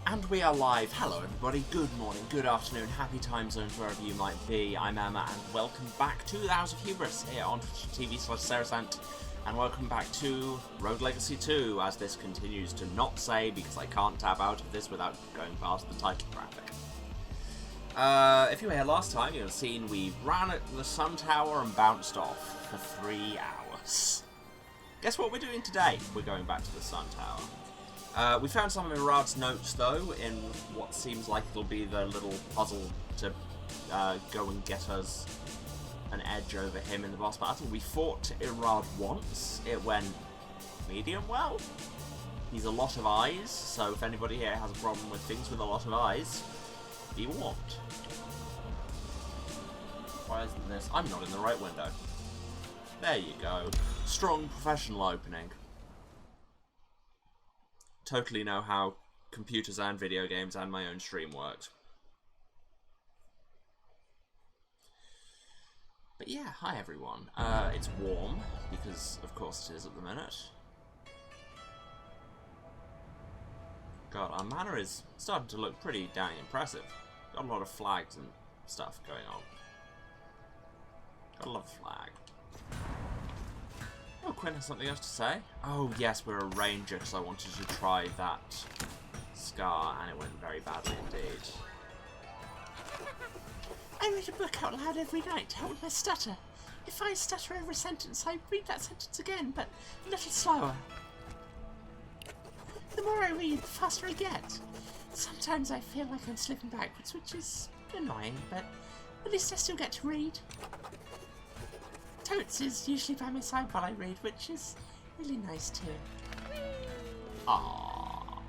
And we are live. Hello everybody, good morning, good afternoon, happy time zones wherever you might be. I'm Emma and welcome back to the House of Hubris here on Twitch.tv/Sarasant, and welcome back to Rogue Legacy 2, as this continues to not say because I can't tab out of this without going past the title graphic. If you were here last time, you'll have seen we ran at the Sun Tower and bounced off for 3 hours. Guess what we're doing today? We're going back to the Sun Tower. We found some of Irad's notes, though, in what seems like it'll be the little puzzle to go and get us an edge over him in the boss battle. We fought Irad once. It went medium well. He's a lot of eyes, so if anybody here has a problem with things with a lot of eyes, be warned. Why isn't this? I'm not in the right window. There you go. Strong professional opening. Totally know how computers and video games and my own stream works. But yeah, hi everyone. It's warm, because of course it is at the minute. God, our manor is starting to look pretty dang impressive. Got a lot of flags and stuff going on. Gotta love the flag. Oh, Quinn has something else to say. Oh, yes, we're a ranger, because I wanted to try that scar, and it went very badly indeed. I read a book out loud every night to help my stutter. If I stutter over a sentence, I read that sentence again, but a little slower. The more I read, the faster I get. Sometimes I feel like I'm slipping backwards, which is annoying, but at least I still get to read. Totes is usually by my side while I read, which is really nice too. Aww.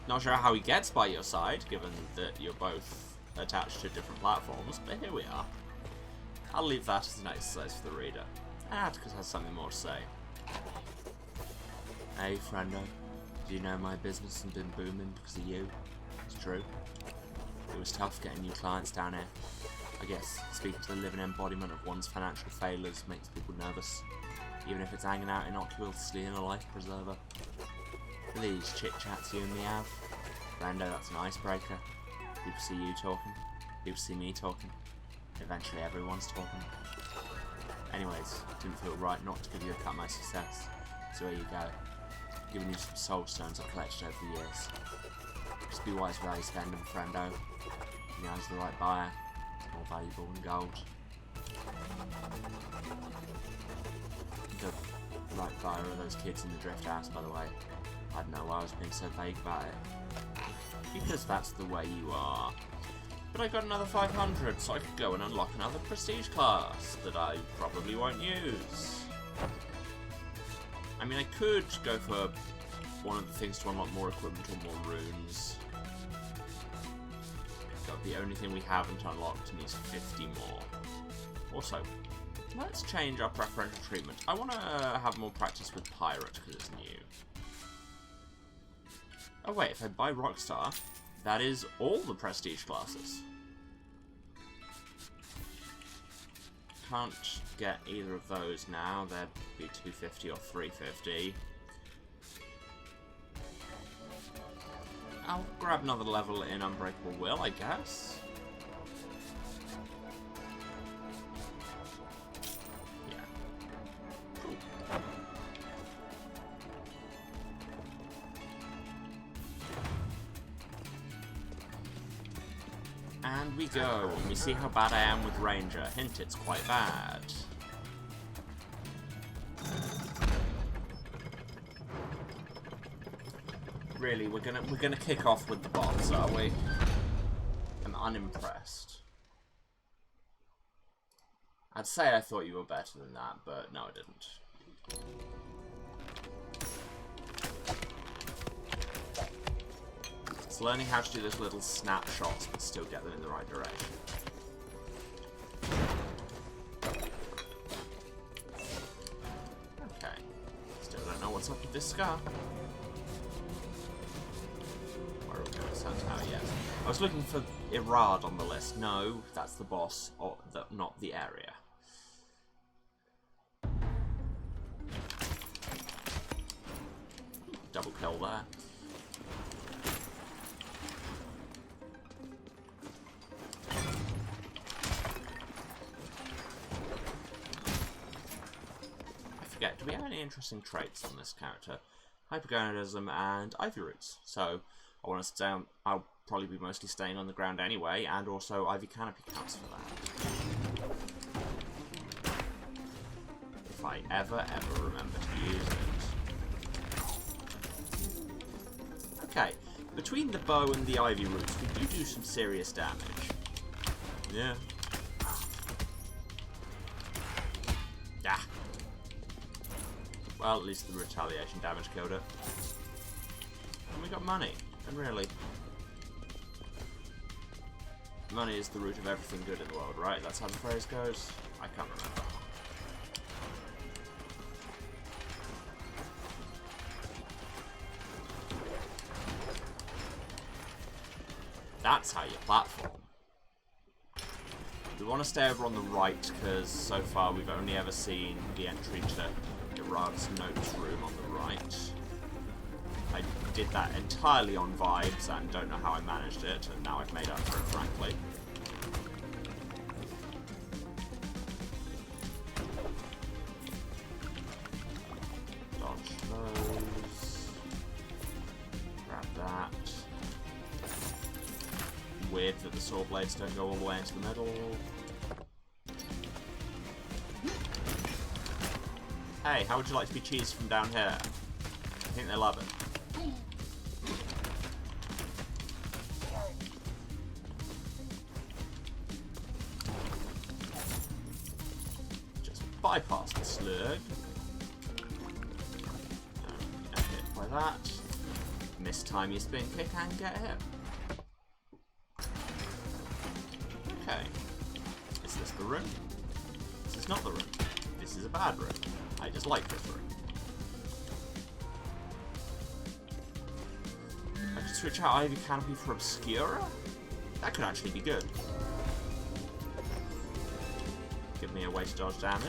Not sure how he gets by your side, given that you're both attached to different platforms, but here we are. I'll leave that as an exercise for the reader. Atticus has something more to say. Hey, friendo. Do you know my business has been booming because of you? It's true. It was tough getting new clients down here. I guess speaking to the living embodiment of one's financial failures makes people nervous, even if it's hanging out innocuously in a life preserver. For these chit-chats you and me have, Brando, that's an icebreaker. People see you talking, people see me talking, eventually everyone's talking. Anyways, didn't feel right not to give you a cut of my success, so here you go. Giving you some soul stones I've collected over the years. Just be wise with how you spend them, friendo. You know, as the right buyer, more valuable than gold. The right buyer are those kids in the drift house, by the way. I don't know why I was being so vague about it. Because that's the way you are. But I got another 500, so I could go and unlock another prestige class that I probably won't use. I mean, I could go for one of the things to unlock more equipment or more runes. But the only thing we haven't unlocked needs 50 more. Also, let's change our preferential treatment. I want to have more practice with Pirate because it's new. Oh wait, if I buy Rockstar, that is all the prestige classes. Can't get either of those now. They'd be 250 or 350. I'll grab another level in Unbreakable Will, I guess. Yeah. Cool. And we go, and we see how bad I am with Ranger. Hint, it's quite bad. Really, we're gonna kick off with the bots, are we? I'm unimpressed. I'd say I thought you were better than that, but no, I didn't. It's learning how to do those little snapshots, but still get them in the right direction. Okay. Still don't know what's up with this scar. Yes. I was looking for Irad on the list. No, that's the boss, or not the area. Double kill there. we have any interesting traits on this character? Hypergonadism and Ivy Roots. So I want to stay on, I'll probably be mostly staying on the ground anyway, and also Ivy Canopy counts for that. If I ever remember to use it. Okay, between the bow and the Ivy Roots, we do some serious damage. Yeah. Ah. Well, at least the retaliation damage killed it. And we got money. And really, money is the root of everything good in the world, right? That's how the phrase goes. I can't remember. That's how you platform. We want to stay over on the right, because so far we've only ever seen the entry to Iraq's notes room on the right. I did that entirely on vibes and don't know how I managed it, and now I've made up for it, frankly. Dodge those. Grab that. Weird that the saw blades don't go all the way into the middle. Hey, how would you like to be cheesed from down here? I think they love it. Just bypass the slug. Get hit by that. Mistime your spin kick and get hit. Okay. Is this the room? This is not the room. This is a bad room. I just like this room. I could switch out Ivy Canopy for Obscura? That could actually be good. Give me a way to dodge damage.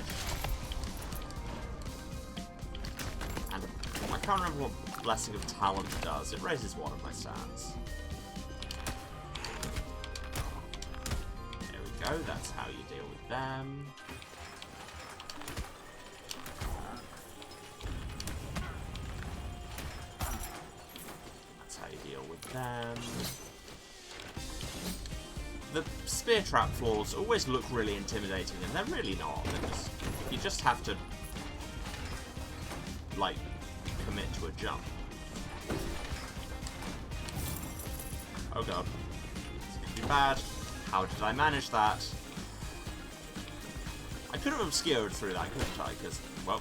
And I can't remember what Blessing of Talent does. It raises one of my stats. There we go, that's how you deal with them. Them. The spear trap floors always look really intimidating, and they're really not. They're just, you just have to, like, commit to a jump. Oh god. This could be bad. How did I manage that? I could have obscured through that, couldn't I? Because, well...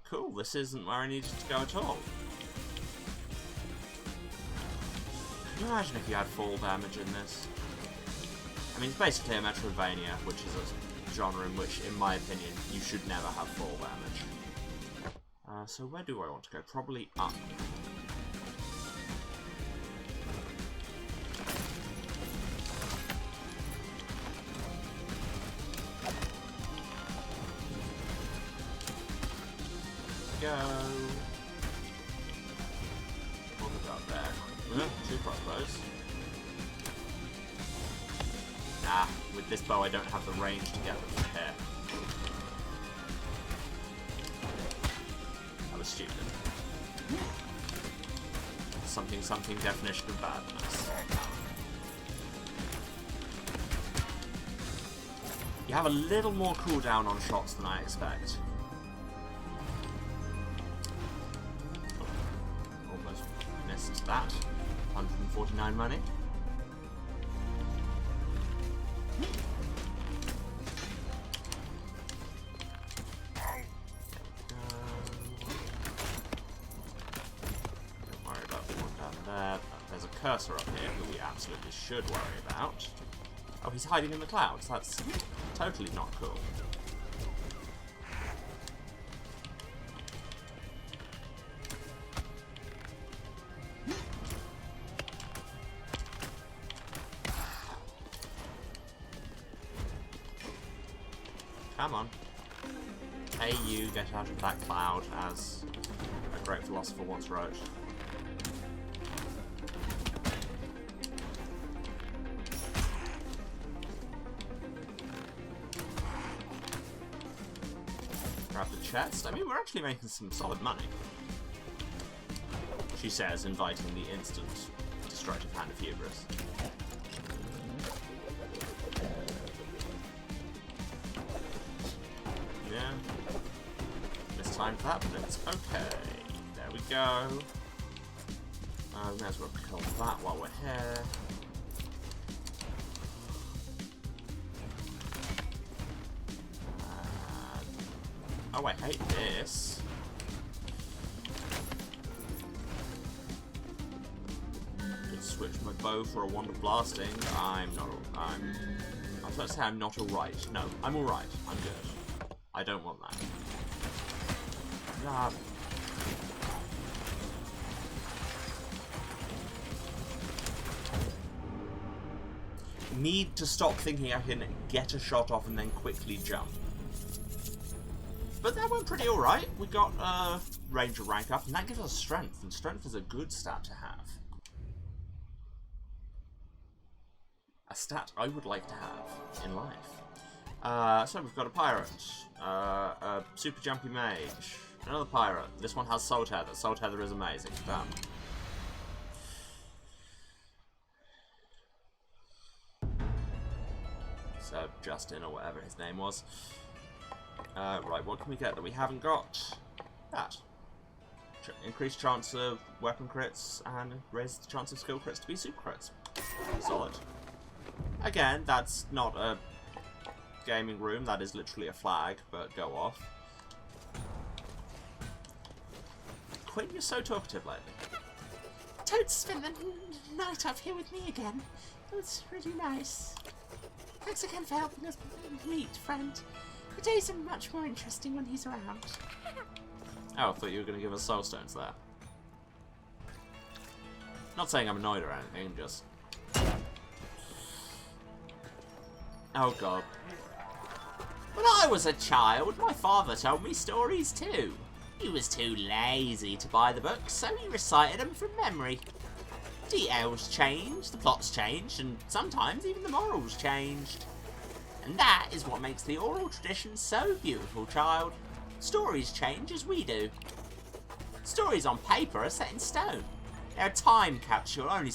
cool, this isn't where I needed to go at all. Can you imagine if you had fall damage in this? I mean, it's basically a Metroidvania, which is a genre in which, in my opinion, you should never have fall damage. So where do I want to go? Probably up. Go. What we got there? Two crossbows. Nah, with this bow I don't have the range to get them from here. That was stupid. Something definition of badness. You have a little more cooldown on shots than I expect. That 149 money. Don't worry about the one down there. There's a cursor up here who we absolutely should worry about. Oh, he's hiding in the clouds. That's totally not cool. Come on. Hey you, get out of that cloud, as a great philosopher once wrote. Grab the chest. I mean, we're actually making some solid money. She says, inviting the instant destructive hand of hubris. Yeah. Missed time for that, but it's okay. There we go. We may as well kill that while we're here. Oh, I hate this. Could switch my bow for a wand of blasting. I was about to say I'm not alright. No, I'm alright. I'm good. I don't want that. Ah. Need to stop thinking I can get a shot off and then quickly jump. But that went pretty alright. We got Ranger rank up, and that gives us strength, and strength is a good stat to have. A stat I would like to have in life. So we've got a pirate, a super jumpy mage, another pirate. This one has soul tether. Soul tether is amazing. Done. So Justin, or whatever his name was. Right, what can we get that we haven't got? That. Increased chance of weapon crits and raise the chance of skill crits to be super crits. Solid. Again, that's not a gaming room, that is literally a flag, but go off. Quinn, you're so talkative lately. Toad spent the night up here with me again. It was really nice. Thanks again for helping us meet, friend. The days are much more interesting when he's around. Oh, I thought you were going to give us soul stones there. Not saying I'm annoyed or anything, just... Oh god. When I was a child, my father told me stories too. He was too lazy to buy the books, so he recited them from memory. Details changed, the plots changed, and sometimes even the morals changed. And that is what makes the oral tradition so beautiful, child. Stories change as we do. Stories on paper are set in stone. They're a time capsule only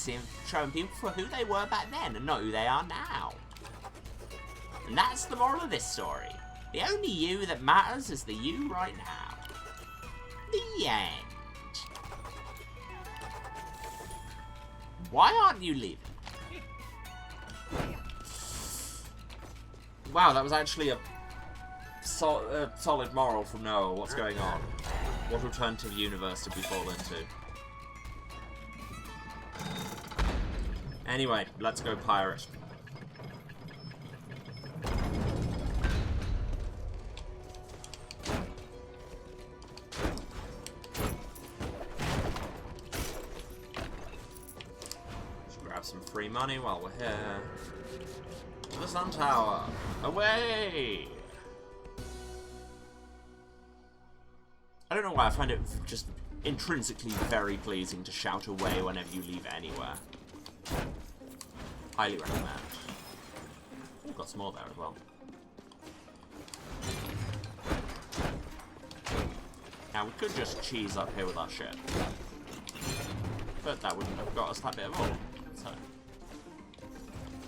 showing people for who they were back then and not who they are now. And that's the moral of this story. The only you that matters is the you right now. The end. Why aren't you leaving? Wow, that was actually a solid moral from Noah. What's going on? What alternative universe did we fall into? Anyway, let's go pirate. Let's grab some free money while we're here. The Sun Tower! Away! I don't know why, I find it just intrinsically very pleasing to shout away whenever you leave anywhere. Highly recommend. We've got some more there as well. Now, we could just cheese up here with our ship. But that wouldn't have got us that bit of all. So,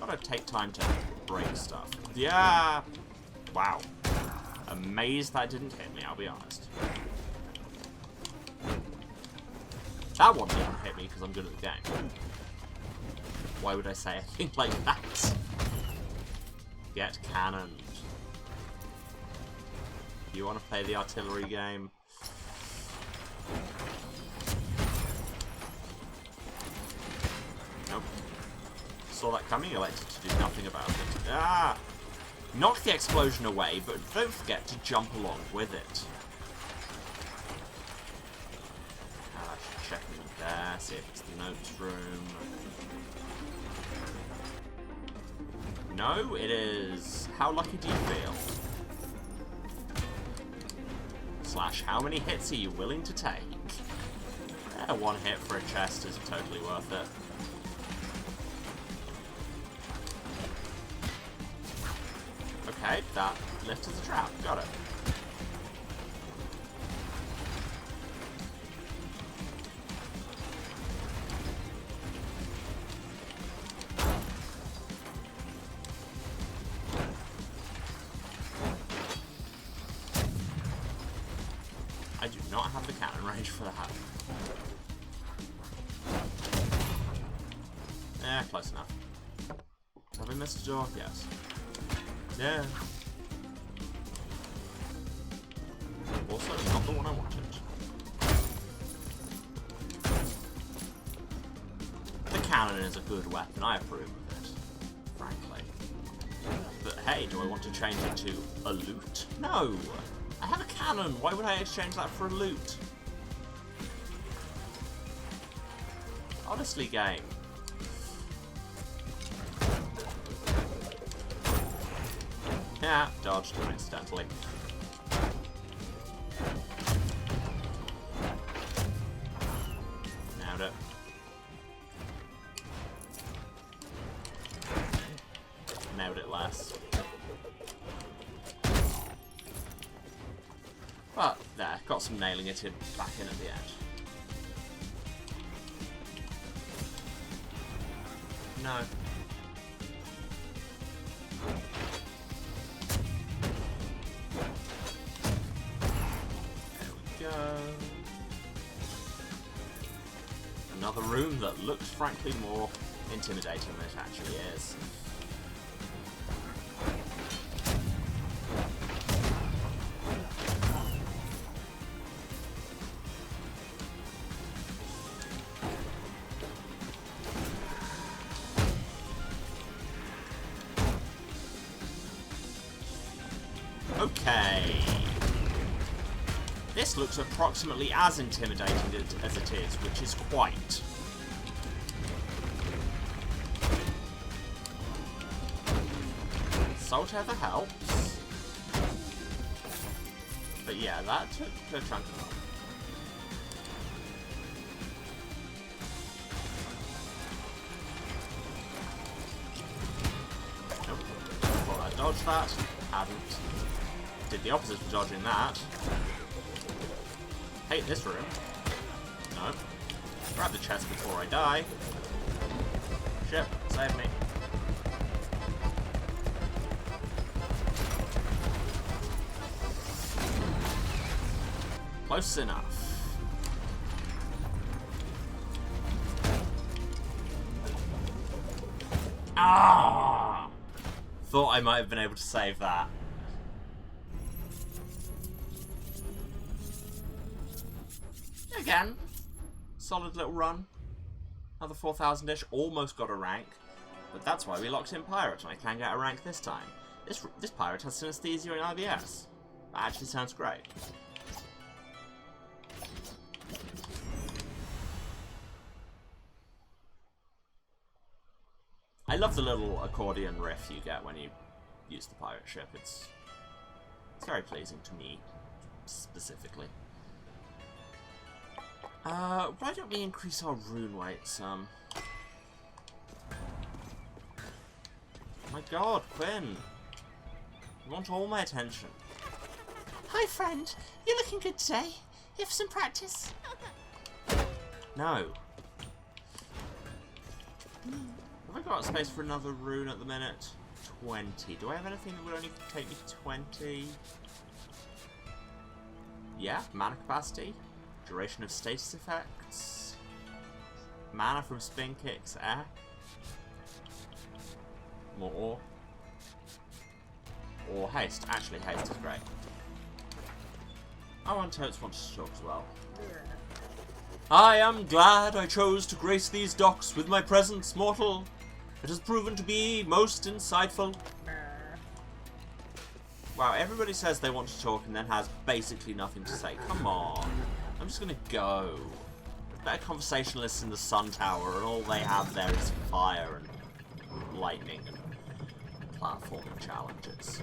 gotta take time to break stuff. Yeah! Wow. Amazed that didn't hit me, I'll be honest. That one didn't hit me because I'm good at the game. Why would I say a thing like that? Get cannoned. You want to play the artillery game? Nope. Saw that coming, elected to do nothing about it. Ah! Knock the explosion away, but don't forget to jump along with it. Check in there, see if it's the notes room. No, it is. How lucky do you feel? Slash, how many hits are you willing to take? One hit for a chest is totally worth it. Okay, that lifted the trap. Got it. I do not have the cannon range for that. Eh, close enough. Have I missed a door? Yes. Yeah. Also, not the one I wanted. The cannon is a good weapon. I approve of it, frankly. But hey, do I want to change it to a loot? No! I have a cannon! Why would I exchange that for a loot? Honestly, game. Yeah, dodged coincidentally. Nailed it. Nailed it less. But there, got some nailing it in, back in at the end. No. There we go. Another room that looks frankly more intimidating than it actually is. Okay. This looks approximately as intimidating as it is, which is quite. Salt Heather helps. But yeah, that took a chunk of time. Nope. Thought I dodged that. Hadn't. Did the opposite for dodging that. Hate this room. No. Grab the chest before I die. Ship, save me. Close enough. Ah! Thought I might have been able to save that. Again, solid little run. Another 4,000-ish, almost got a rank. But that's why we locked in Pirate, and I can get a rank this time. This Pirate has Synesthesia and IBS. That actually sounds great. I love the little accordion riff you get when you use the pirate ship. It's very pleasing to me, specifically. Why don't we increase our rune weight some? My god, Quinn! You want all my attention. Hi, friend. You're looking good today. You have some practice? No. Have I got space for another rune at the minute? 20. Do I have anything that would only take me to 20? Yeah, mana capacity. Duration of status effects. Mana from spin kicks, More. Or haste. Actually, haste is great. Oh, and Totes wants to talk as well. I am glad I chose to grace these docks with my presence, mortal. It has proven to be most insightful. Wow, everybody says they want to talk and then has basically nothing to say. Come on. I'm just gonna go. There's better conversationalists in the Sun Tower, and all they have there is fire and lightning and platforming challenges.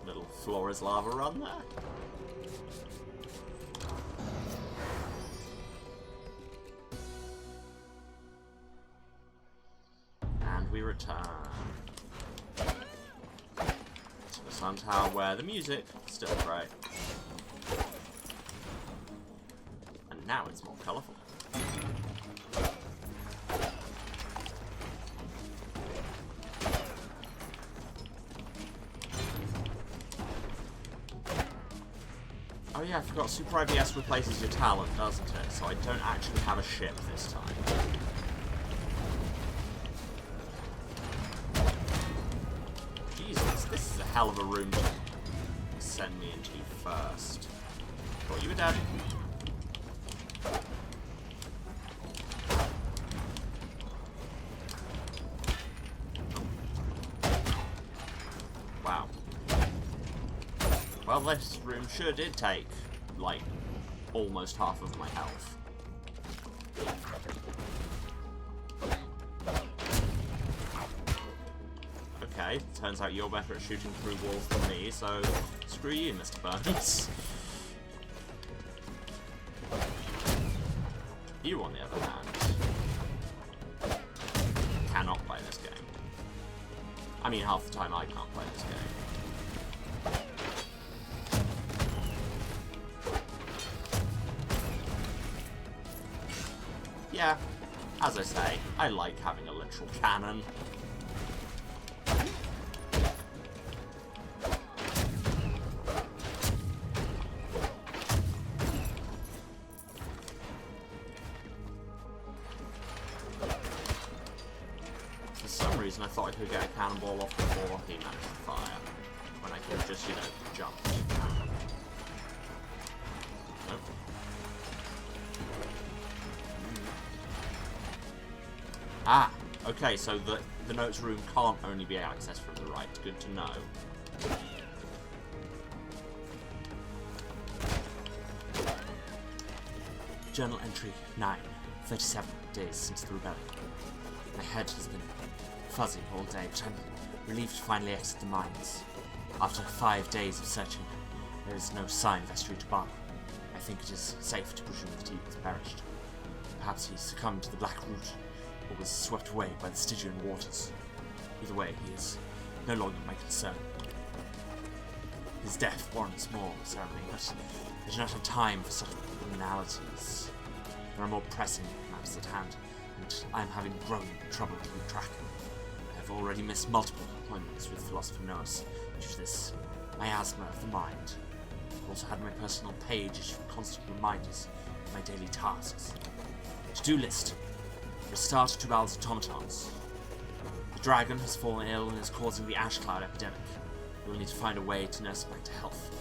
Little Flora's lava run there. And we return to the Sun Tower where the music is still great. And now it's more colourful. yeah, I forgot Super IBS replaces your talent, doesn't it? So I don't actually have a ship this time. Jesus, this is a hell of a room to send me into first. Thought you were dead. Wow. Well, this room sure did take, like, almost half of my health. Okay, turns out you're better at shooting through walls than me, so screw you, Mr. Burns. You, on the other hand, cannot play this game. I mean, half the time I can't play this game. Yeah, as I say, I like having a literal cannon. For some reason I thought I could get a cannonball off before he managed to fire, when I could have just, you know, jumped. Nope. Ah, okay, so the notes room can't only be accessed from the right. Good to know. Journal entry 9. 37 days since the rebellion. My head has been fuzzy all day, but I'm relieved to finally exit the mines. After 5 days of searching, there is no sign of Esther Tabana. I think it is safe to presume that he has perished. Perhaps he succumbed to the Black Root, or was swept away by the Stygian waters. Either way, he is no longer my concern. His death warrants more ceremony, but I do not have time for such banalities. There are more pressing matters at hand, and I am having growing trouble keeping track. I have already missed multiple appointments with Philosopher Noahs due to this miasma of the mind. I've also had my personal page issue constant reminders of my daily tasks. To-do list. Restart Tubal's automatons. The dragon has fallen ill and is causing the ash cloud epidemic. We will need to find a way to nurse it back to health.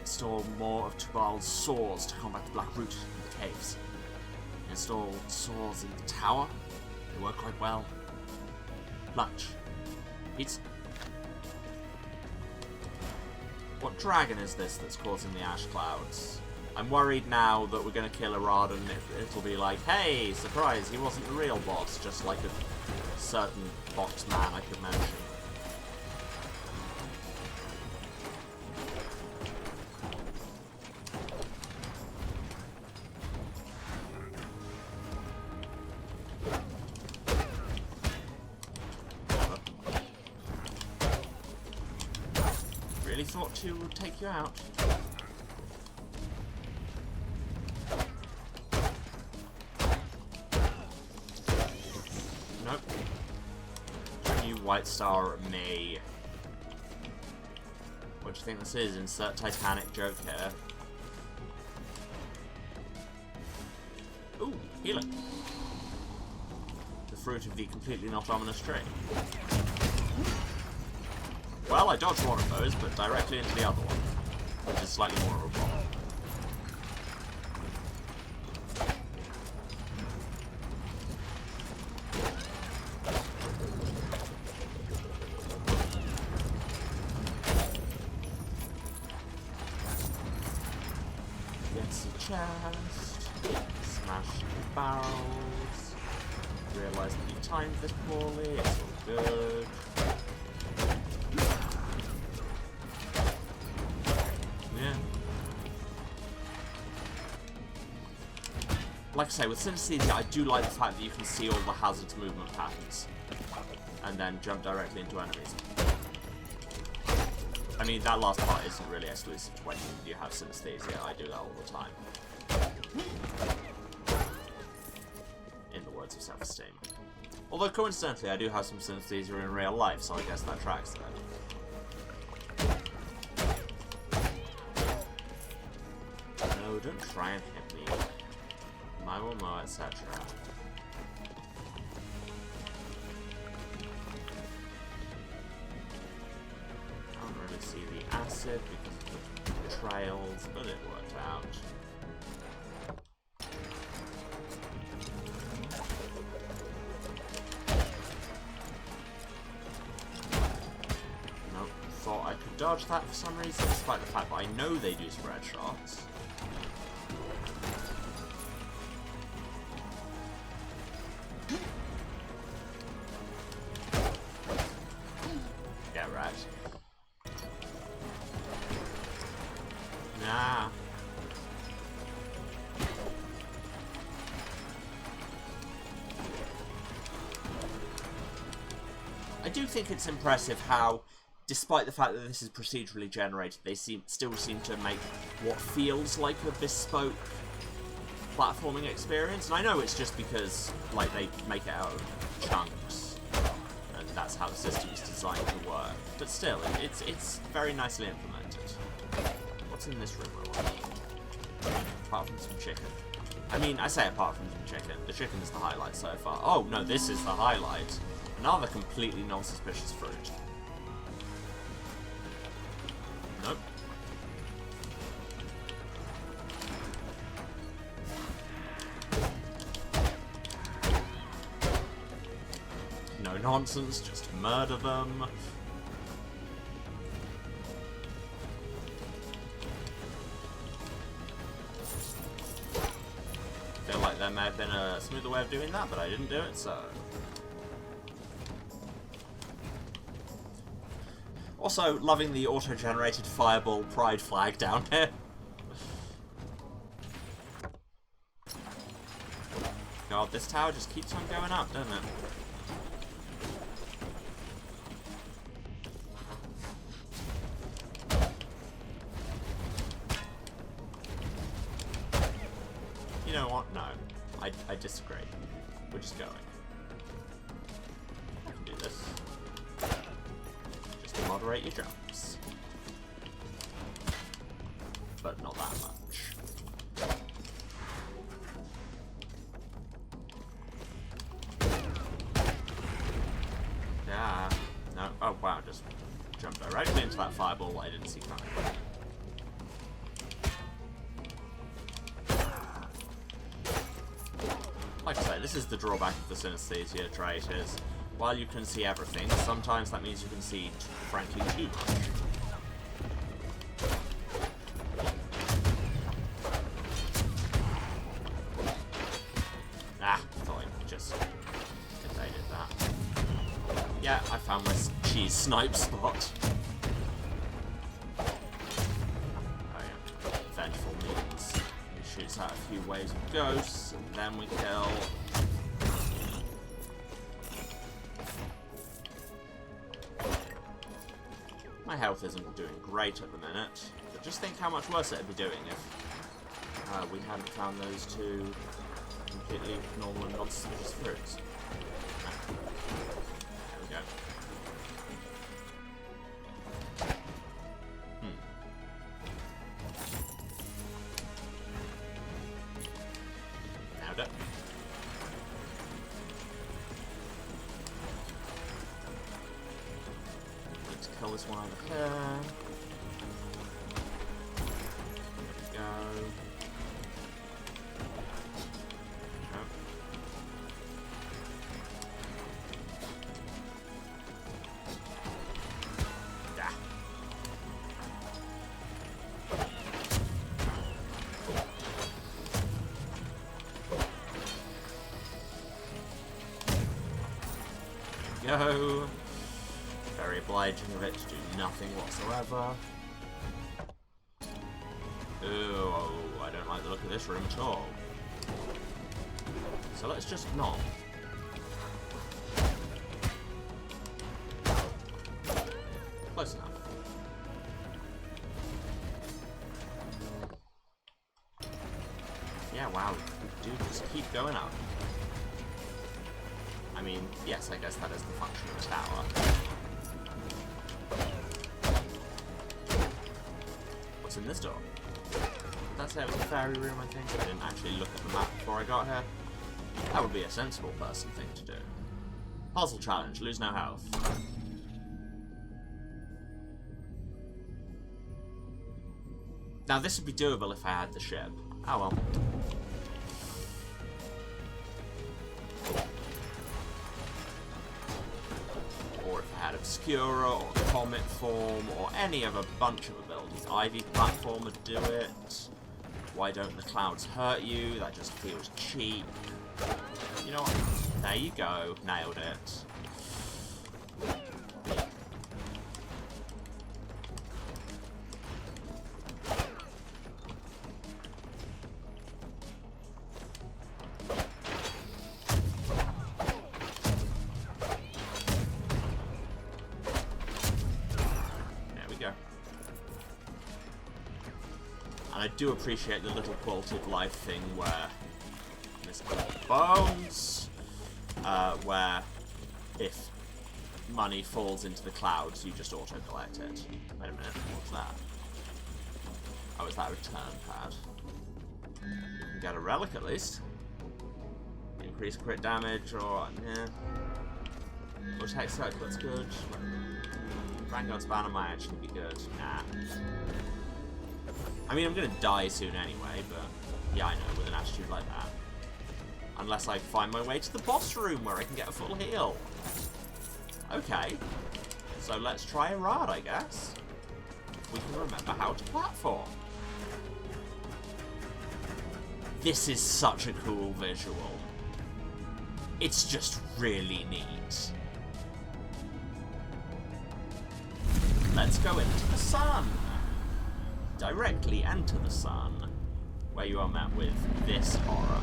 Install more of Tubal's saws to combat the Black Root in the caves. Install saws in the tower. They work quite well. Lunch. Pizza. What dragon is this that's causing the ash clouds? I'm worried now that we're going to kill Arad and it'll be like, hey, surprise, he wasn't the real boss, just like a certain box man I could mention. Really thought 2 would take you out. Nope. New White Star me. What do you think this is? Insert Titanic joke here. Ooh, healing. The fruit of the completely not ominous tree. Well, I dodged one of those, but directly into the other one, which is slightly more of a problem. Gets a chest, smash the barrels, realise that you timed this poorly, it's all good. Like I say, with synesthesia, I do like the fact that you can see all the hazards movement patterns, and then jump directly into enemies. I mean, that last part isn't really exclusive to when you have synesthesia. I do that all the time. In the words of self-esteem. Although, coincidentally, I do have some synesthesia in real life, so I guess that tracks then. try and hit me. Mo, etc. Can't really see the acid because of the trails, but it worked out. Nope, thought I could dodge that for some reason, despite the fact that I know they do spread shots. Get wrecked. Nah. I do think it's impressive how, despite the fact that this is procedurally generated, they still seem to make what feels like a bespoke platforming experience. And I know it's just because, like, they make it out of chunks, and that's how the system is designed to work. But still, it's very nicely implemented. What's in this room? Apart from some chicken. I mean, I say apart from some chicken. The chicken is the highlight so far. Oh, no, this is the highlight. Another completely non-suspicious fruit. Nope. No nonsense, just murder them. Feel like there may have been a smoother way of doing that, but I didn't do it, so... Also, loving the auto-generated fireball pride flag down here. God, this tower just keeps on going up, doesn't it? You know what? No. I disagree. We're just going. I can do this. Just moderate your jumps. But not that much. Yeah. No. Oh, wow. Just jumped directly into that fireball I didn't see coming. Like I say, this is the drawback of the synesthesia trait, is while you can see everything, sometimes that means you can see, frankly, too much. Ah, thought I just evaded that. Yeah, I found my cheese snipe spot. Oh yeah, vengeful means he shoots out a few waves of ghosts, and then we kill. My health isn't doing great at the minute, but just think how much worse it'd be doing if we hadn't found those two completely normal and non-suspicious fruits. There we go. Nailed it. Let's kill this one over here. There we go. Go. Very obliging of it to do nothing whatsoever. Ooh, I don't like the look of this room at all. So let's just not. Close enough. Yeah, wow, we do just keep going up. I mean, yes, I guess that is the function of a tower. What's in this door? That's it. It was a fairy room, I think. I didn't actually look at the map before I got here. That would be a sensible person thing to do. Puzzle challenge. Lose no health. Now, this would be doable if I had the ship. Oh well. Or if I had Obscura, or Comet Form, or any of a bunch of abilities. Ivy Platform would do it. Why don't the clouds hurt you? That just feels cheap. You know what? There you go. Nailed it. And I do appreciate the little quality of life thing where Mr. Bones, where if money falls into the clouds, you just auto-collect it. Wait a minute, what's that? Oh, is that a return pad? You can get a relic at least. Increase crit damage, or yeah. Or tech circle, that's good. Vanguard's banner might actually be good. Nah. I mean, I'm gonna die soon anyway, but yeah, I know, with an attitude like that. Unless I find my way to the boss room where I can get a full heal. Okay. So let's try a rod, I guess. If we can remember how to platform. This is such a cool visual. It's just really neat. Let's go into the sun. Directly enter the sun, where you are met with this horror.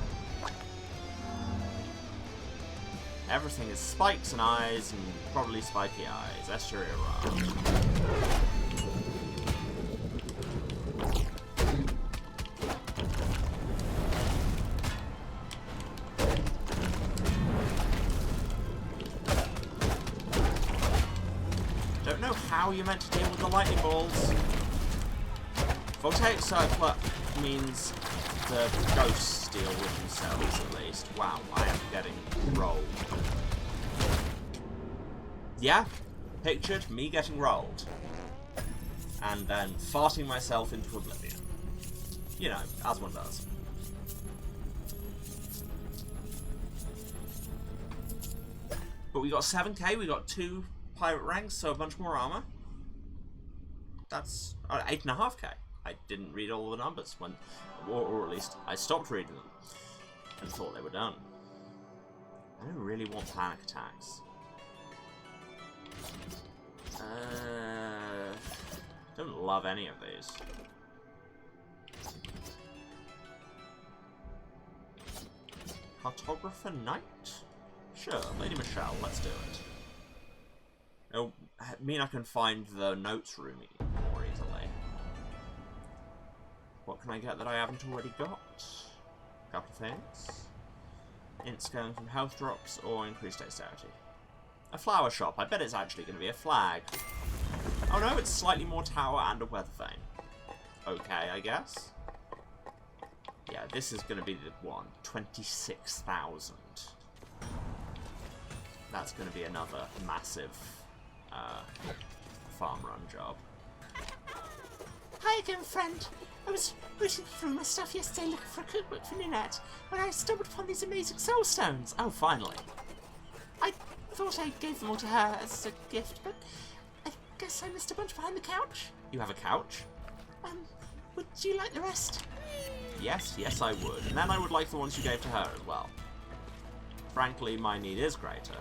Everything is spikes and eyes, and probably spiky eyes. Estuary around. Don't know how you're meant to deal with the lightning balls. Voltaic Circlet means the ghosts deal with themselves, at least. Wow, I am getting rolled. Yeah, pictured me getting rolled. And then farting myself into oblivion. You know, as one does. But we got 7k, we got 2 pirate ranks, so a bunch more armor. That's 8.5k. I didn't read all the numbers when, or at least I stopped reading them and thought they were done. I don't really want panic attacks. Don't love any of these. Cartographer Knight? Sure, Lady Michelle, let's do it. It'll mean I can find the notes room more easily. What can I get that I haven't already got? A couple of things. Ints going from health drops or increased dexterity. A flower shop. I bet it's actually going to be a flag. Oh no, it's slightly more tower and a weather vane. Okay, I guess. Yeah, this is going to be the one. 26,000. That's going to be another massive farm run job. Hi again, friend. I was rooting through my stuff yesterday looking for a cookbook for Ninette when I stumbled upon these amazing soul stones. Oh, finally. I thought I gave them all to her as a gift, but I guess I missed a bunch behind the couch. You have a couch? Would you like the rest? Yes, yes I would. And then I would like the ones you gave to her as well. Frankly, my need is greater.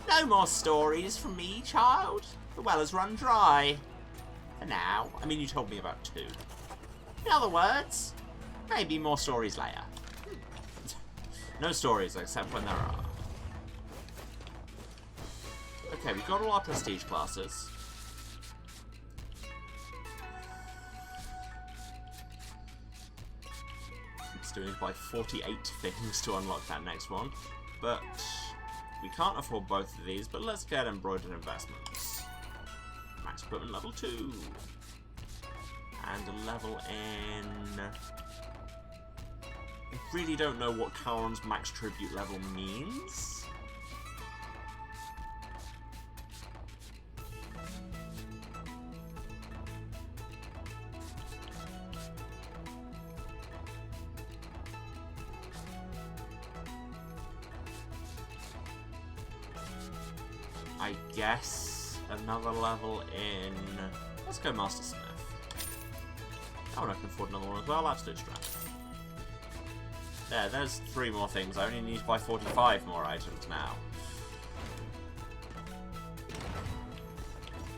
No more stories from me, child. The well has run dry. For now. I mean, you told me about 2. In other words, maybe more stories later. No stories, except when there are. Okay, we've got all our prestige classes. It's doing by 48 things to unlock that next one. But we can't afford both of these, but let's get embroidered investments. Max equipment level 2. and a level in... I really don't know what Charon's max tribute level means. I guess another level in... Let's go Master Smith. Oh, and I can afford another one as well. Absolute strength. There's 3 more things. I only need to buy 45 more items now.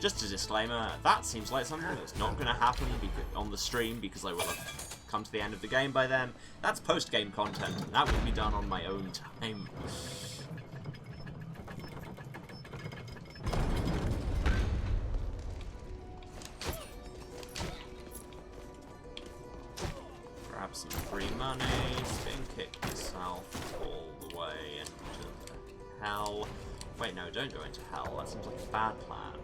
Just a disclaimer, that seems like something that's not going to happen on the stream because I will have come to the end of the game by then. That's post-game content, and that will be done on my own time. Grab some free money, spin kick yourself all the way into hell. Wait, no, don't go into hell. That seems like a bad plan.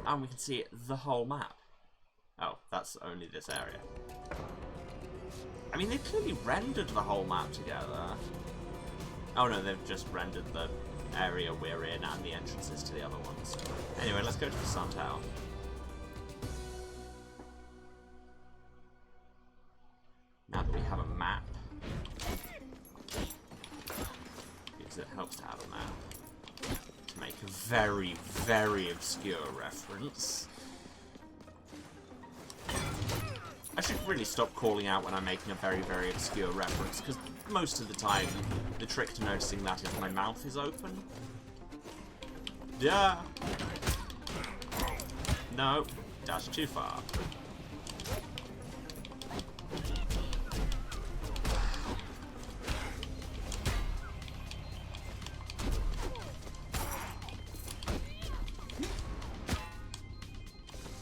And we can see the whole map. Oh, that's only this area. I mean, they've clearly rendered the whole map together. Oh no, they've just rendered the area we're in and the entrances to the other ones. Anyway, let's go to the Sun Tower. Now that we have a map, because it helps to have a map, to make a very, very obscure reference. I should really stop calling out when I'm making a very, very obscure reference, because most of the time, the trick to noticing that is my mouth is open. Yeah. No, that's too far.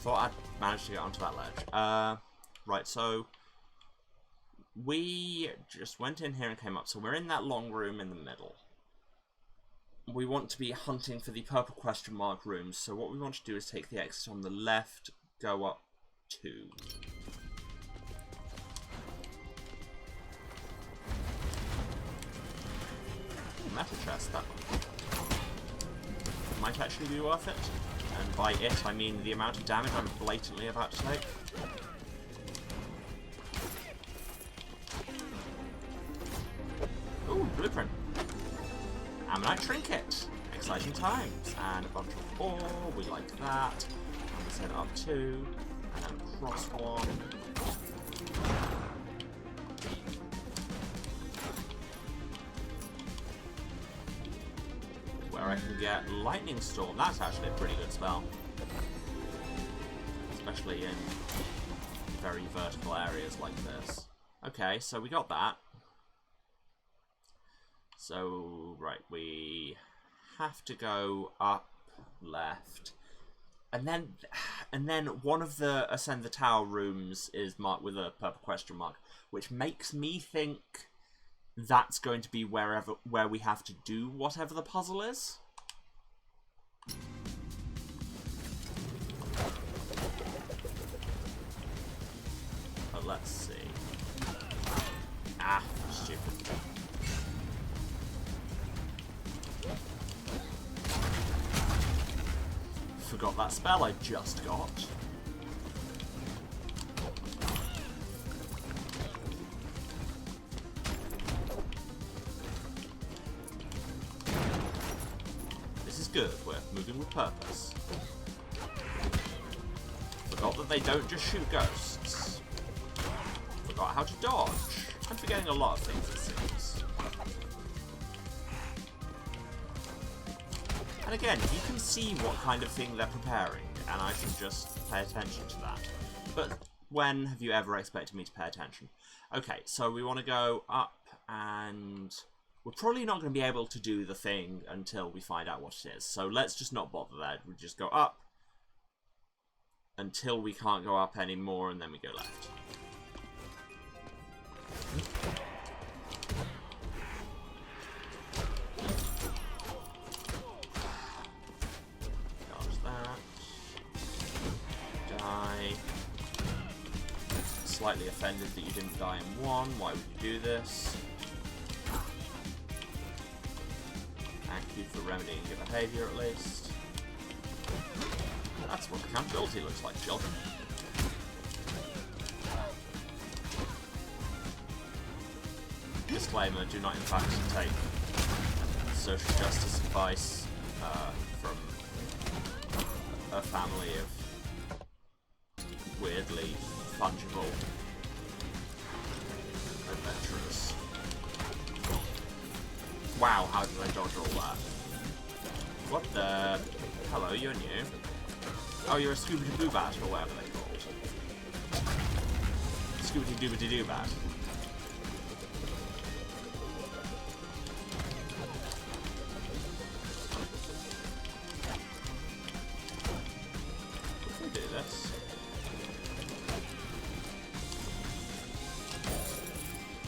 Thought I'd managed to get onto that ledge. Right, so we just went in here and came up. So we're in that long room in the middle. We want to be hunting for the purple question mark rooms. So what we want to do is take the exit on the left, go up 2. Ooh, metal chest, that one. Might actually be worth it. And by it, I mean the amount of damage I'm blatantly about to take. Ooh, blueprint. Ammonite trinket. Exciting times. And a bunch of ore. We like that. And we set it up 2. And then cross 1. Where I can get Lightning Storm. That's actually a pretty good spell. Especially in very vertical areas like this. Okay, so we got that. So, right, we have to go up, left. And then one of the Ascend the Tower rooms is marked with a purple question mark, which makes me think that's going to be where we have to do whatever the puzzle is. But let's see. Ah, stupid. Forgot that spell I just got. This is good, we're moving with purpose. Forgot that they don't just shoot ghosts. Forgot how to dodge. I'm forgetting a lot of things, it seems. And again, you can see what kind of thing they're preparing, and I should just pay attention to that. But when have you ever expected me to pay attention? Okay, so we want to go up, and we're probably not going to be able to do the thing until we find out what it is. So let's just not bother there. We just go up until we can't go up anymore, and then we go left. Dodge that. Die. slightly offended that you didn't die in one. Why would you do this? Thank you for remedying your behaviour at least. That's what accountability looks like, children. Disclaimer, do not in fact take social justice advice from a family of weirdly fungible adventurers. Wow, how did I dodge all that? What the... Hello, you're new. Oh, you're a Scooby-Doo-Bat, or whatever they're called. Scooby-Doo-Bat. If we do this...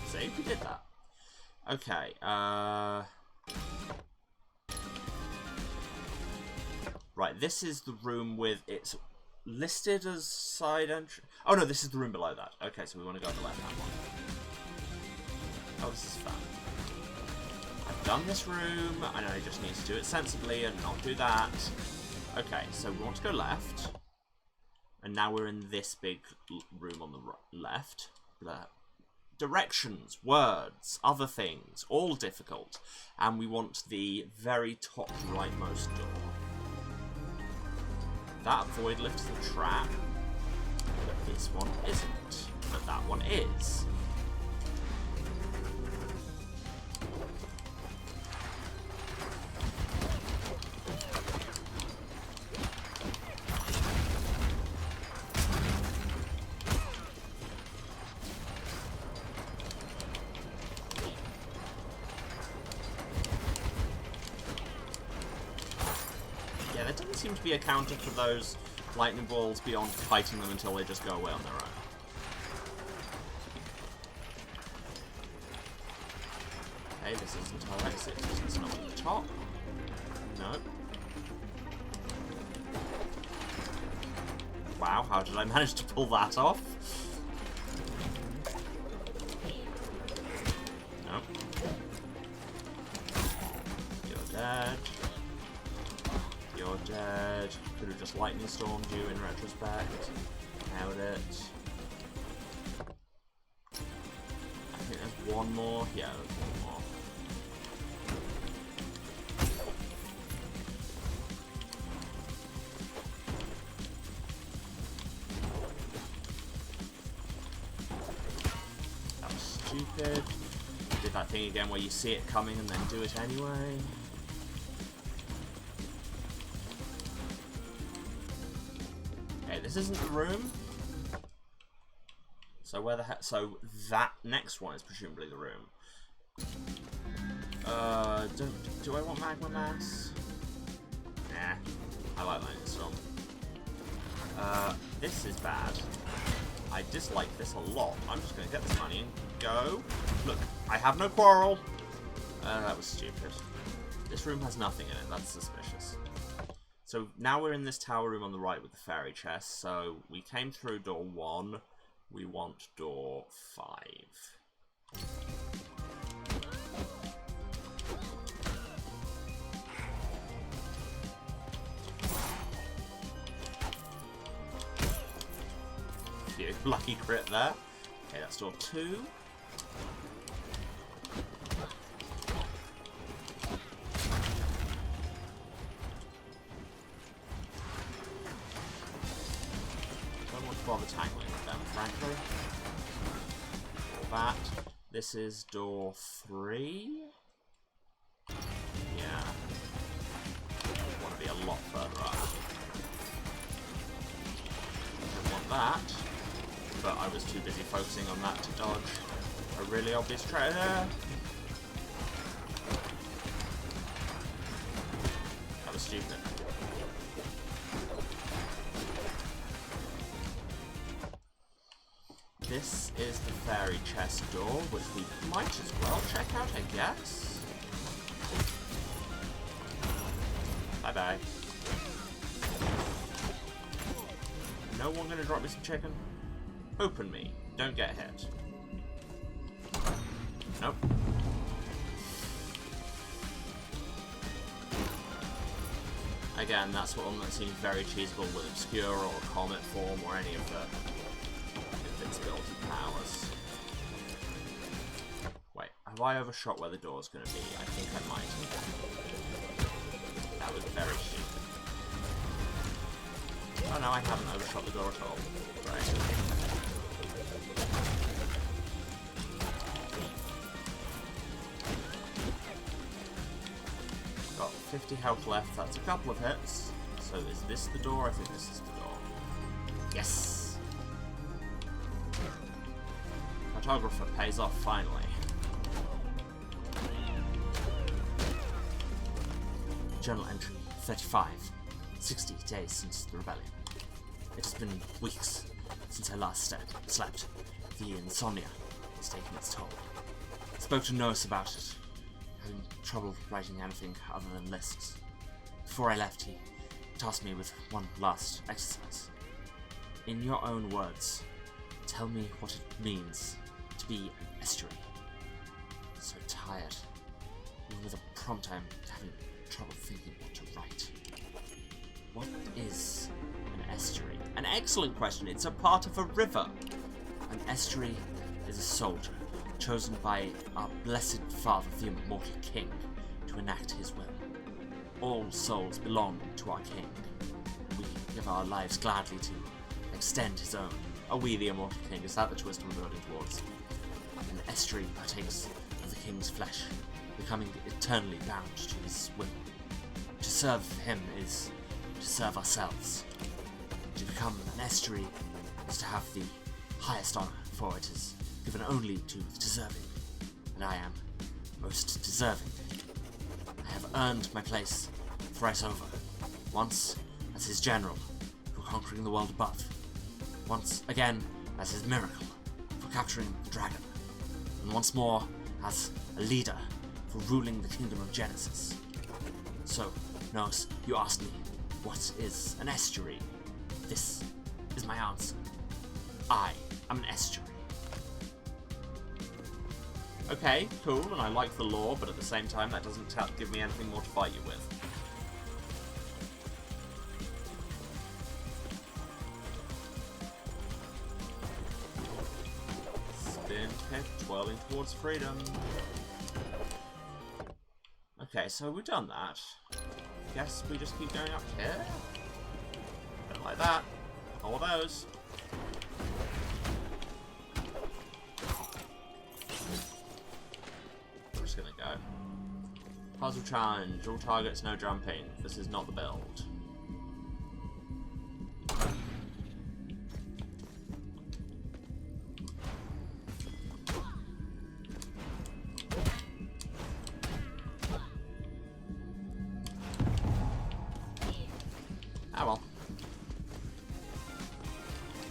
See, we did that. Okay, Right, this is the room with... It's listed as side entry... Oh no, this is the room below that. Okay, so we want to go on the left-hand one. Oh, this is fun. I've done this room. I know I just need to do it sensibly and not do that. Okay, so we want to go left. And now we're in this big room on the left. Directions, words, other things, all difficult. And we want the very top rightmost door. That void lift is a trap, but this one isn't. But that one is. Yeah, there doesn't seem to be a counter for those lightning balls beyond fighting them until they just go away on their own. Okay, this isn't our exit. It's not at the top. No. Wow, how did I manage to pull that off? No. You're dead. You're dead. Could have just lightning stormed you in retrospect. Nailed it. I think there's one more. Yeah, there's one more. That was stupid. Did that thing again where you see it coming and then do it anyway. This isn't the room. So where the heck? So that next one is presumably the room. Do I want magma mass? Nah, I like lightning storm. This is bad. I dislike this a lot. I'm just gonna get this money and go. Look, I have no quarrel. That was stupid. This room has nothing in it. That's suspicious. So now we're in this tower room on the right with the fairy chest. So we came through door 1. We want door 5. Phew, lucky crit there. Okay, that's door 2. Bother tangling with them, frankly. For that. This is door 3. Yeah. I want to be a lot further up. I want that, but I was too busy focusing on that to dodge a really obvious traitor. That was stupid. This is the fairy chest door, which we might as well check out, I guess. Bye-bye. No one gonna drop me some chicken? Open me. Don't get hit. Nope. Again, that's one that seems very cheesable with Obscure or Comet Form or any of the invincibility powers. Wait, have I overshot where the door's going to be? I think I might have. That was very stupid. Oh no, I haven't overshot the door at all. Right. Got 50 health left, that's a couple of hits. So is this the door? I think this is the door. Yes! Photographer pays off finally. Journal entry 35. 60 days since the rebellion. It has been weeks since I last slept. The insomnia is taking its toll. I spoke to Nurse about it. Having trouble writing anything other than lists. Before I left, he tasked me with one last exercise. In your own words, tell me what it means to be an estuary. So tired. Even with a prompt, I'm having trouble thinking what to write. What is an estuary? An excellent question. It's a part of a river. An estuary is a soldier chosen by our blessed father, the immortal king, to enact his will. All souls belong to our king. We give our lives gladly to extend his own. Are we the immortal king? Is that the twist we're building towards? An estuary partakes of the king's flesh, becoming eternally bound to his will. To serve him is to serve ourselves. To become an estuary is to have the highest honor, for it is given only to the deserving, and I am most deserving. I have earned my place thrice over, once as his general for conquering the world above, once again as his miracle for capturing the dragon, and once more as a leader for ruling the kingdom of Genesis. So, Nose, you asked me, what is an estuary? This is my answer. I am an estuary. Okay, cool, and I like the lore, but at the same time that doesn't give me anything more to fight you with. Spin kick, twirling towards freedom. Okay, so we've done that. Guess we just keep going up here? Don't like that. All those. We're just gonna go. Puzzle challenge. All targets, no jumping. This is not the build. Ah well.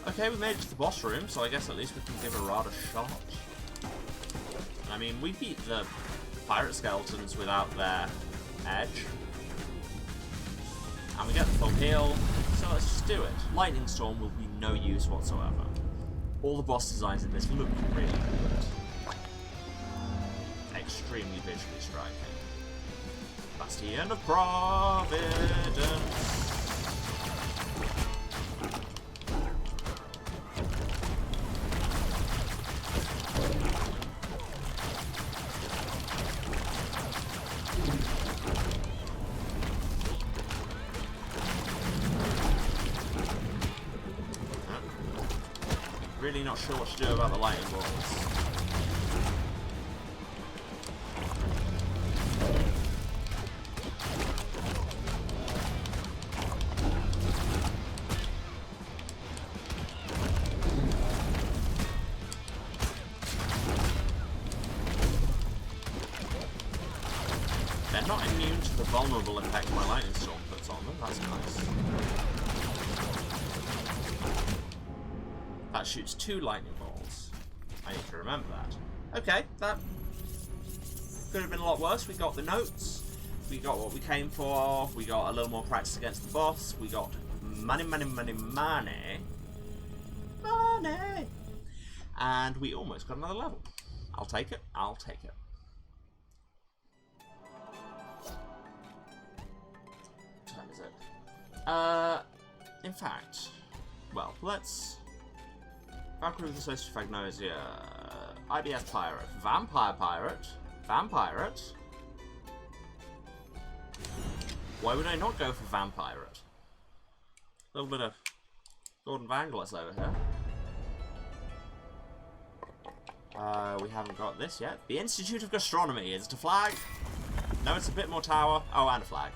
Okay, we made it to the boss room, so I guess at least we can give a rod a shot. I mean, we beat the pirate skeletons without their edge. And we get the full heal, so let's just do it. Lightning Storm will be no use whatsoever. All the boss designs in this look really good. Extremely visually striking. Bastion of Providence. Really not sure what to do about the lightning balls. They're not immune to the vulnerable effect my lightning storm puts on them, that's nice. That shoots 2 lightning balls. I need to remember that. Okay, that could have been a lot worse. We got the notes. We got what we came for. We got a little more practice against the boss. We got money, money, money, money. Money! And we almost got another level. I'll take it. I'll take it. What time is it? In fact, well, let's... Valkyrie with the Social Fagnosia. IBS Pirate. Vampire Pirate. Vampirate. Why would I not go for Vampirate? A little bit of Gordon Vangelis over here. We haven't got this yet. The Institute of Gastronomy. Is it a flag? No, it's a bit more tower. Oh, and a flag.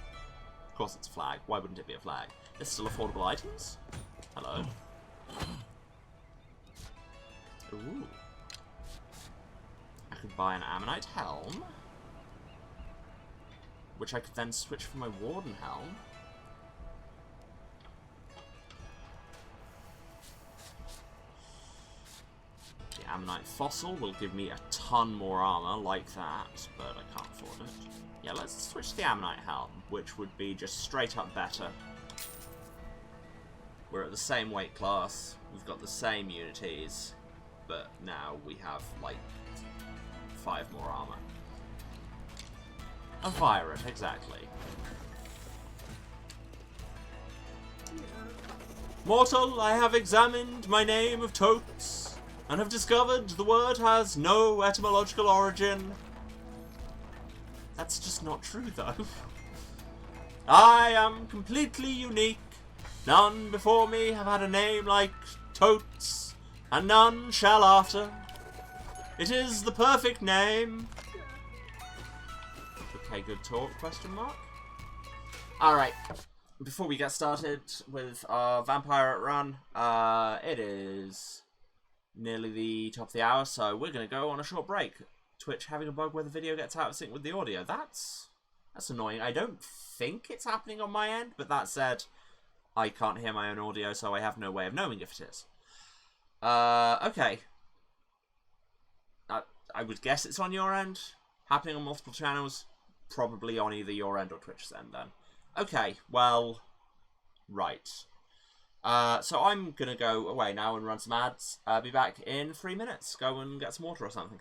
Of course it's a flag. Why wouldn't it be a flag? There's still affordable items. Hello. Ooh. I could buy an Ammonite helm. Which I could then switch for my Warden helm. The Ammonite fossil will give me a ton more armor like that, but I can't afford it. Yeah, let's switch to the Ammonite helm, which would be just straight up better. We're at the same weight class, we've got the same unities, but now we have, like, 5 more armor. A Virate, exactly. Mortal, I have examined my name of Totes, and have discovered the word has no etymological origin. That's just not true, though. I am completely unique. None before me have had a name like Totes, and none shall after. It is the perfect name. Okay, good talk, question mark. Alright, before we get started with our Vampire run, it is nearly the top of the hour, so we're going to go on a short break. Twitch having a bug where the video gets out of sync with the audio. That's annoying. I don't think it's happening on my end, but that said, I can't hear my own audio, so I have no way of knowing if it is. Okay. I would guess it's on your end. Happening on multiple channels. Probably on either your end or Twitch's end, then. Okay, well, right. So I'm going to go away now and run some ads. Be back in 3 minutes. Go and get some water or something.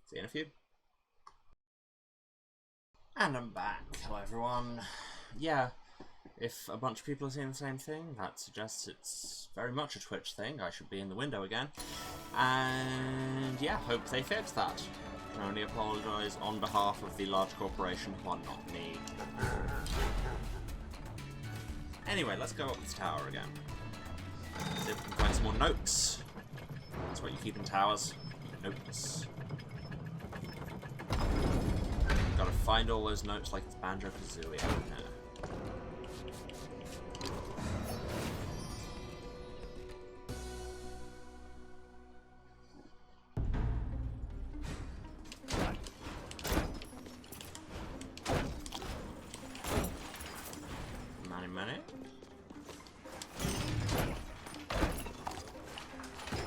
See you in a few. And I'm back. Hello, everyone. Yeah, if a bunch of people are seeing the same thing, that suggests it's very much a Twitch thing. I should be in the window again. And yeah, hope they fix that. I can only apologise on behalf of the large corporation, one not me. Anyway, let's go up this tower again. See if we can find some more notes. That's what you keep in towers. Notes. Gotta find all those notes like it's Banjo-Kazooie out here.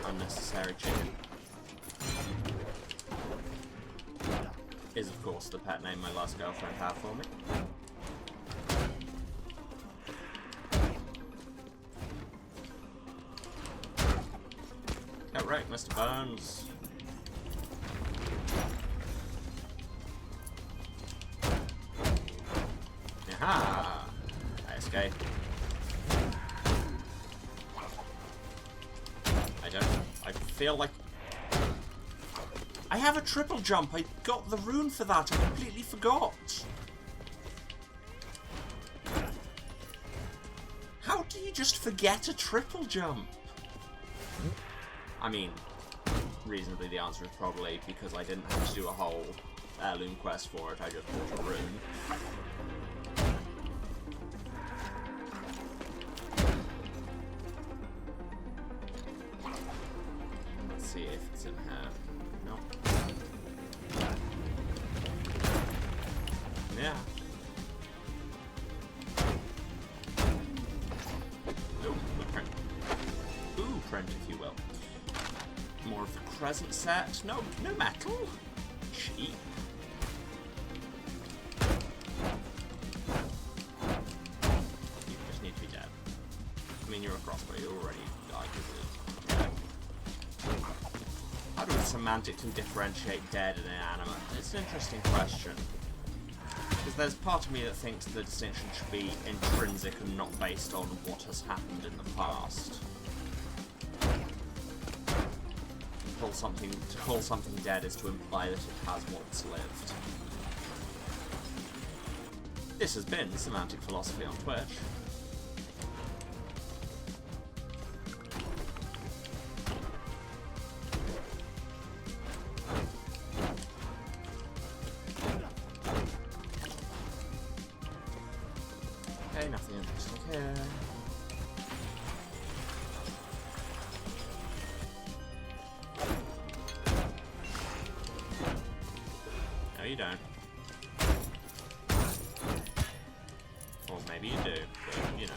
Unnecessary chicken. Is of course the pet name my last girlfriend had for me. Get wrecked, Mr. Burns. Aha! I escaped. I feel like I have a triple jump. I got the rune for that. I completely forgot. How do you just forget a triple jump? I mean, reasonably the answer is probably because I didn't have to do a whole heirloom quest for it. I just bought a rune. See if it's in here. No. Yeah. Oh, blueprint. Blueprint, if you will. More of the crescent set. No metal. Cheap. You just need to be dead. I mean, you're a crossbow. You already died. semantically differentiate dead and inanimate? It's an interesting question. Because there's part of me that thinks the distinction should be intrinsic and not based on what has happened in the past. To call something dead is to imply that it has once lived. This has been Semantic Philosophy on Twitch. Okay, nothing interesting here. No, you don't. Or maybe you do, but you know.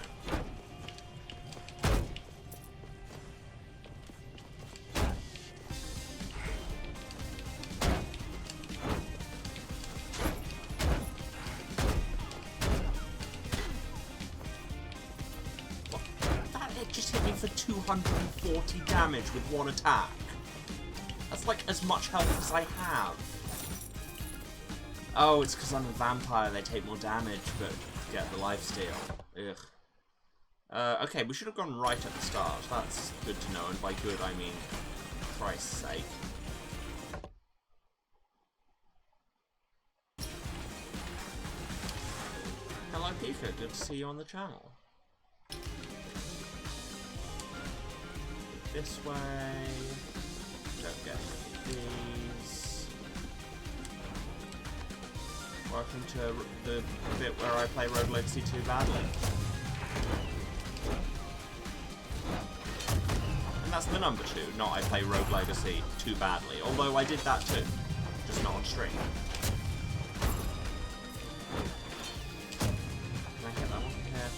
What? It just hit me for 240 damage with one attack. That's like as much health as I have. Oh, it's because I'm a vampire, they take more damage, but get the lifesteal. Ugh. Okay, we should have gone right at the start. That's good to know, and by good I mean for Christ's sake. Hello Pika, good to see you on the channel. This way. Don't get these. Welcome to the bit where I play Rogue Legacy 2 badly. And that's the number 2, not I play Rogue Legacy 2 badly. Although I did that too, just not on stream. Can I hit that one? Yeah,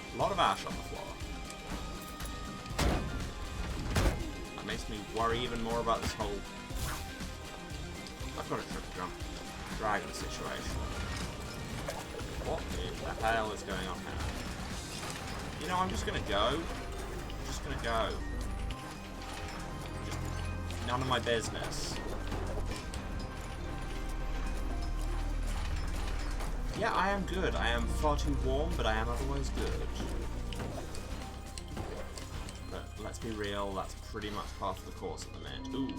no. A lot of ash on the floor. That makes me worry even more about this whole... I've got a triple jump dragon situation. What the hell is going on now? You know, I'm just gonna go. I'm just gonna go. Just none of my business. Yeah, I am good. I am far too warm, but I am otherwise good. But let's be real, that's pretty much part of the course at the minute. Ooh.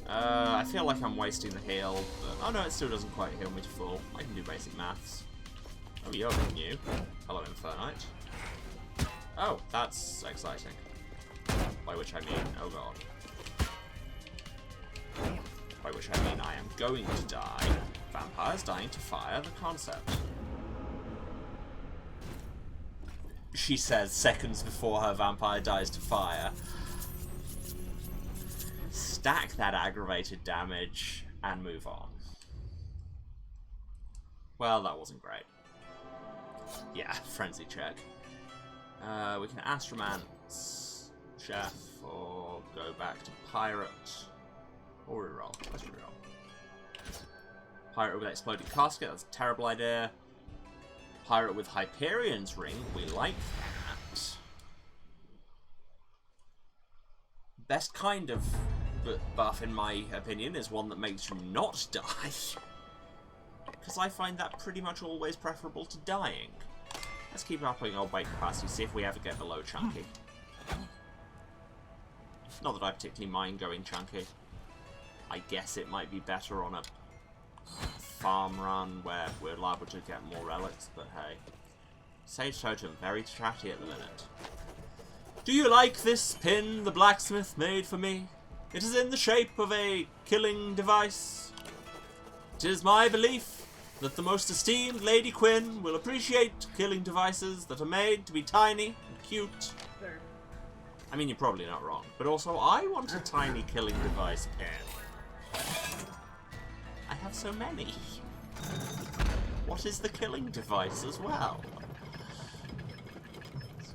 I feel like I'm wasting the heal, but... Oh no, it still doesn't quite heal me to full. I can do basic maths. Oh, you're new. Hello, Infernite. Oh, that's exciting. By which I mean, oh god. By which I mean I am going to die. Vampires dying to fire, the concept. She says seconds before her vampire dies to fire. Stack that aggravated damage and move on. Well, that wasn't great. Yeah, frenzy check. We can Astromance, Chef, or go back to Pirate. Or reroll. Let's reroll. Pirate with Exploding Casket, that's a terrible idea. Pirate with Hyperion's Ring, we like that. Best kind of buff, in my opinion, is one that makes you not die. Because I find that pretty much always preferable to dying. Let's keep upping our weight capacity, see if we ever get below chunky. Not that I particularly mind going chunky. I guess it might be better on a farm run where we're liable to get more relics, but hey. Sage Totem, very chatty at the minute. Do you like this pin the blacksmith made for me? It is in the shape of a killing device. It is my belief that the most esteemed Lady Quinn will appreciate killing devices that are made to be tiny and cute. I mean, you're probably not wrong, but also I want a tiny killing device pin. I have so many. What is the killing device as well?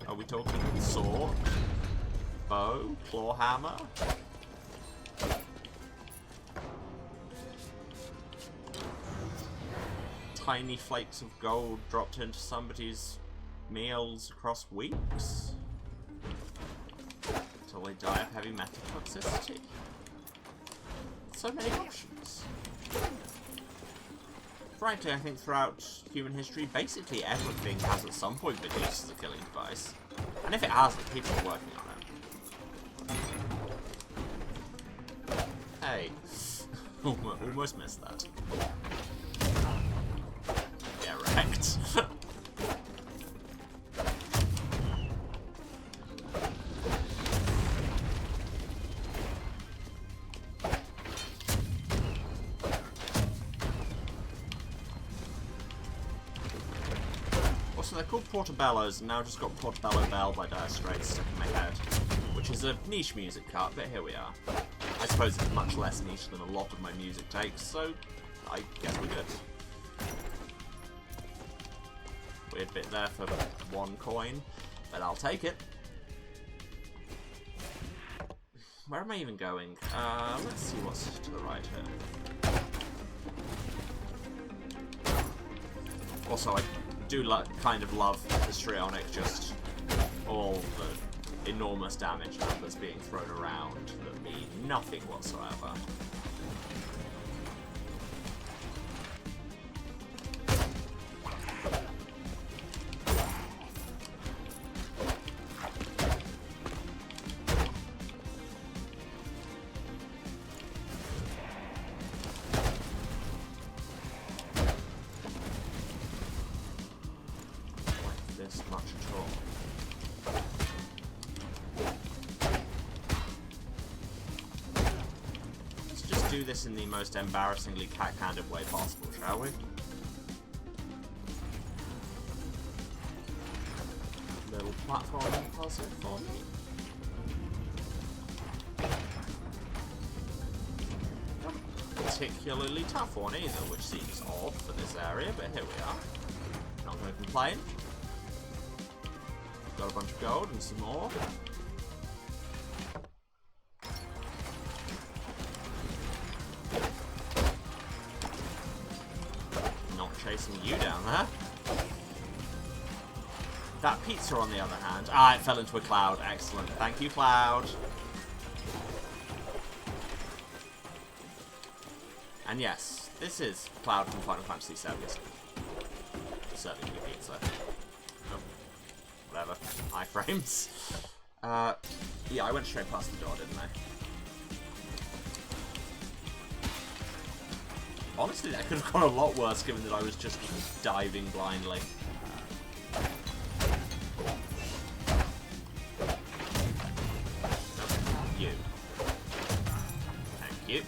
Are we talking sword, bow, claw hammer? Tiny flakes of gold dropped into somebody's meals across weeks? To until they die of heavy metal toxicity. So many options. Frankly, I think throughout human history, basically everything has at some point been used as a killing device. And if it hasn't, people are working on it. Hey. Almost missed that. Get wrecked. Also, they're called Portobellos, and now I've just got Portobello Bell by Dire Straits stuck in my head, which is a niche music cut, but here we are. I suppose it's much less niche than a lot of my music takes, so I guess we're good. Weird bit there for 1 coin, but I'll take it. Where am I even going? Let's see what's to the right here. Also, I do kind of love histrionic, just all the enormous damage numbers being thrown around that mean nothing whatsoever. This much at all. Let's just do this in the most embarrassingly cack-handed way possible, shall we? Little platforming puzzle for me. Not particularly tough one either, which seems odd for this area, but here we are. Not going to complain. Got a bunch of gold and some more. Not chasing you down there. That pizza, on the other hand. Ah, it fell into a cloud. Excellent. Thank you, cloud. And yes, this is Cloud from Final Fantasy VII. Serving you pizza. Whatever. Iframes. Yeah, I went straight past the door, didn't I? Honestly, that could have gone a lot worse given that I was just diving blindly. You. Thank you.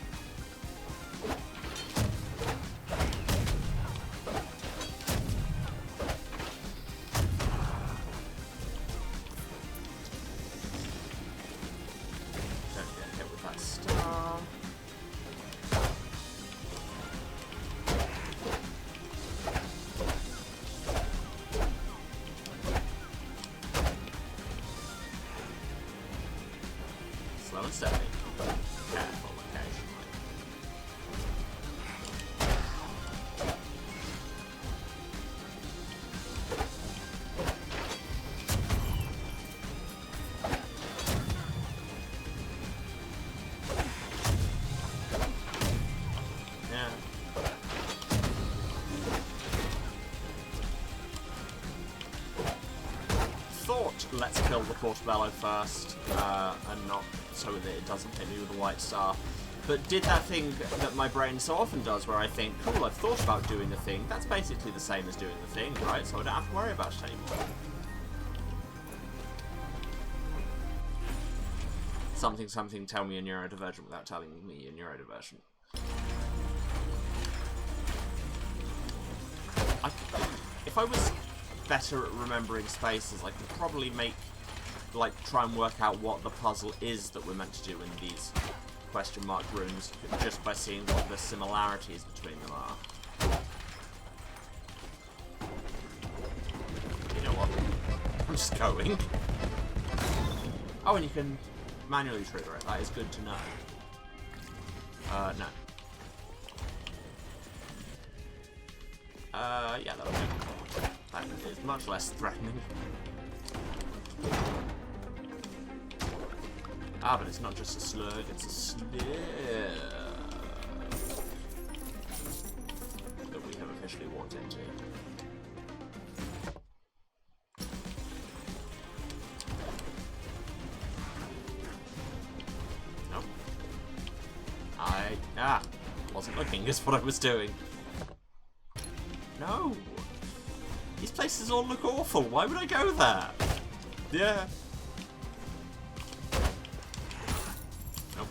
Slow and steady. Careful occasionally. Yeah. Thought, let's kill the Portobello first, and not so that it doesn't hit me with a white star. But did that thing that my brain so often does where I think, cool, I've thought about doing the thing, that's basically the same as doing the thing, right? So I don't have to worry about it anymore. Something, tell me a neurodivergent without telling me a neurodivergent. If I was better at remembering spaces, I could probably try and work out what the puzzle is that we're meant to do in these question mark rooms, just by seeing what the similarities between them are. You know what? I'm just going. Oh, and you can manually trigger it. That is good to know. No. Yeah, that'll do. That is much less threatening. Ah, but it's not just a slug, it's a slug that we have officially walked into. Nope. Wasn't looking, is what I was doing. No! These places all look awful, why would I go there? Yeah. Nope.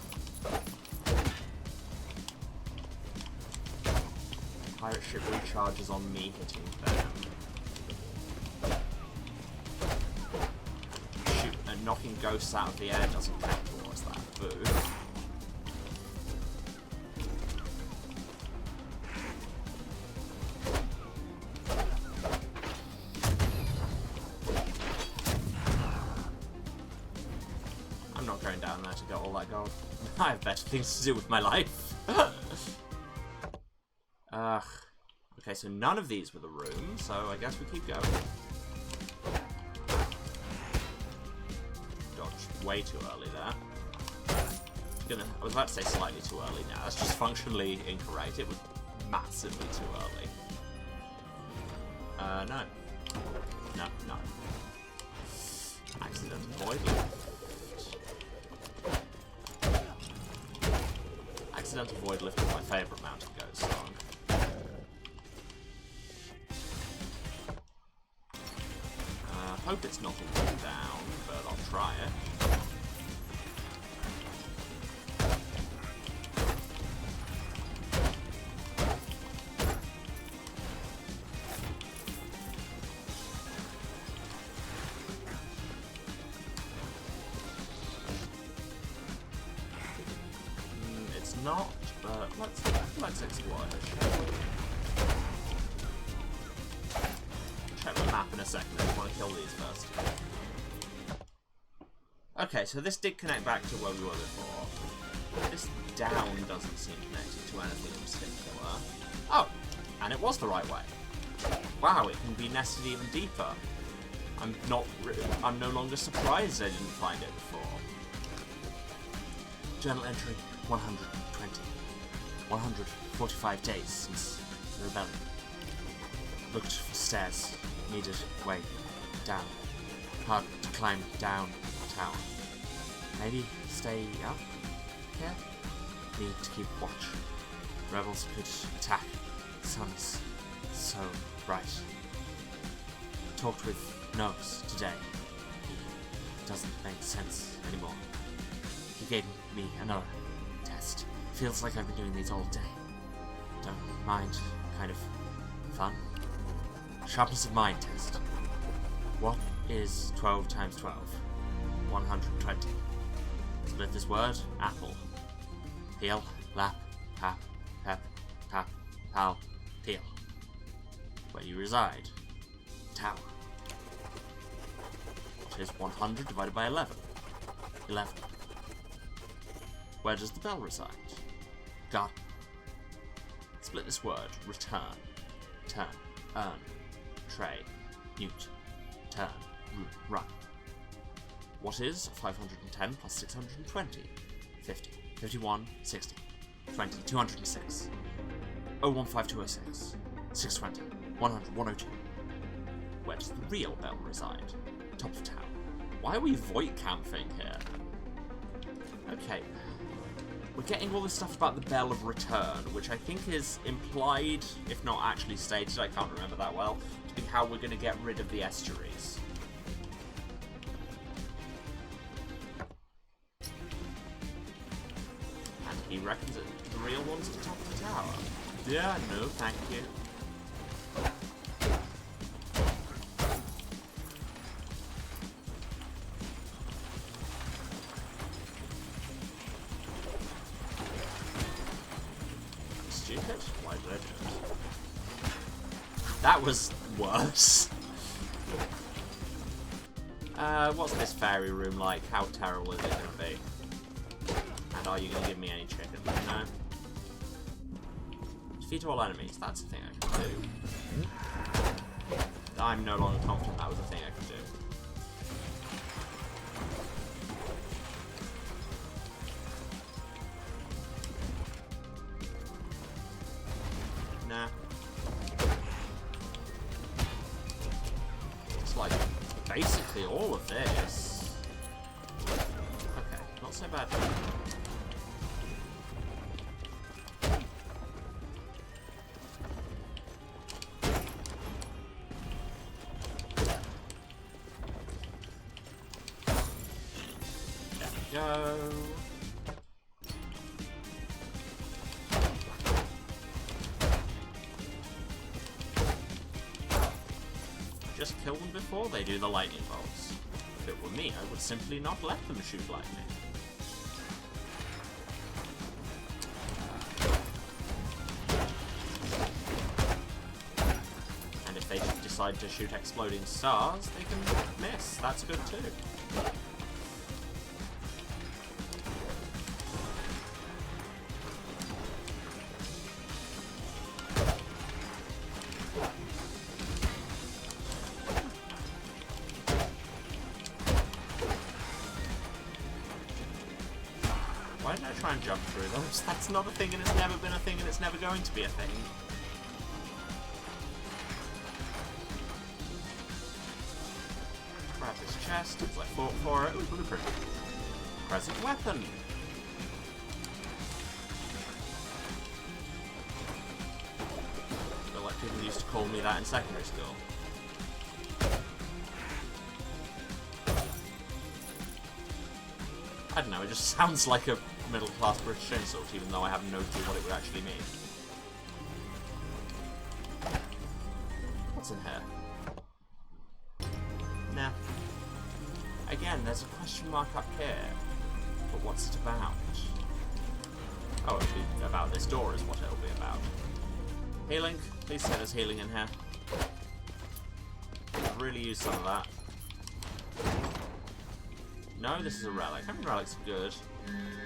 Pirate ship recharges on me hitting them. Shoot, and knocking ghosts out of the air doesn't count towards that. Boo. I'm not going down there to get all that gold. I have better things to do with my life. Okay, so none of these were the room, so I guess we keep going. Dodged way too early there. I was about to say slightly too early now. That's just functionally incorrect. It was massively too early. No. No, no. Accident avoid lift. Accidental void lift is my favourite mountain goat song. Hope it's knocking me down, but I'll try it. It's not, but let's explore it, shall we? Check the map in a second. I just want to kill these first. Okay, so this did connect back to where we were before. This down doesn't seem connected to anything in particular. Oh, and it was the right way. Wow, it can be nested even deeper. I'm no longer surprised I didn't find it before. Journal entry 120. 145 days since the rebellion. Looked for stairs. Needed way down. Hard to climb down tower. Maybe stay up here? Need to keep watch. Rebels could attack. Sun's so bright. Talked with Nose today. Doesn't make sense anymore. He gave me another test. Feels like I've been doing these all day. Don't mind. Kind of fun. Sharpness of mind test. What is 12 times 12? 120. Split this word. Apple. Peel. Lap. Pap. Pep. Pap. Pal. Peel. Where you reside. Tower. What is 100 divided by 11? 11. Where does the bell reside? Garden. Split this word. Return. Turn. Earn. Tray. Mute. Turn. Run. What is 510 plus 620? 50. 51. 60. 20. 206. 015206. 620. 100. 102. Where does the real bell reside? Top of town. Why are we void camping here? Okay. We're getting all this stuff about the Bell of Return, which I think is implied, if not actually stated, I can't remember that well, to be how we're going to get rid of the estuaries. And he reckons that the real one's at the top of the tower. Yeah, no, thank you. Why did I do it? That was worse. What's this fairy room like? How terrible is it going to be? And are you going to give me any chicken? No. Defeat all enemies. That's a thing I can do. I'm no longer confident that was a thing I could do. Nah. It's like basically all of this. Okay, not so bad. Go. Just kill them before they do the lightning bolts. If it were me, I would simply not let them shoot lightning. And if they decide to shoot exploding stars, they can miss. That's good too. Why did I try and jump through those? That's not a thing, and it's never been a thing, and it's never going to be a thing. Grab this chest, because I fought for it. Ooh, blueprint. Present weapon. I feel like people used to call me that in secondary school. I don't know, it just sounds like a middle-class British insult, even though I have no clue what it would actually mean. What's in here? Nah. Again, there's a question mark up here. But what's it about? Oh, it'll be about this door is what it'll be about. Healing? Please say there's healing in here. Could really use some of that. No, this is a relic. I mean, relics are good.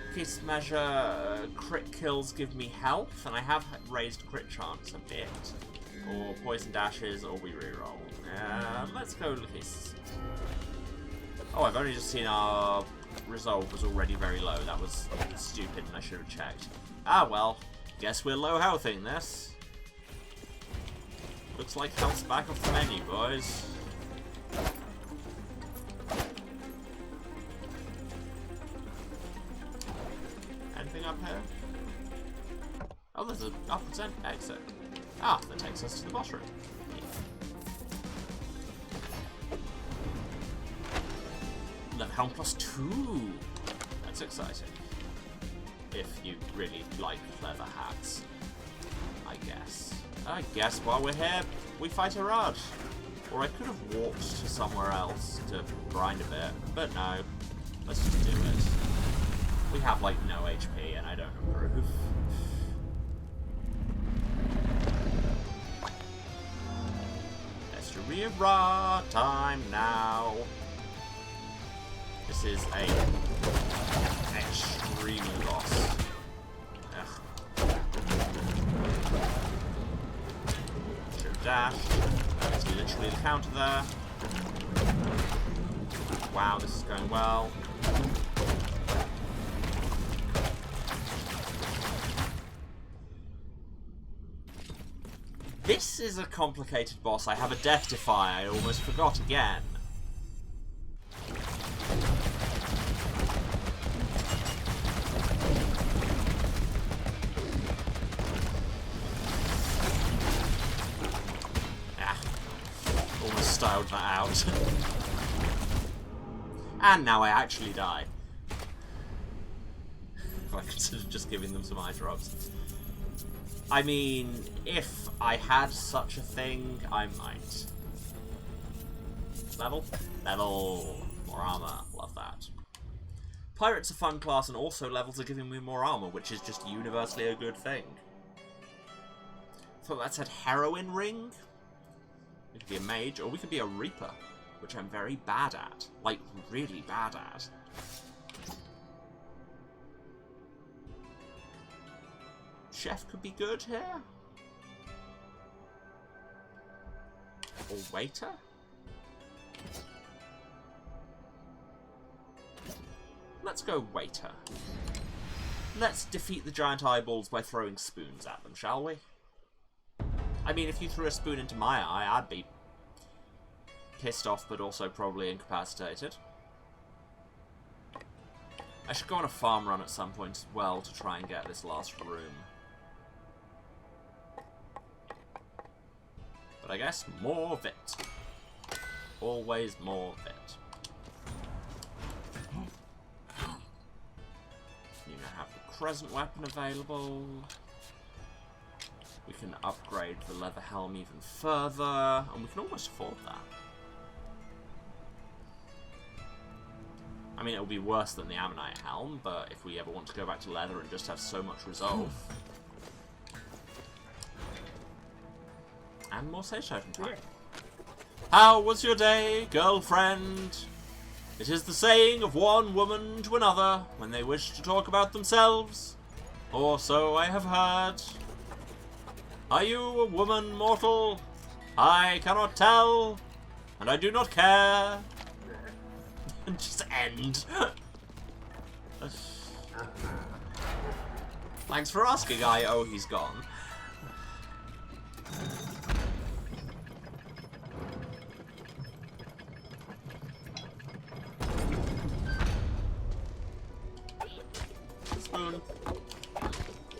Increased measure, crit kills give me health, and I have raised crit chance a bit. Or poison dashes, or we reroll. Let's go with this. Oh, I've only just seen our resolve was already very low. That was stupid, and I should have checked. Ah, well. Guess we're low healthing this. Looks like health's back off the menu, boys. Anything up here? Oh, there's an upwards exit. Ah, that takes us to the boss room. Leather helm +2. That's exciting. If you really like leather hats, I guess. I guess while we're here, we fight a Raj. Or I could have walked to somewhere else to grind a bit, but no. Let's just do it. We have, like, no HP, and I don't approve. Mystery of Ra time now. This is a extreme loss. Ugh. Should have dashed. That is literally the counter there. Wow, this is going well. This is a complicated boss. I have a Death Defy. I almost forgot again. Ah. Almost styled that out. And now I actually die. I considered just giving them some eye drops. I mean, if I had such a thing, I might. Level? Level. More armor. Love that. Pirate's a fun class, and also levels are giving me more armor, which is just universally a good thing. So that said Heroin Ring? We could be a mage, or we could be a Reaper, which I'm very bad at. Like, really bad at. Chef could be good here. Or waiter? Let's go waiter. Let's defeat the giant eyeballs by throwing spoons at them, shall we? I mean, if you threw a spoon into my eye, I'd be pissed off, but also probably incapacitated. I should go on a farm run at some point as well to try and get this last room. But I guess more of it. Always more of it. You now have the crescent weapon available. We can upgrade the leather helm even further, and we can almost afford that. I mean, it'll be worse than the Ammonite helm, but if we ever want to go back to leather and just have so much resolve. And more sage token time. How was your day, girlfriend? It is the saying of one woman to another when they wish to talk about themselves. Or so I have heard. Are you a woman, mortal? I cannot tell, and I do not care. And just end. Thanks for asking, oh, he's gone. Spoon.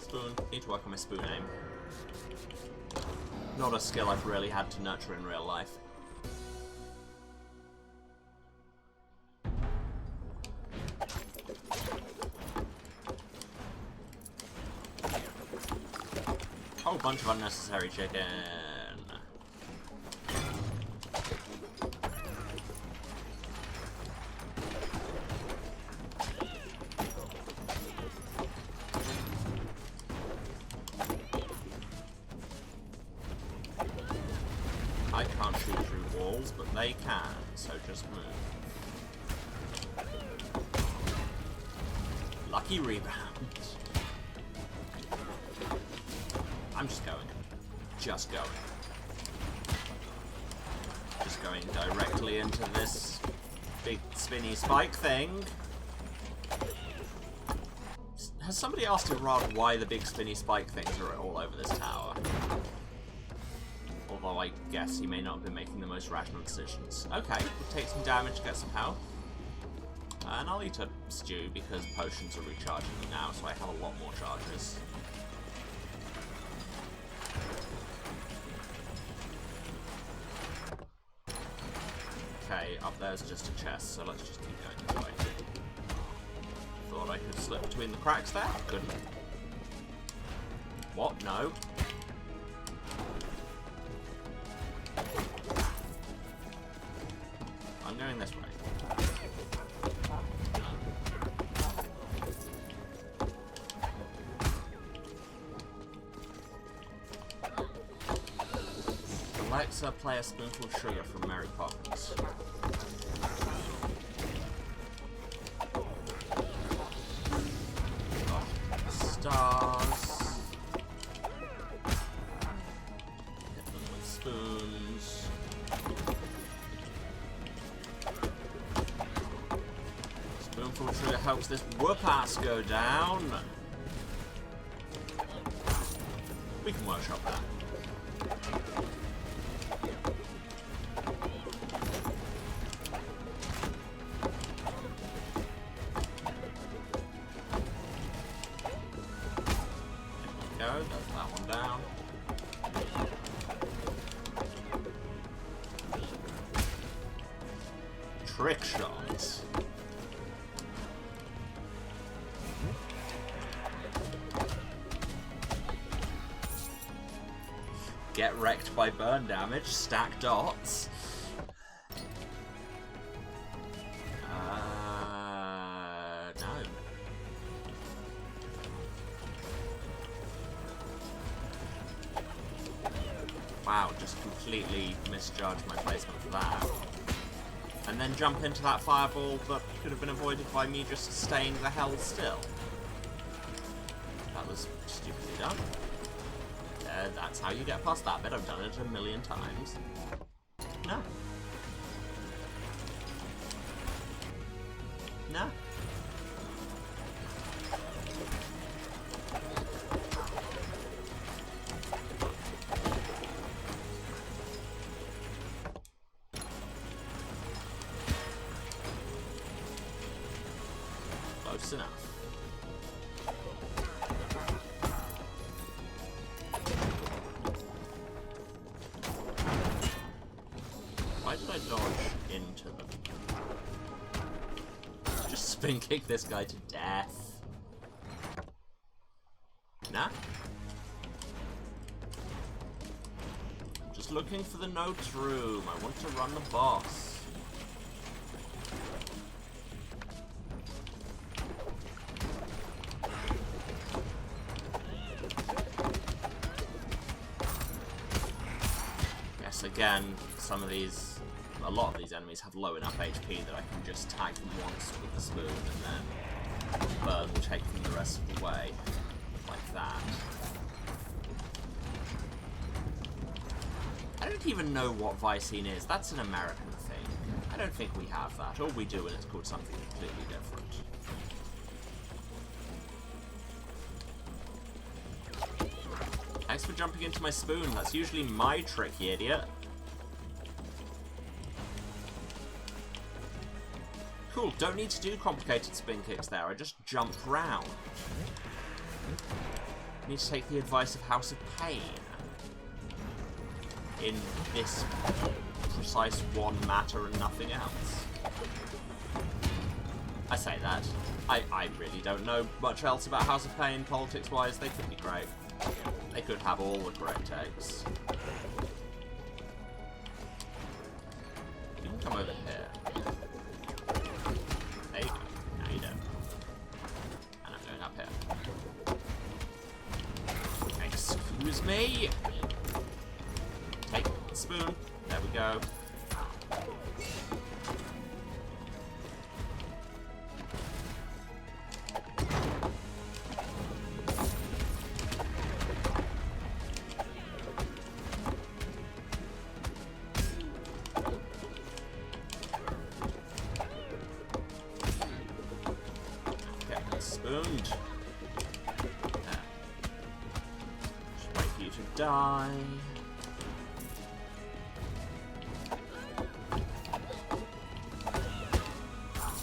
Spoon. Need to work on my spoon aim. Not a skill I've really had to nurture in real life. Whole bunch of unnecessary chicken. I can't shoot through walls, but they can, so just move. Lucky rebound. I'm just going. Just going. Just going directly into this big spinny spike thing. Has somebody asked Irad why the big spinny spike things are all over this tower? Although I guess he may not have been making the most rational decisions. Okay, we'll take some damage, get some health. And I'll eat a stew because potions are recharging me now, so I have a lot more charges. Okay, up there's just a chest, so let's just keep going this way. Thought I could slip between the cracks there? Couldn't. What? No. I'm going this way. Alexa, play a spoonful of sugar from Mary Poppins. Stars. Hit them with spoons. Spoonful of sugar helps this whoop-ass go down. We can workshop that. Trick shots. Get wrecked by burn damage, stack dots. No. Wow, just completely misjudged my placement for that. And then jump into that fireball that could have been avoided by me just staying the hell still. That was stupidly done. That's how you get past that bit. I've done it a million times. No. No. Close enough. Why did I dodge into them? Just spin kick this guy to death. Nah. Just looking for the notes room. I want to run the boss. Again, a lot of these enemies have low enough HP that I can just tag them once with the spoon and then burn will take them the rest of the way. Like that. I don't even know what Vicene is. That's an American thing. I don't think we have that. Or we do and it's called something completely different. Thanks for jumping into my spoon. That's usually my trick, you idiot. Cool, don't need to do complicated spin kicks there. I just jump round. Need to take the advice of House of Pain. In this precise one matter and nothing else. I say that. I really don't know much else about House of Pain politics-wise. They could be great. They could have all the correct takes. You can come over here. There you go. Now you don't. And I'm going up here. Excuse me! Take the spoon. There we go. Spooned. There. Just wait for you to die.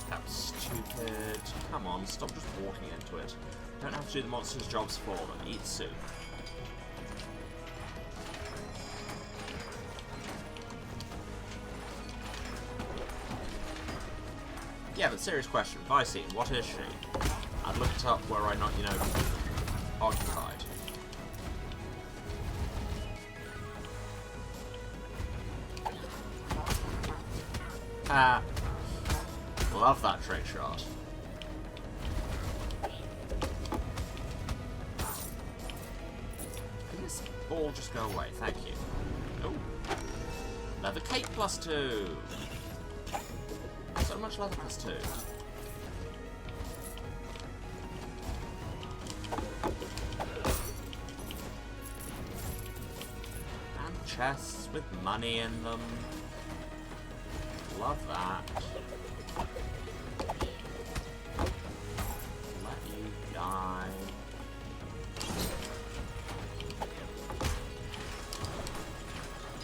That was stupid. Come on, stop just walking into it. Don't have to do the monsters' jobs for them. Eat soup. Yeah, but serious question. Vicene, what is she? I'd look it up were I not, you know, occupied. Love that trick shot. Can this ball just go away? Thank you. Oh. Leather cape +2. So much leather +2. And chests with money in them. Love that. Let you die.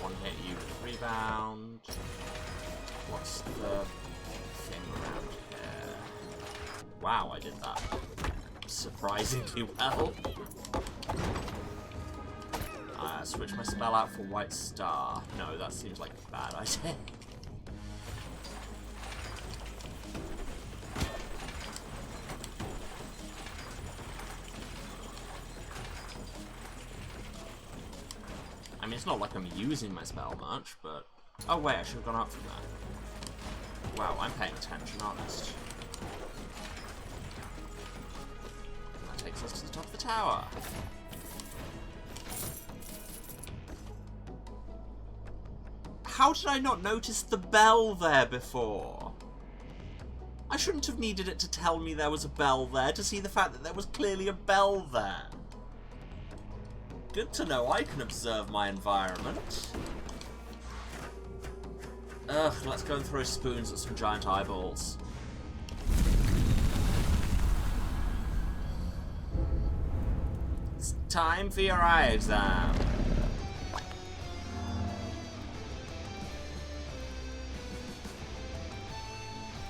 One hit, you rebound. What's the thing around here? Wow, I did that surprisingly well. Switch my spell out for White Star. No, that seems like a bad idea. I mean, it's not like I'm using my spell much, but... Oh wait, I should have gone up from that. Wow, I'm paying attention, honest. That takes us to the top of the tower. How did I not notice the bell there before? I shouldn't have needed it to tell me there was a bell there to see the fact that there was clearly a bell there. Good to know I can observe my environment. Ugh, let's go and throw spoons at some giant eyeballs. It's time for your eye exam.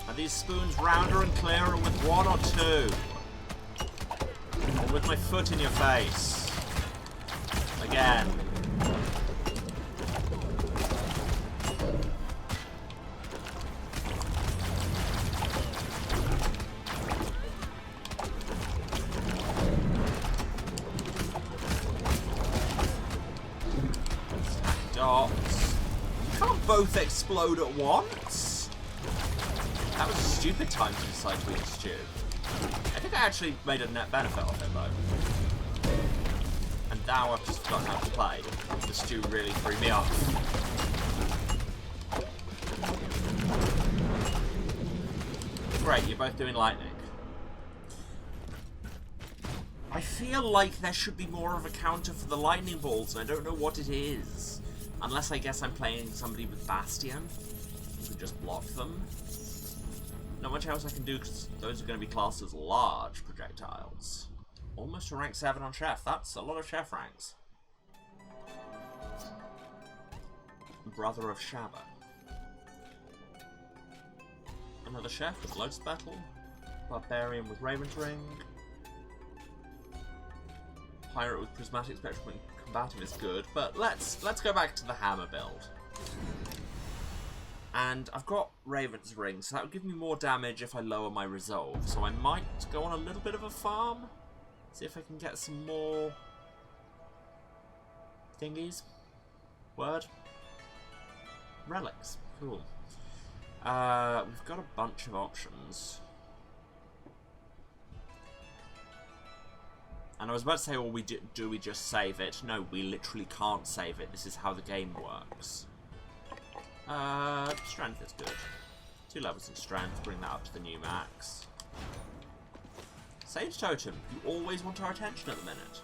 I these spoons rounder and clearer with one or two? Or with my foot in your face? Again. Dots. You can't both explode at once. That was a stupid time to decide to eat a stew. I think I actually made a net benefit of it though. And now I've just forgotten how to play. The stew really threw me off. Great, you're both doing lightning. I feel like there should be more of a counter for the lightning bolts, and I don't know what it is. Unless I guess I'm playing somebody with Bastion, who can just block them. Not much else I can do, because those are going to be classed as large projectiles. Almost a rank 7 on Chef. That's a lot of Chef ranks. Brother of Shabba. Another Chef with Lotus Battle. Barbarian with Raven's Ring. Pirate with Prismatic Spectrum when combative is good, but let's go back to the hammer build. And I've got Raven's Ring, so that would give me more damage if I lower my resolve. So I might go on a little bit of a farm. See if I can get some more thingies. Word. Relics. Cool. We've got a bunch of options. And I was about to say, well, do we just save it? No, we literally can't save it. This is how the game works. Strength is good. 2 levels in strength, bring that up to the new max. Sage Totem, you always want our attention at the minute.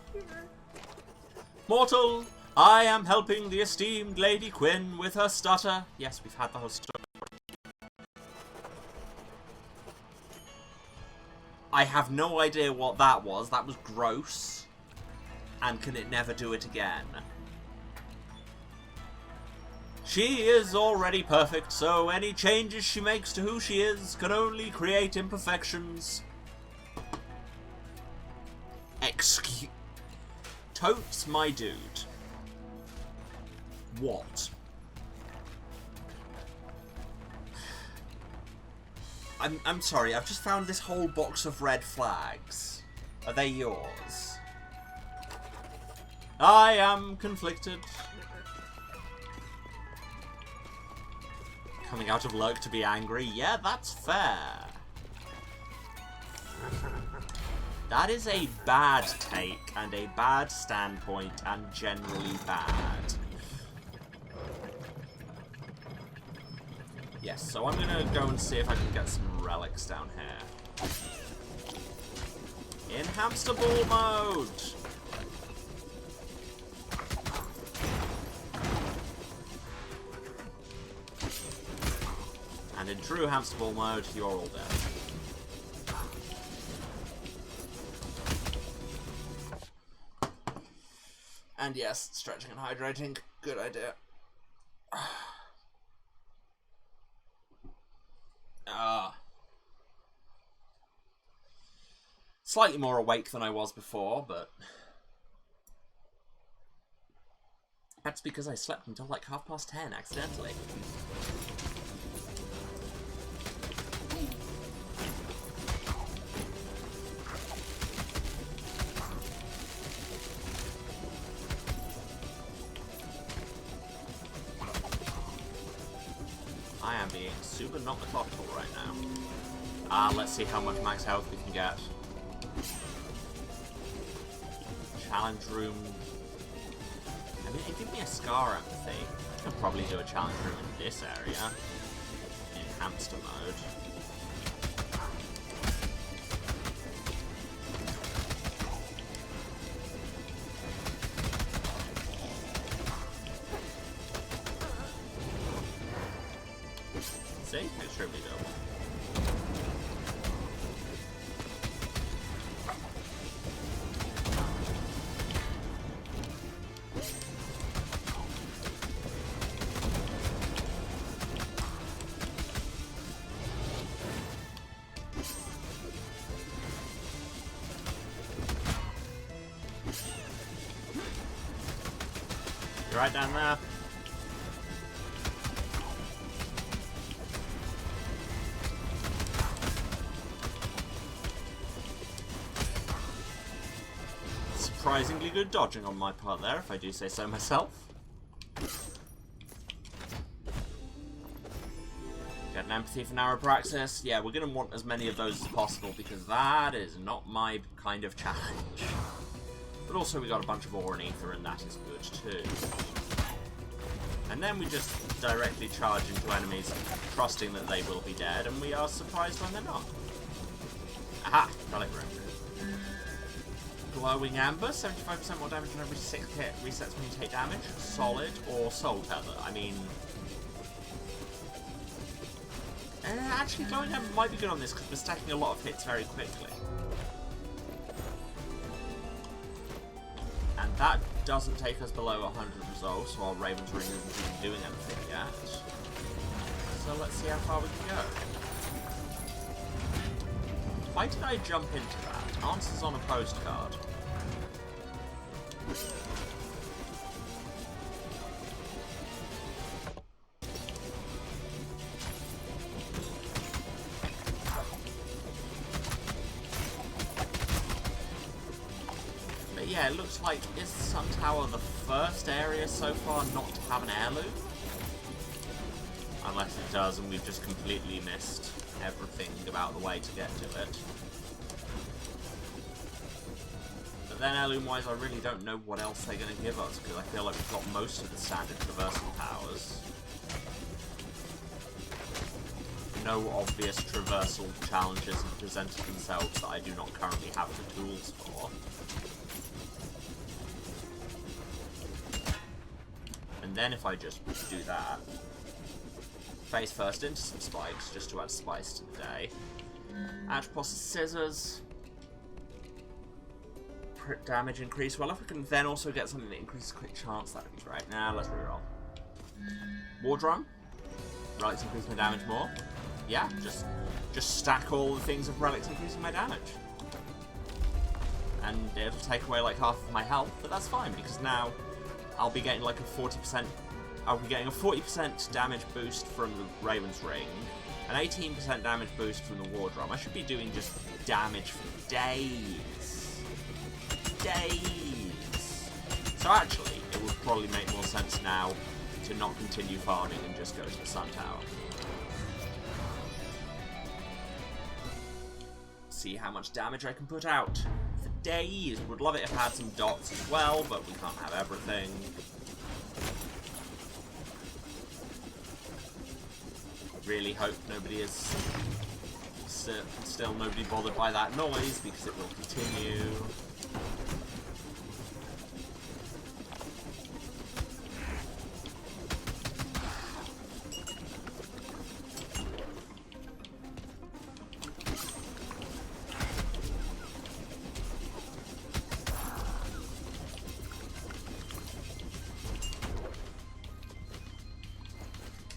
Mortal, I am helping the esteemed Lady Quinn with her stutter. Yes, we've had the whole story. I have no idea what that was. That was gross. And can it never do it again? She is already perfect, so any changes she makes to who she is can only create imperfections. Excuse... Totes, my dude. What? I'm sorry, I've just found this whole box of red flags. Are they yours? I am conflicted. Coming out of Lurk to be angry? Yeah, that's fair. That is a bad take, and a bad standpoint, and generally bad. Yes, so I'm gonna go and see if I can get some relics down here. In hamster ball mode! And in true hamster ball mode, you're all dead. And yes, stretching and hydrating, good idea. Slightly more awake than I was before, but that's because I slept until like 10:30 accidentally. I am being super not methodical right now. Let's see how much max health we can get. Challenge room. I mean, it give me a scar empathy. I could probably do a challenge room in this area. In hamster mode. See? Extremely dope. You're right down there. Surprisingly good dodging on my part there, if I do say so myself. Get an empathy for Neuropraxis. Yeah, we're going to want as many of those as possible because that is not my kind of challenge. But also we got a bunch of ore and ether and that is good too. And then we just directly charge into enemies, trusting that they will be dead, and we are surprised when they're not. Aha! Got it right. Glowing Amber, 75% more damage on every 6 hit, resets when you take damage. Solid or Soul Tether. I mean... actually, Glowing Amber might be good on this because we're stacking a lot of hits very quickly. And that doesn't take us below 100 resolve, so our Raven's Ring isn't even doing anything yet. So let's see how far we can go. Why did I jump into that? Answers on a postcard. But yeah, it looks like, is the Sun Tower the first area so far not to have an heirloom? Unless it does and we've just completely missed everything about the way to get to it. But then heirloom-wise, I really don't know what else they're going to give us, because I feel like we've got most of the standard traversal powers. No obvious traversal challenges have presented themselves that I do not currently have the tools for. And then if I just do that, face first into some spikes, just to add spice to the day. Atropos scissors. Crit damage increase. Well, if we can then also get something that increases quick chance, that would be right. Now, let's reroll. War Drum. Relics increase my damage more. Yeah, just stack all the things of relics increasing my damage. And it'll take away like half of my health, but that's fine, because now I'll be getting like a 40%... I'll be getting a 40% damage boost from the Raven's Ring, an 18% damage boost from the War Drum. I should be doing just damage for days. Days! So actually, it would probably make more sense now to not continue farming and just go to the Sun Tower. See how much damage I can put out for days. Would love it if I had some dots as well, but we can't have everything. Really hope nobody is still nobody bothered by that noise, because it will continue.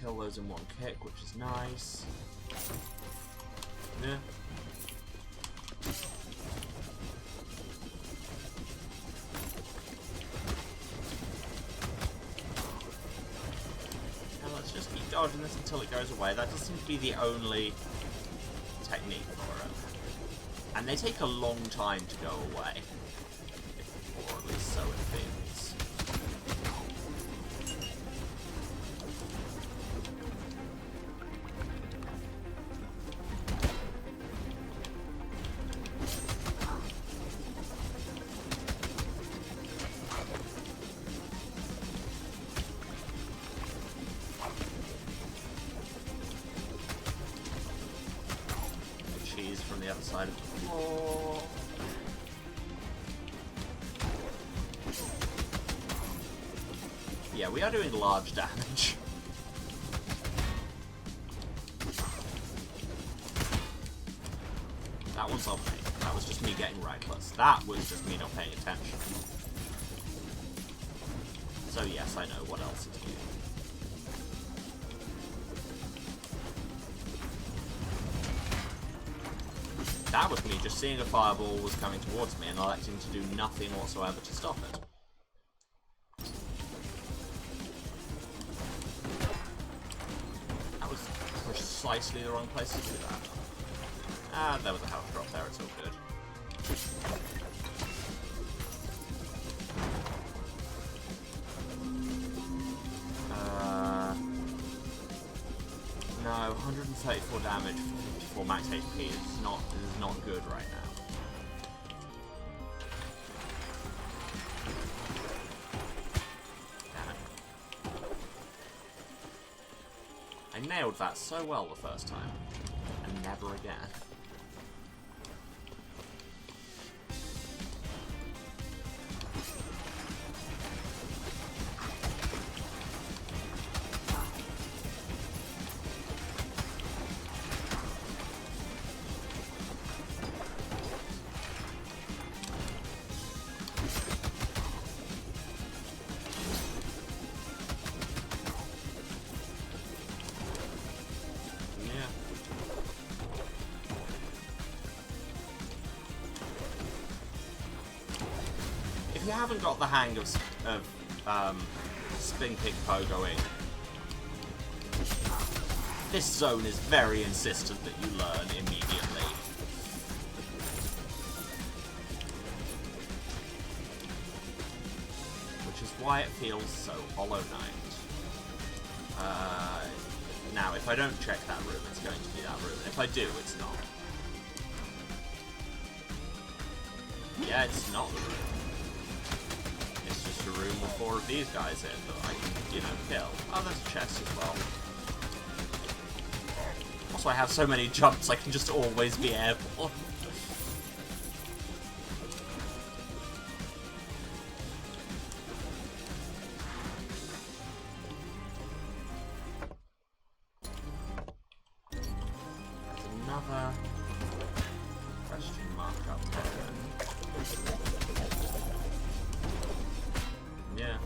Kill those in one kick, which is nice. Yeah. And let's just keep dodging this until it goes away. That does seem to be the only technique for it. And they take a long time to go away. Or at least so it feels. From the other side of the floor. Yeah, we are doing large damage. That one's on me. That was just me getting reckless. That was just me not paying attention. So yes, I know what else is here. That was me just seeing a fireball was coming towards me and electing to do nothing whatsoever to stop it. precisely the wrong place to do that. Ah, there was a health drop there, it's all good. No, 134 damage for max HP is not good right now. I nailed that so well the first time, and never again. If you haven't got the hang of spin kick pogoing, this zone is very insistent that you learn immediately. Which is why it feels so Hollow Knight. Now, if I don't check that room, it's going to be that room. If I do, it's not. Yeah, it's not the room. It's just a room with 4 of these guys in that I can, you know, kill. Oh, there's a chest as well. Also, I have so many jumps, I can just always be airborne. There's another question mark up there. Yeah.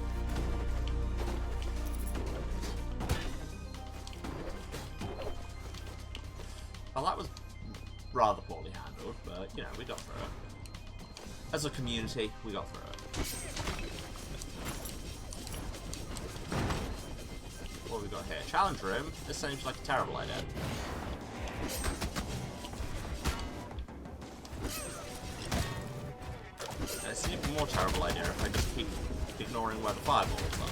Well, that was rather poorly handled, but, you know, we got through it. As a community, we got through it. What have we got here? Challenge room. This seems like a terrible idea. It's an even more terrible idea if I just keep ignoring where the fireballs are.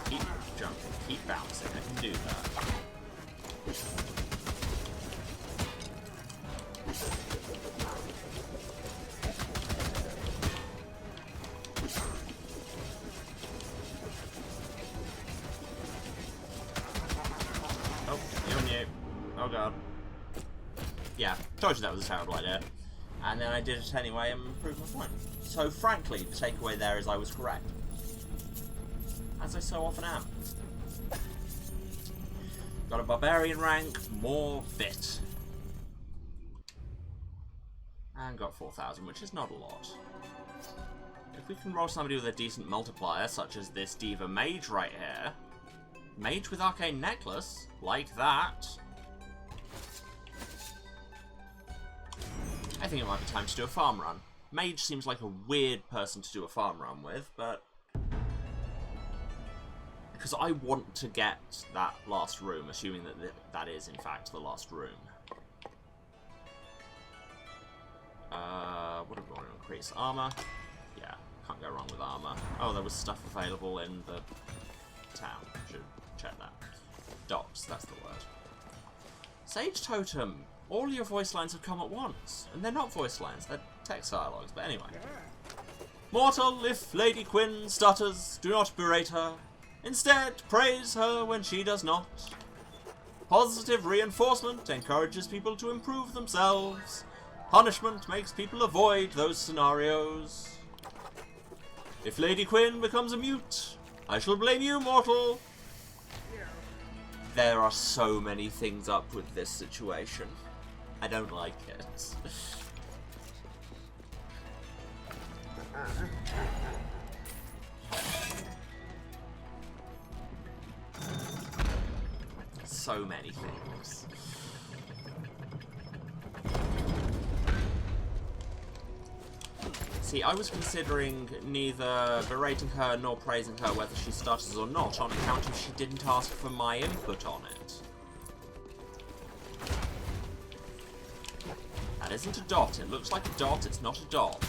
Keep jumping, keep bouncing, I can do that. Oh god. Yeah, told you that was a terrible idea. And then I did it anyway and proved my point. So frankly, the takeaway there is I was correct. As I so often am. Got a barbarian rank, more fit. And got 4,000, which is not a lot. If we can roll somebody with a decent multiplier, such as this Diva Mage right here. Mage with Arcane Necklace, like that. I think it might be time to do a farm run. Mage seems like a weird person to do a farm run with, but... because I want to get that last room, assuming that that is, in fact, the last room. What do we want to increase? Armor? Yeah, can't go wrong with armor. Oh, there was stuff available in the town. Should check that. Docks, that's the word. Sage Totem! All your voice lines have come at once. And they're not voice lines, they're text dialogues, but anyway. Mortal, if Lady Quinn stutters, do not berate her. Instead, praise her when she does not. Positive reinforcement encourages people to improve themselves. Punishment makes people avoid those scenarios. If Lady Quinn becomes a mute, I shall blame you, mortal. There are so many things up with this situation. I don't like it. So many things. See, I was considering neither berating her nor praising her whether she stutters or not on account of she didn't ask for my input on it. That isn't a dot. It looks like a dot. It's not a dot.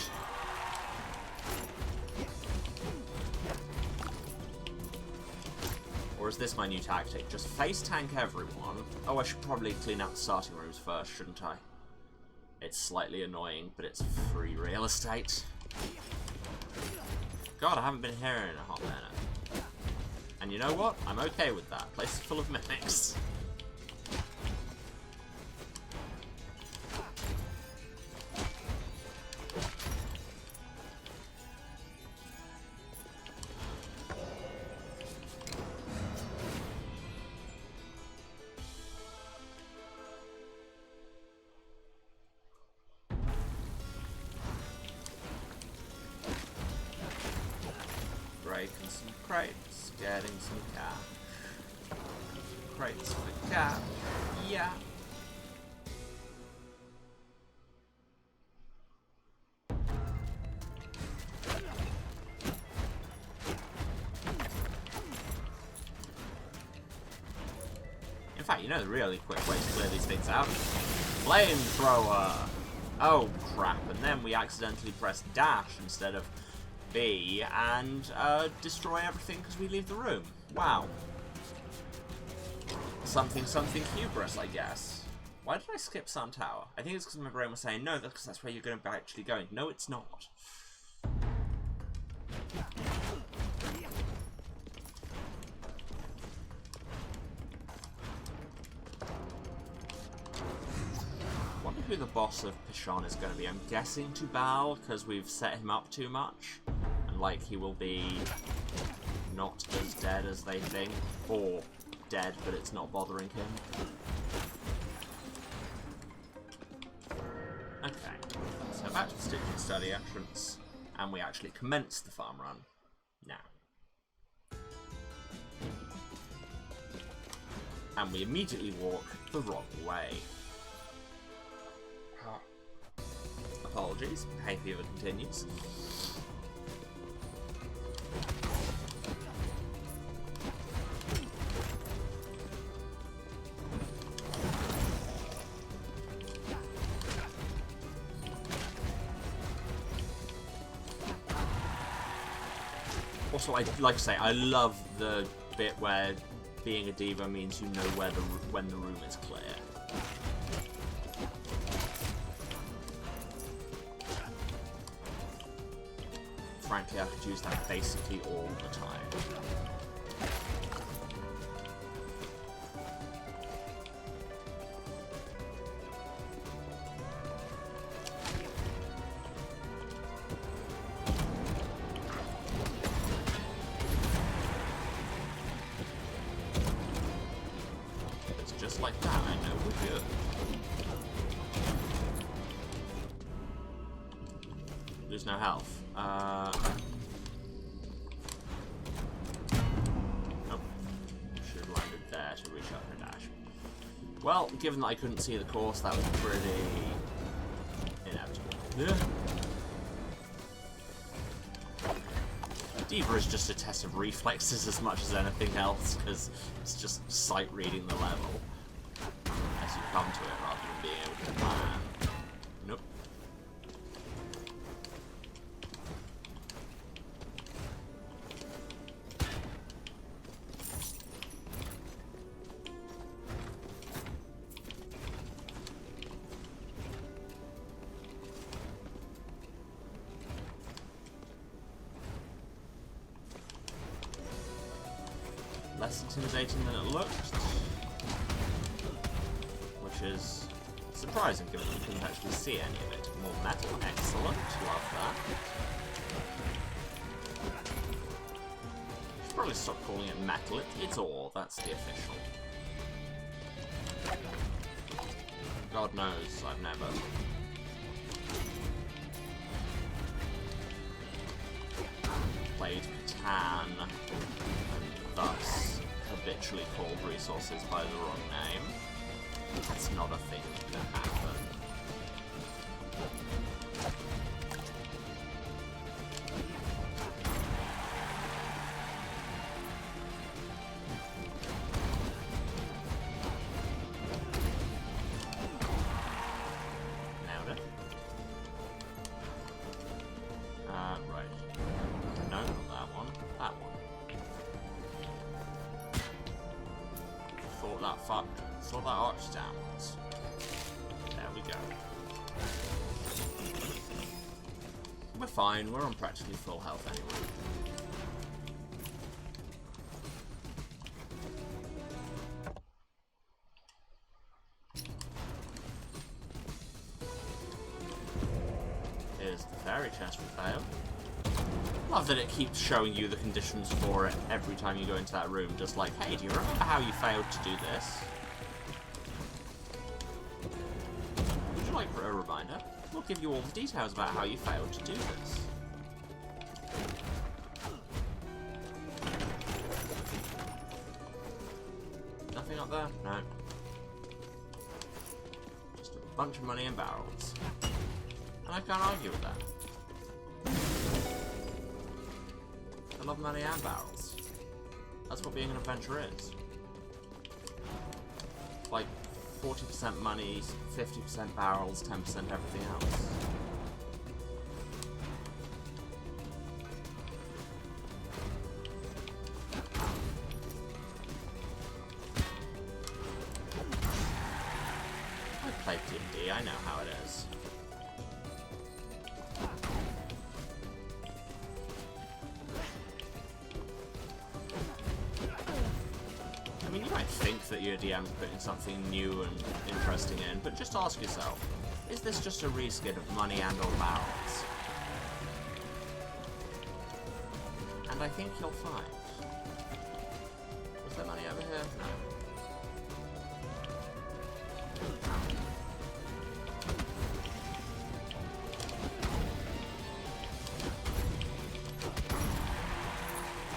Or is this my new tactic? Just face tank everyone. Oh, I should probably clean out the starting rooms first, shouldn't I? It's slightly annoying, but it's free real estate. God, I haven't been here in a hot minute. And you know what? I'm okay with that. Place is full of mimics. Breaking some crates, getting some cash. Crates for cash, yeah. In fact, you know the really quick way to clear these things out? Flamethrower! Oh crap, and then we accidentally press dash instead of B and destroy everything because we leave the room. Wow. Something hubris, I guess. Why did I skip Sun Tower? I think it's because my brain was saying, no, because that's where you're going to be actually going. No, it's not. Wonder who the boss of Pishon is going to be. I'm guessing Tubal, because we've set him up too much. And, like, he will be not as dead as they think. Or dead, but it's not bothering him. Okay. So back to the Stitching Study entrance. And we actually commence the farm run. Now. And we immediately walk the wrong way. Apologies, hay fever continues. Also, I'd like to say, I love the bit where being a diva means you know when the room is clear. Frankly, I could use that basically all the time. It's just like that, I know we're good. Lose no health. Nope. Should have landed there to reach out her dash. Well, given that I couldn't see the course, that was pretty inevitable. Yeah. Diva is just a test of reflexes as much as anything else, because it's just sight reading the level as you come to it rather than being able to plan. Nope. Less intimidating than it looked, which is surprising given that we couldn't actually see any of it. More metal, excellent, love that. Should probably stop calling it metal, it's ore, that's the official. God knows, I've never. Played Catan, and thus habitually called resources by the wrong name. That's not a thing that can happen. that arch downwards. There we go. We're fine. We're on practically full health anyway. Here's the fairy chest we failed. Love that it keeps showing you the conditions for it every time you go into that room. Just like, hey, do you remember how you failed to do this? Would you like a reminder? We'll give you all the details about how you failed to do this. Nothing up there? No. Just a bunch of money in barrels. And I can't argue with that. I love money and barrels. That's what being an adventurer is. Like 40% money, 50% barrels, 10% everything else. I've played D&D, I know how it is. I mean, you might think that your DM's putting something new and interesting in, but just ask yourself, is this just a reskin of money and or barrels? And I think you'll find. Was there money over here? No.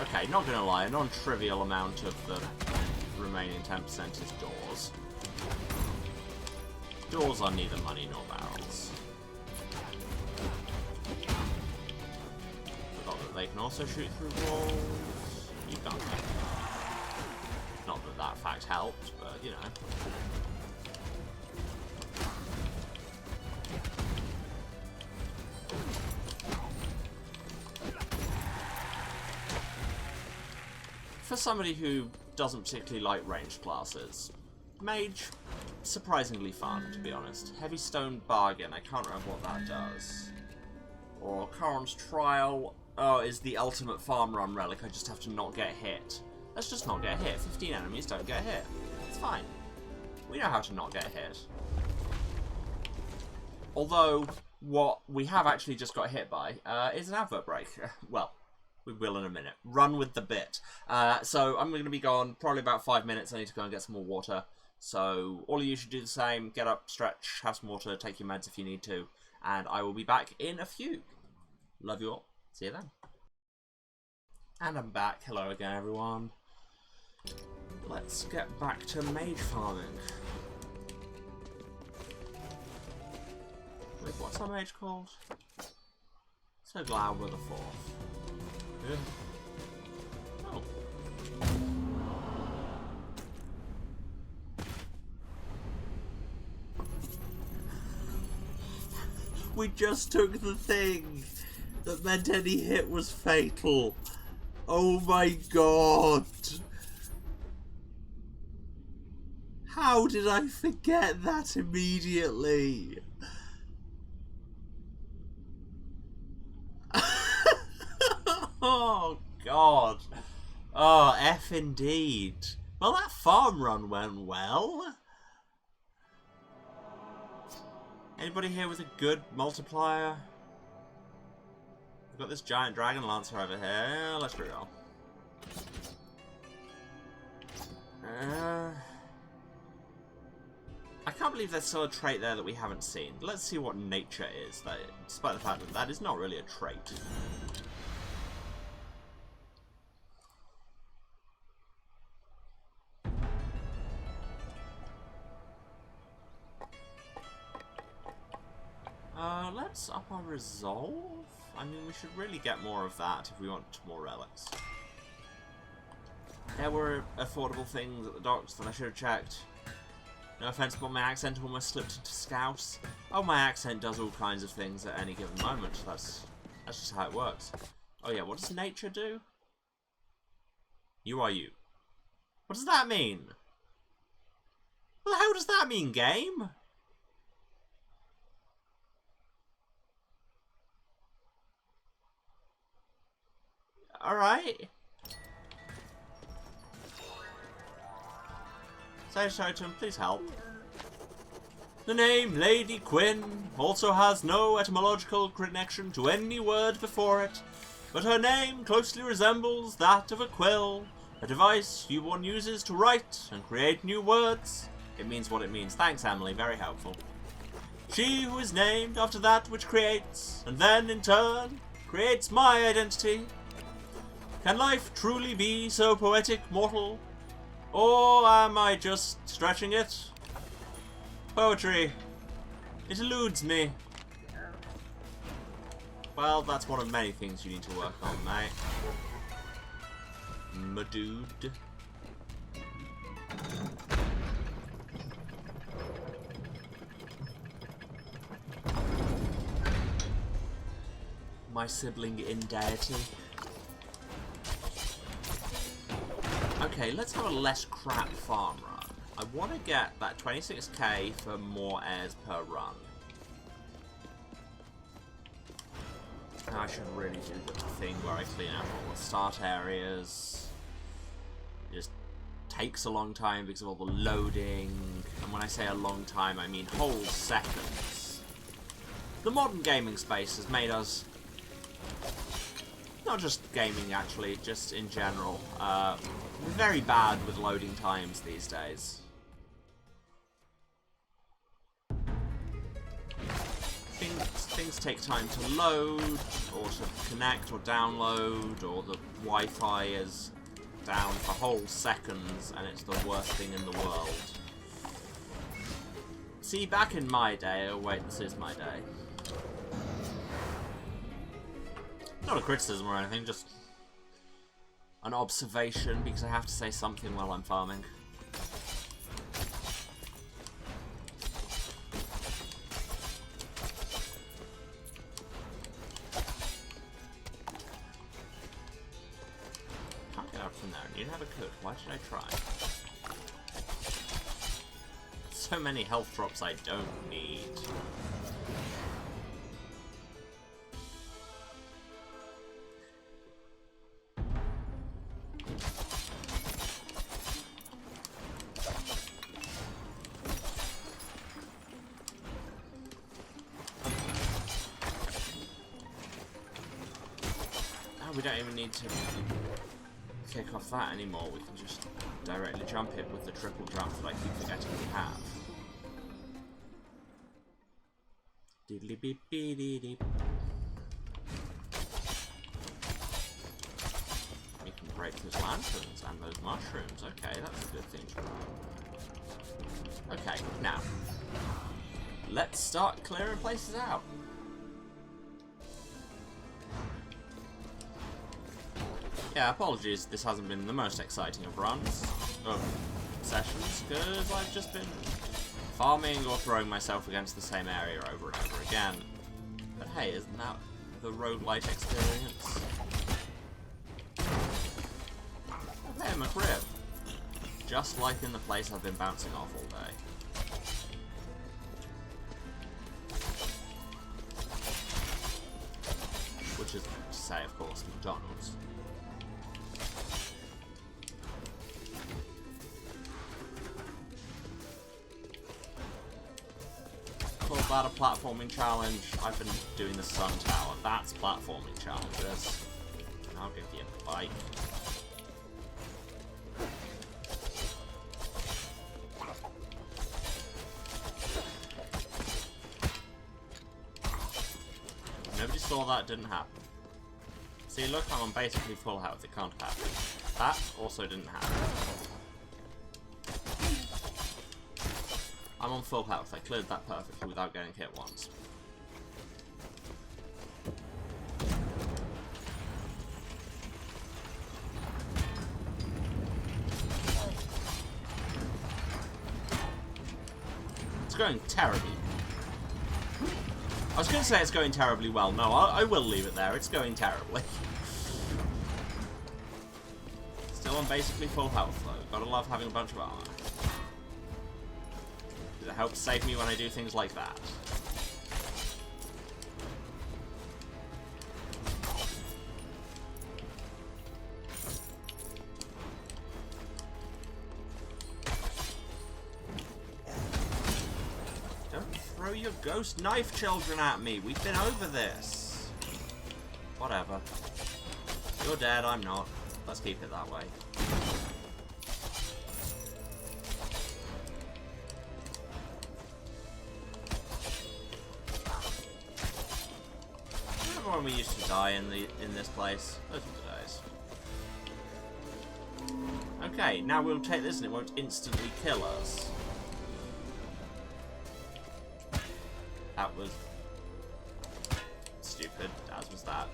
Okay, not gonna lie, a non-trivial amount of the remaining 10% is doors. Doors are neither money nor barrels. Forgot that they can also shoot through walls. You can't. Not that that fact helped, but you know. For somebody who doesn't particularly like ranged classes, Mage, surprisingly fun, to be honest. Heavy Stone Bargain, I can't remember what that does. Or Charon's Trial, oh, is the ultimate farm run relic, I just have to not get hit. Let's just not get hit. 15 enemies don't get hit. It's fine. We know how to not get hit. Although, what we have actually just got hit by is an advert break. Well, we will in a minute. Run with the bit. So I'm going to be gone probably about 5 minutes. I need to go and get some more water. So all of you should do the same. Get up, stretch, have some water, take your meds if you need to. And I will be back in a few. Love you all. See you then. And I'm back. Hello again, everyone. Let's get back to mage farming. Wait, what's our mage called? So glad we're the 4th. Yeah. Oh. We just took the thing that meant any hit was fatal. Oh my god. How did I forget that immediately? Oh god. Oh, F indeed. Well, that farm run went well. Anybody here with a good multiplier? We've got this giant dragon lancer over here. Let's reroll. I can't believe there's still a trait there that we haven't seen. Let's see what nature is, despite the fact that that is not really a trait. Let's up our resolve. I mean, we should really get more of that if we want more relics. There were affordable things at the docks that I should have checked. No offense, but my accent almost slipped into Scouse. Oh, my accent does all kinds of things at any given moment. That's just how it works. Oh yeah, what does nature do? You are you. What does that mean? What the hell does that mean, game? Alright. Sage Totem, please help. The name Lady Quinn also has no etymological connection to any word before it, but her name closely resembles that of a quill, a device one uses to write and create new words. It means what it means. Thanks, Emily. Very helpful. She who is named after that which creates, and then, in turn, creates my identity. Can life truly be so poetic, mortal? Or am I just stretching it? Poetry. It eludes me. Well, that's one of many things you need to work on, mate. My dude. My sibling in deity. Okay, let's have a less crap farm run. I want to get that 26k for more airs per run. Now I should really do the thing where I clean out all the start areas. It just takes a long time because of all the loading. And when I say a long time, I mean whole seconds. The modern gaming space has made us... not just gaming, actually, just in general. Very bad with loading times these days. Things take time to load, or to connect or download, or the Wi-Fi is down for whole seconds, and it's the worst thing in the world. See, back in my day... oh wait, this is my day. Not a criticism or anything, just an observation, because I have to say something while I'm farming. Can't get out from there, and you never could. Why should I try? So many health drops I don't need. We don't even need to kick off that anymore, we can just directly jump it with the triple jump that I keep forgetting we have. Diddly beep beep deep. You can break those lanterns and those mushrooms. Okay, that's a good thing to know. Okay, now let's start clearing places out. Yeah, apologies, this hasn't been the most exciting of runs, of sessions, because I've just been farming or throwing myself against the same area over and over again. But hey, isn't that the roguelite experience? Hey, my crib. Just like in the place I've been bouncing off all day. Which is to say, of course, McDonald's. About a platforming challenge, I've been doing the Sun Tower. That's platforming challenges. I'll give you a bike. Nobody saw that, didn't happen. See, look, I'm on basically full health. It can't happen. That also didn't happen. I'm on full health. I cleared that perfectly without getting hit once. It's going terribly. I was going to say it's going terribly well. No, I will leave it there. It's going terribly. Still on basically full health, though. Gotta love having a bunch of armor. It helps save me when I do things like that. Don't throw your ghost knife children at me. We've been over this. Whatever. You're dead, I'm not. Let's keep it that way. Remember when we used to die in this place? Those were the days. Okay, now we'll take this and it won't instantly kill us. That was stupid, as was that.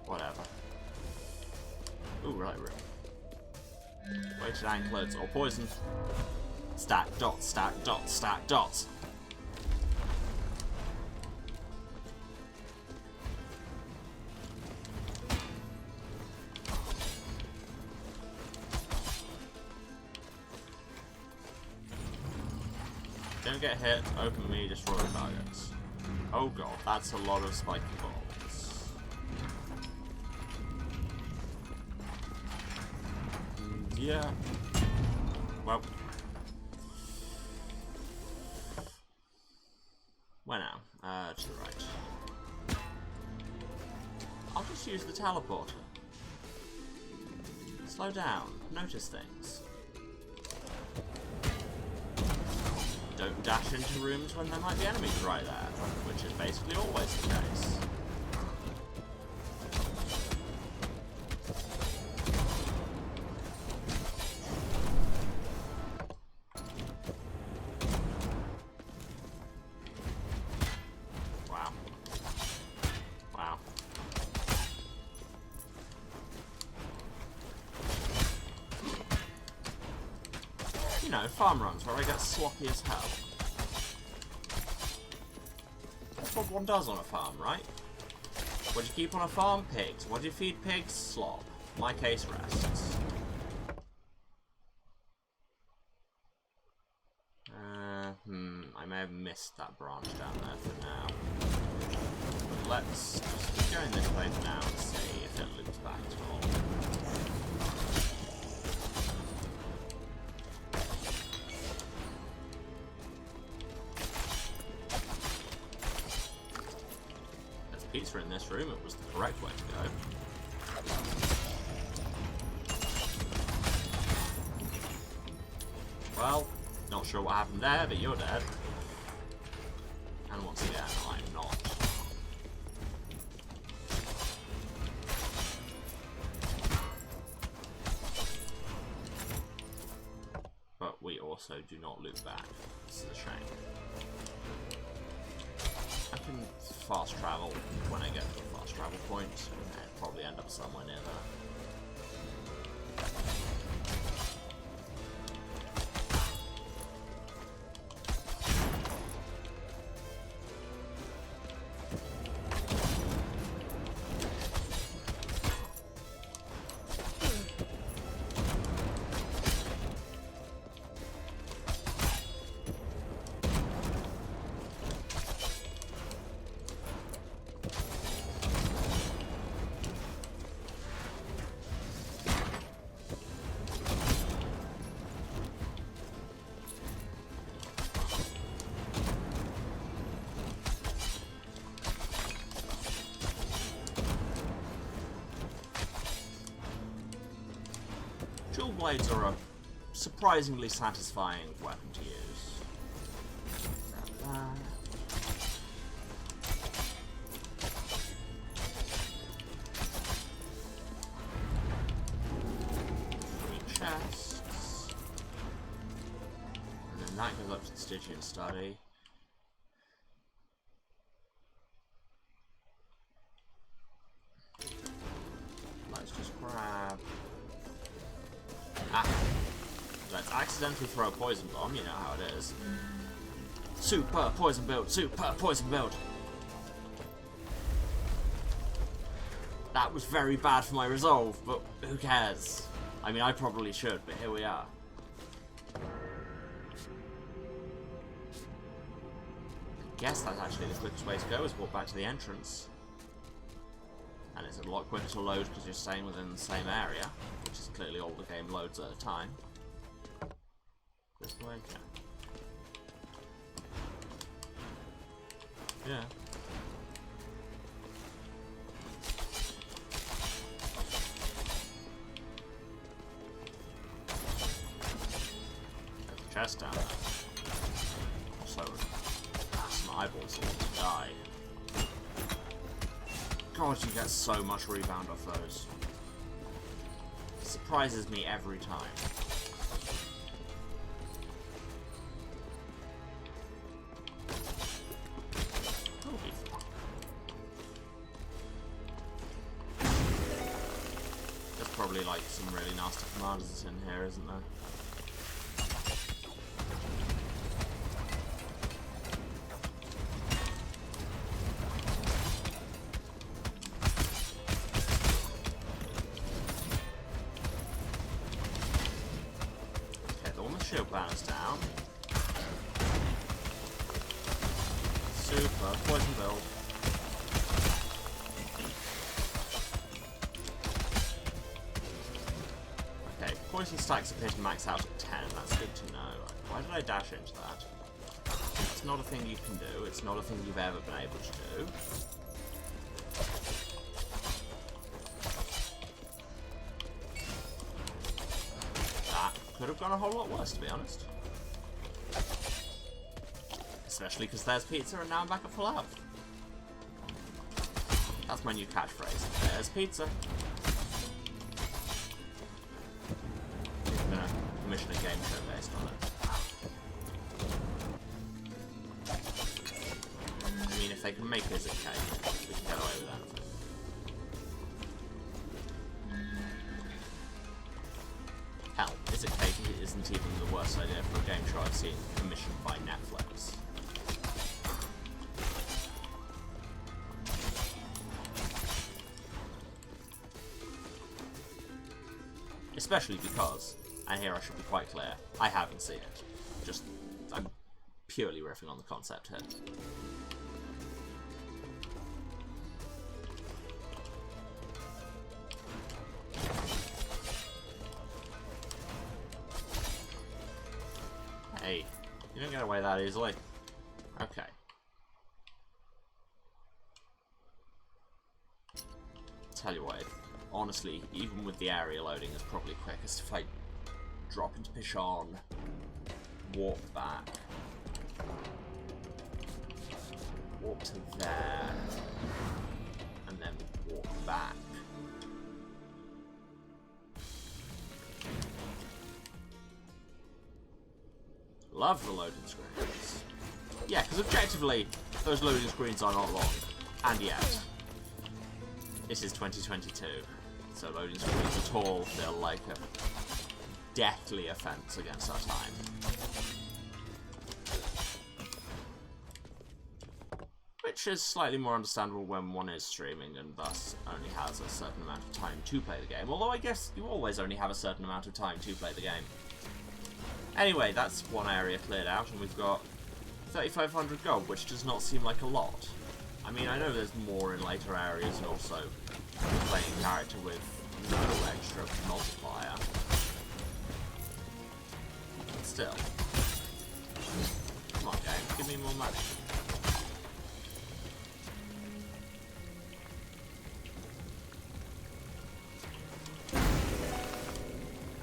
Whatever. Ooh, right room. Weighted anklets or poison. Stack dots, stack dots, stack dots. Don't get hit, openly destroy targets. Oh god, that's a lot of spiky balls. Yeah. Well. Where now? To the right. I'll just use the teleporter. Slow down. Notice things. Don't dash into rooms when there might be enemies right there, which is basically always the case. Wow. Wow. You know, farm runs where I get sloppy as hell. That's what one does on a farm, right? What do you keep on a farm? Pigs. What do you feed pigs? Slop. My case rests. I may have missed that branch down there for now. But let's just keep going this way for now and see if it loops back at all. Pizza in this room, it was the correct way to go. Well, not sure what happened there, but you're dead. And once again, I'm not. But we also do not loop back. This is a shame. I can fast travel when I get to a fast travel point, and I'd probably end up somewhere near there. Dual blades are a surprisingly satisfying weapon to use. Three chests. And then that goes up to the Stygian study. Let's just grab... Let's accidentally throw a poison bomb, you know how it is. Super poison build, super poison build. That was very bad for my resolve, but who cares? I mean, I probably should, but here we are. I guess that's actually the quickest way to go, is walk back to the entrance. And it's a lot quicker to load because you're staying within the same area, which is clearly all the game loads at a time. This way? Yeah. There's a chest down there. Also, some eyeballs that want to die. God, you get so much rebound off those. It surprises me every time. There's probably like some really nasty commanders in here, isn't there? Shield banners down. Super poison build. Okay, poison stacks appear to max out at 10. That's good to know. Why did I dash into that? It's not a thing you can do. It's not a thing you've ever been able to do. Could have gone a whole lot worse, to be honest. Especially because there's pizza and now I'm back at full health. That's my new catchphrase. There's pizza. I'm gonna commission a game show based on it. I mean, if they can make this a cake, we can get away with that. Hell, is it cake isn't even the worst idea for a game show I've seen commissioned by Netflix. Especially because, and here I should be quite clear, I haven't seen it. Just, I'm purely riffing on the concept here. Hey, you don't get away that easily. Okay. Tell you what, honestly, even with the area loading, it's probably quickest if I drop into Pichon, walk back, walk to there, and then walk back. Love the loading screens. Yeah, because objectively, those loading screens are not long. And yet, this is 2022, so loading screens at all feel like a deathly offence against our time. Which is slightly more understandable when one is streaming and thus only has a certain amount of time to play the game. Although I guess you always only have a certain amount of time to play the game. Anyway, that's one area cleared out, and we've got 3,500 gold, which does not seem like a lot. I mean, I know there's more in later areas, and also playing a character with no extra multiplier. But still. Come on, game, give me more money.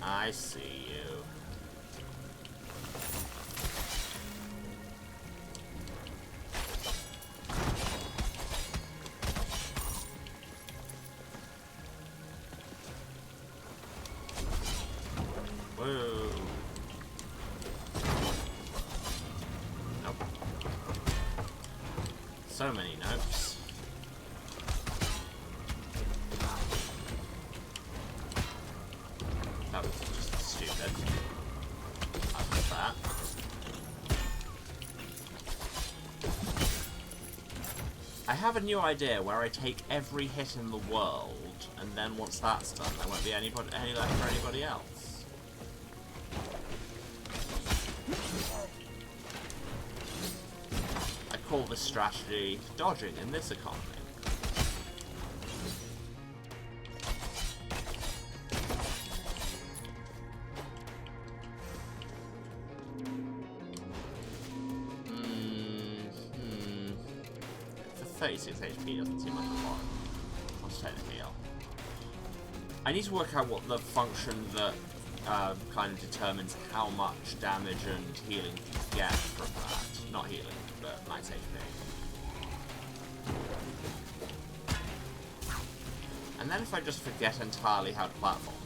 I see you. Whoa. Nope. So many nopes. That was just stupid. I like that. I have a new idea where I take every hit in the world want, and then once that's done, there won't be any left for anybody else. I call this strategy dodging in this economy. For 36 HP doesn't seem like a lot. I'll just take the heal. I need to work out what the function that kind of determines how much damage and healing you get from that. Not healing, but max HP. And then if I just forget entirely how to platform.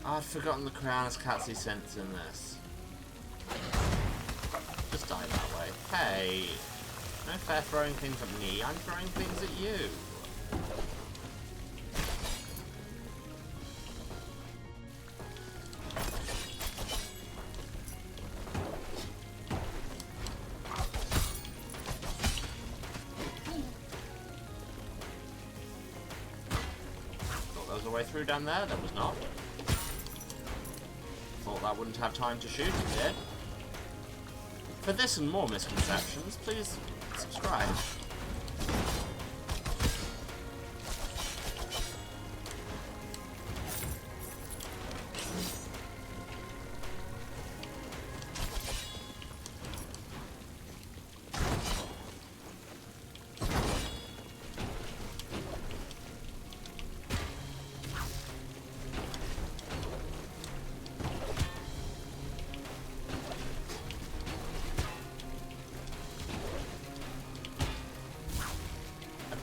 I'd forgotten the Cryonis Catsi sense in this. Just die that way. Hey! No fair throwing things at me, I'm throwing things at you. Thought there was a way through down there, there was not. Thought that wouldn't have time to shoot, it did. For this and more misconceptions, please subscribe.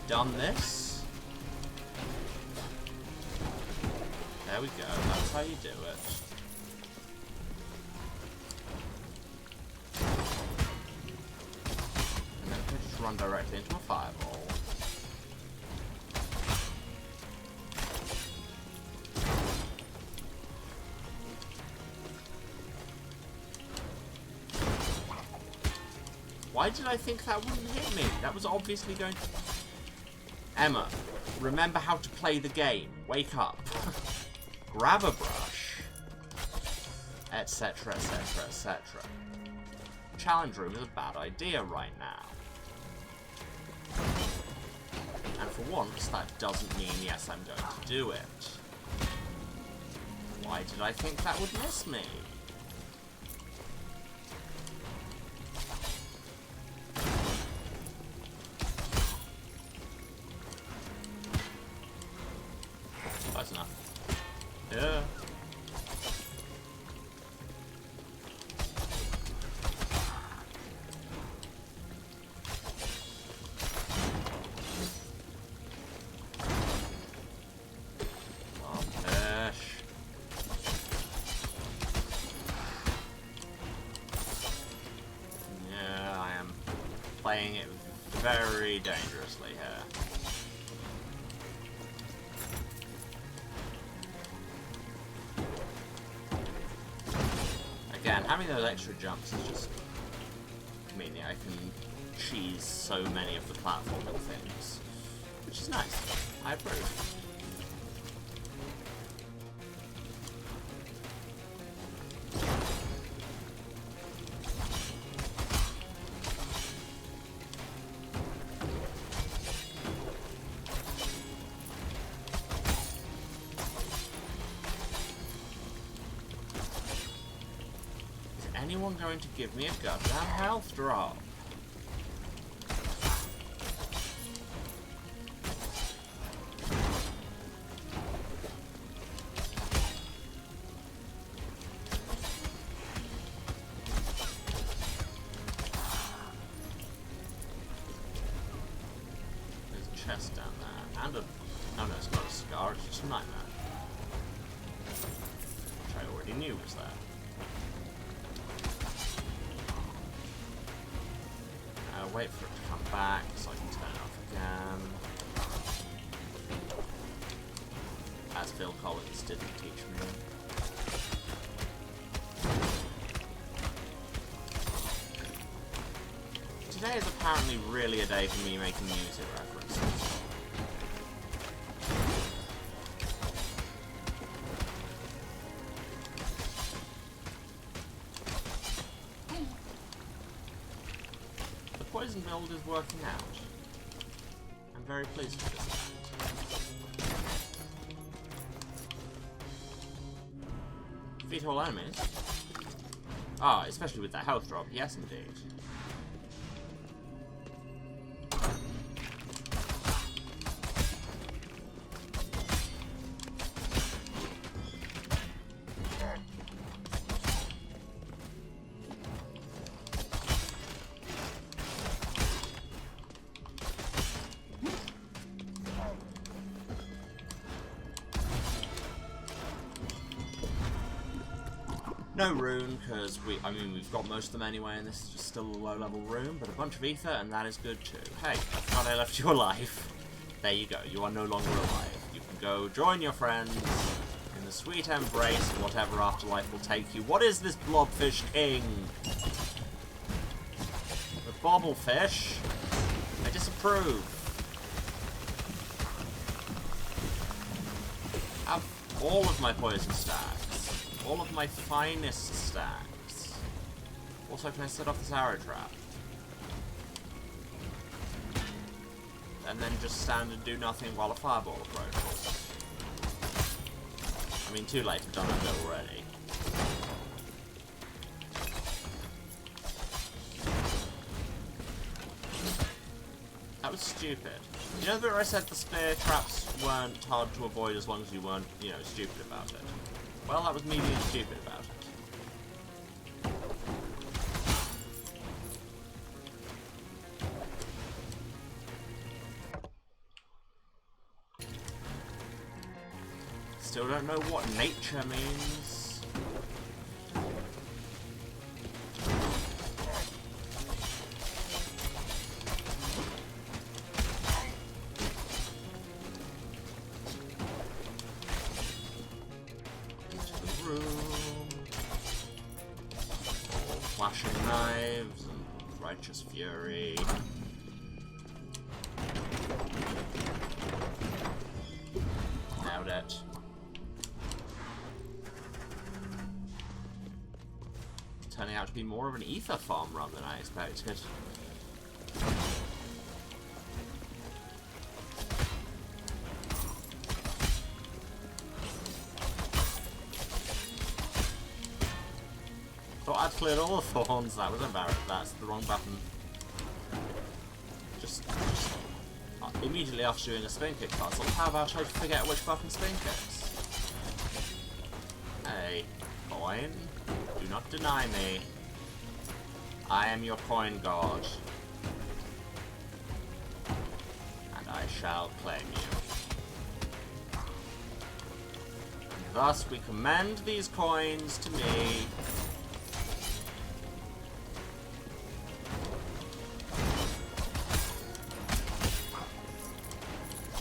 Done this. There we go, that's how you do it. And then we just run directly into a fireball. Why did I think that wouldn't hit me? That was obviously going to... Emma, remember how to play the game. Wake up. Grab a brush. Etc, etc, etc. Challenge room is a bad idea right now. And for once, that doesn't mean yes, I'm going to do it. Why did I think that would miss me? Close enough. Yeah. Yeah, I am playing it very dangerously here. Again, having those extra jumps is just meaning I can cheese so many of the platforming things, which is nice. I approve. Anyone going to give me a goddamn health drop? There's a chest down there, and a... oh no, it's not a scar, it's just a nightmare. Which I already knew was there. Wait for it to come back so I can turn it off again. as Phil Collins didn't teach me. Today is apparently really a day for me making music references. The poison build is working out. I'm very pleased with this. Defeat all enemies? Ah, especially with that health drop, yes indeed. No rune, because we've got most of them anyway, and this is just still a low-level room, but a bunch of ether, and that is good too. Hey, I thought I left you alive. There you go, you are no longer alive. You can go join your friends in the sweet embrace of whatever afterlife will take you. What is this blobfish king? The bobblefish? I disapprove. Have all of my poison stacks. All of my finest stacks. Also, can I set off this arrow trap? And then just stand and do nothing while a fireball approaches. I mean, too late, I've done that bit already. That was stupid. You know that I said the spear traps weren't hard to avoid as long as you weren't, you know, stupid about it? Well, that was me being stupid about it. Still don't know what nature means. Flashing knives and righteous fury. Nailed it. Turning out to be more of an ether farm run than I expected. Thought I'd cleared all the thorns. That was embarrassing. That's the wrong button. Just immediately after doing a spin kick puzzle, how about I forget which button spin kicks? Hey, coin, do not deny me. I am your coin god. And I shall claim you. And thus we commend these coins to me.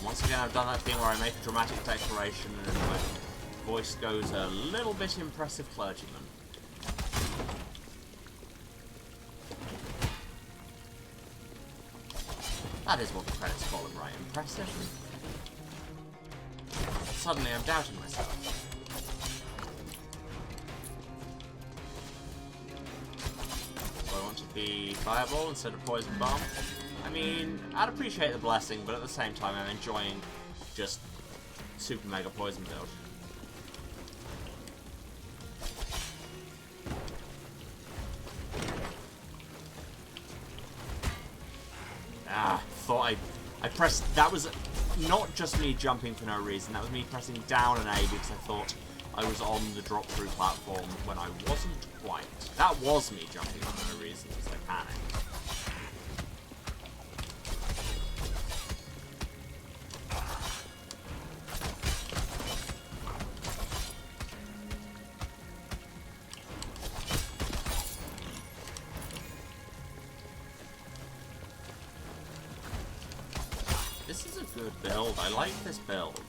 Once again, I've done that thing where I make a dramatic declaration and my voice goes a little bit impressive clergyman. That is what the credits call him, right? Impressive? Suddenly I'm doubting myself. Do I want to be fireball instead of poison bomb? I mean, I'd appreciate the blessing, but at the same time I'm enjoying just super mega poison build. Thought I pressed, that was not just me jumping for no reason, that was me pressing down an A because I thought I was on the drop through platform when I wasn't quite. That was me jumping for no reason because I panicked. This is a good build. I like this build.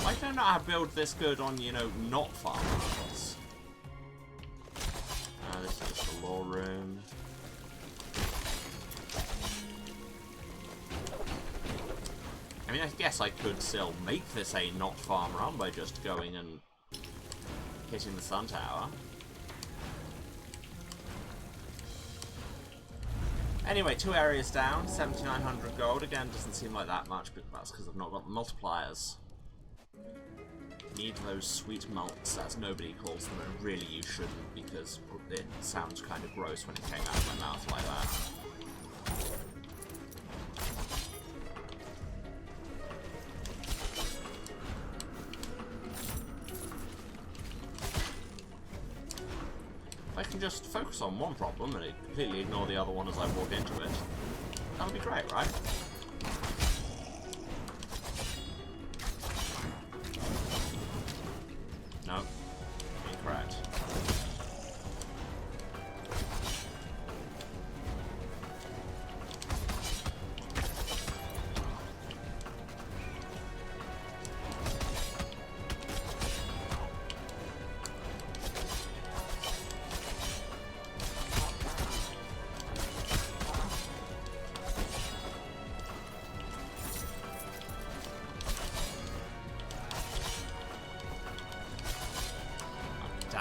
I don't know how to build this good on, you know, not farmlands. This is just a law room. I mean, I guess I could still make this a not farm run by just going and hitting the sun tower. Anyway, 2 areas down, 7,900 gold. Again, doesn't seem like that much, but that's because I've not got the multipliers. Need those sweet malts, as nobody calls them, and really you shouldn't, because it sounds kind of gross when it came out of my mouth like that. I can just focus on one problem and completely ignore the other one as I walk into it. That would be great, right? No. Incorrect.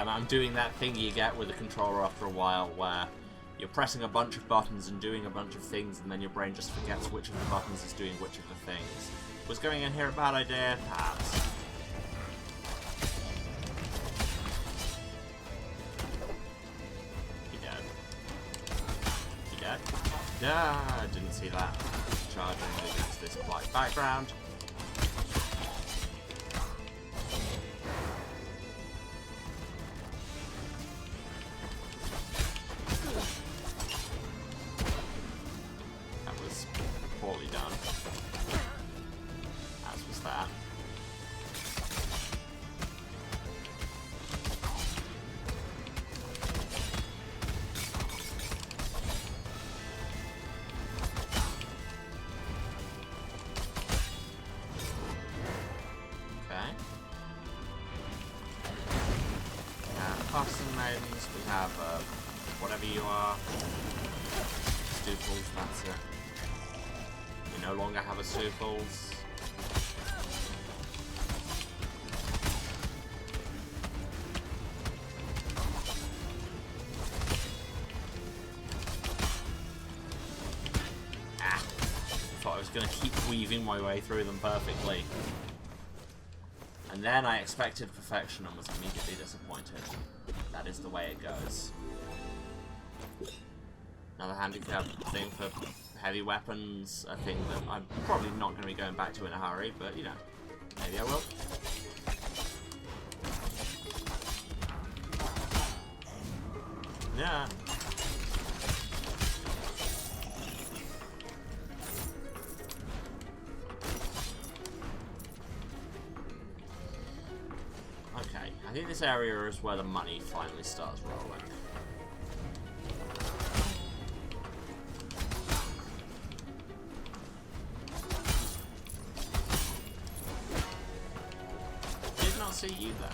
I'm doing that thing you get with a controller after a while where you're pressing a bunch of buttons and doing a bunch of things and then your brain just forgets which of the buttons is doing which of the things. Was going in here a bad idea? Perhaps. You dead? You dead? Yeah, I didn't see that. Charging against this black background. We have whatever you are. Stuples, that's it. We no longer have a Stuples. Thought I was going to keep weaving my way through them perfectly. And then I expected perfection and was immediately disappointed. That is the way it goes. Another handicap thing for heavy weapons, a thing that I'm probably not going to be going back to in a hurry, but you know, maybe I will. Yeah. Okay, I think this area is where the money finally starts rolling. Did not see you there.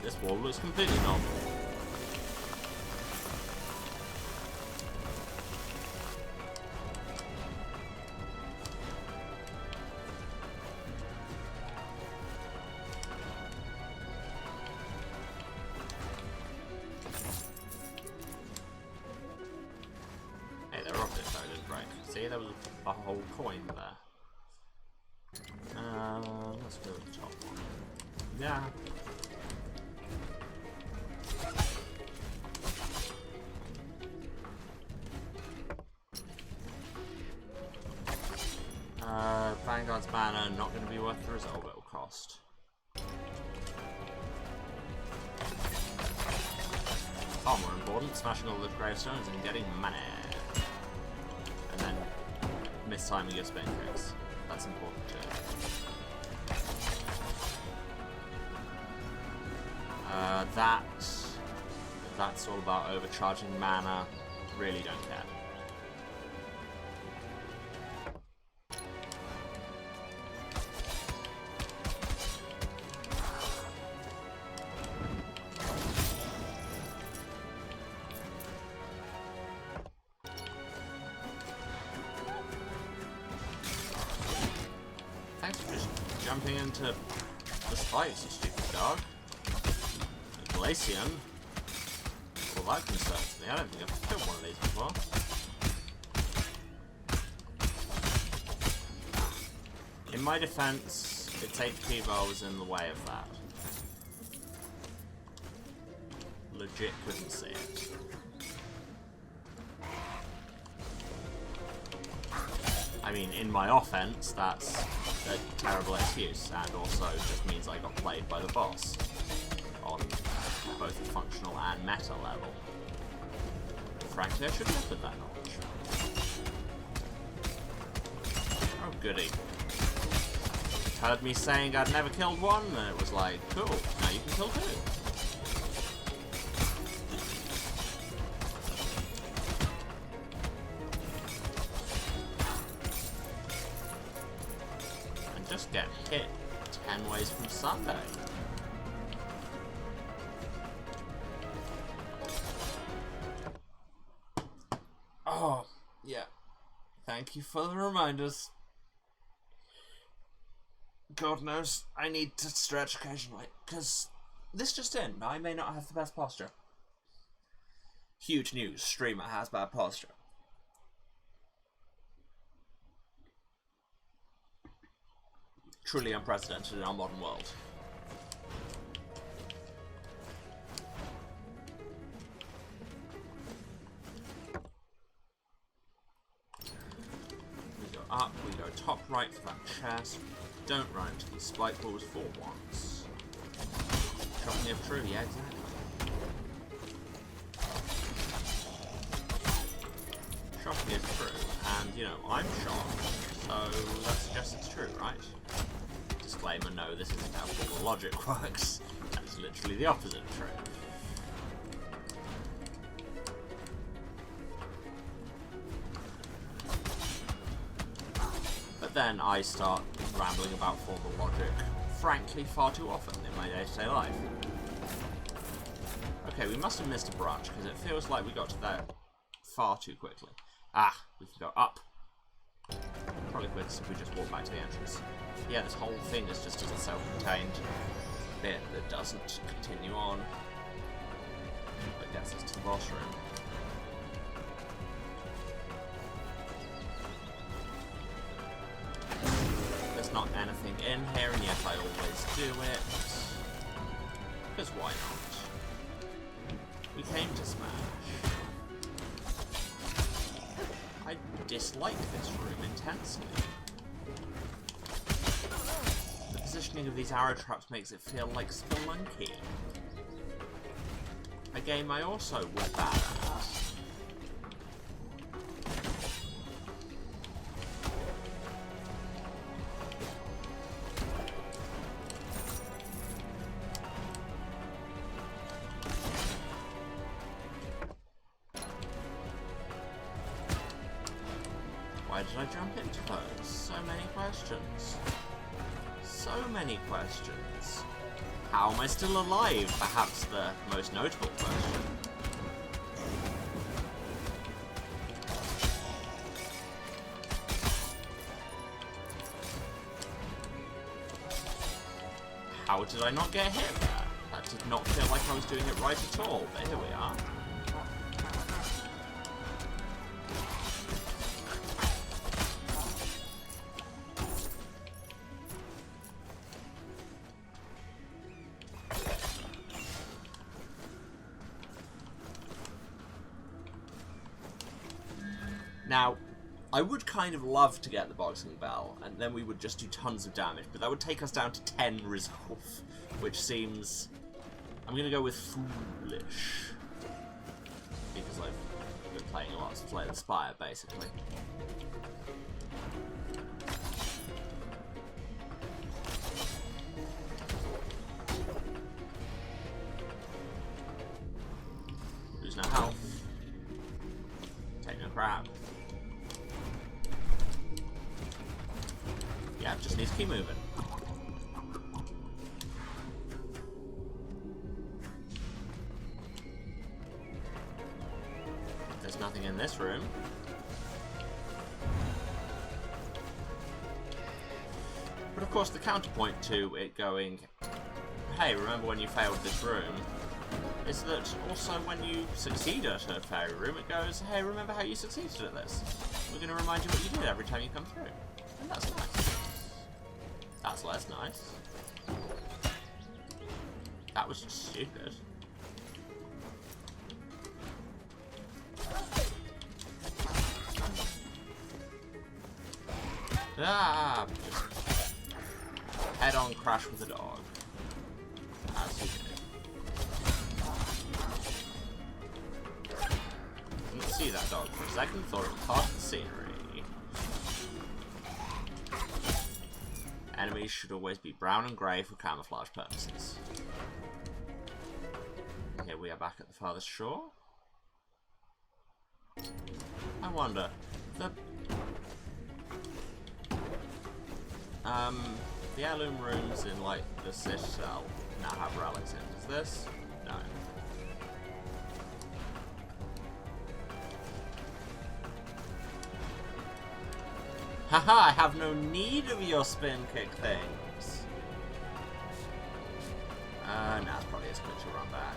This wall looks completely normal. Hey, they're off this, I didn't break. See, there was a whole coin there. Let's go to the top one. Yeah. Vanguard's banner, not going to be worth the result it will cost. Far more important, smashing all the gravestones and getting money. And then mistiming your spin kicks. That's important too. That's all about overcharging mana. Really don't care. Thanks for just jumping into the spikes, you stupid dog. A Glacian. Well, that concerns me. I don't think I've killed one of these before. In my defense, its HP bar was in the way of that. Legit couldn't see it. I mean, in my offense, that's a terrible excuse, and also just means I got played by the boss on both the functional and meta level. Frankly, I should have with that knowledge. Oh, goody. Heard me saying I'd never killed one, and it was like, cool, now you can kill two. And just get hit 10 ways from Sunday. Oh, yeah. Thank you for the reminders. God knows I need to stretch occasionally, because this just in, I may not have the best posture. Huge news, streamer has bad posture. Truly unprecedented in our modern world. Up, we go top right for that chest. Don't run into these spike balls for once. Shocking if true, yeah, exactly. Shocking if true, and you know, I'm shocked, so that suggests it's true, right? Disclaimer, no, this isn't how full logic works. That's literally the opposite of true. Then I start rambling about formal logic, frankly, far too often in my day-to-day life. Okay, we must have missed a branch, because it feels like we got to there far too quickly. Ah, we can go up. Probably quickest if we just walk back to the entrance. Yeah, this whole thing is just a self-contained bit that doesn't continue on, but gets us to the boss room. Not anything in here, and yet I always do it. Because why not? We came to Smash. I dislike this room intensely. The positioning of these arrow traps makes it feel like Spelunky. A game I also was bad at. Why did I jump into those? So many questions. So many questions. How am I still alive? Perhaps the most notable question. How did I not get hit there? That did not feel like I was doing it right at all, but here we are. Now, I would kind of love to get the boxing bell, and then we would just do tons of damage, but that would take us down to 10 resolve, which seems... I'm going to go with foolish, because I've been playing a lot of Slay the Spire, basically. crap. Yeah, just need to keep moving. There's nothing in this room. But of course, the counterpoint to it going, hey, remember when you failed this room, is that also when you succeed at a fairy room, it goes, hey, remember how you succeeded at this? We're going to remind you what you did every time you come through. And that's nice. That's less nice. That was just stupid. Ah! Head-on crash with a dog. As you do. Didn't see that dog for a second, thought it was part of the scenery. Enemies should always be brown and grey for camouflage purposes. Here we are back at the farthest shore. I wonder, the heirloom rooms in, like, the Citadel now have relics in. Does this? No. Haha, I have no need of your spin kick things. Nah, it's probably as quick to run back.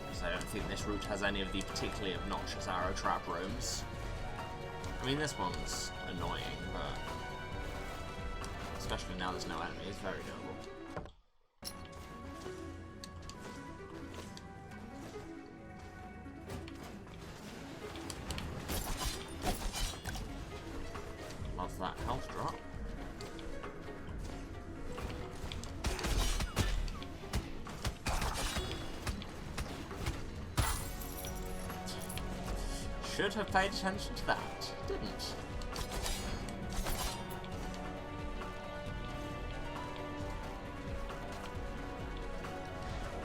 Because I don't think this route has any of the particularly obnoxious arrow trap rooms. I mean, this one's annoying, but especially now there's no enemy, it's very doable. Love that health drop. Should have paid attention to that, didn't.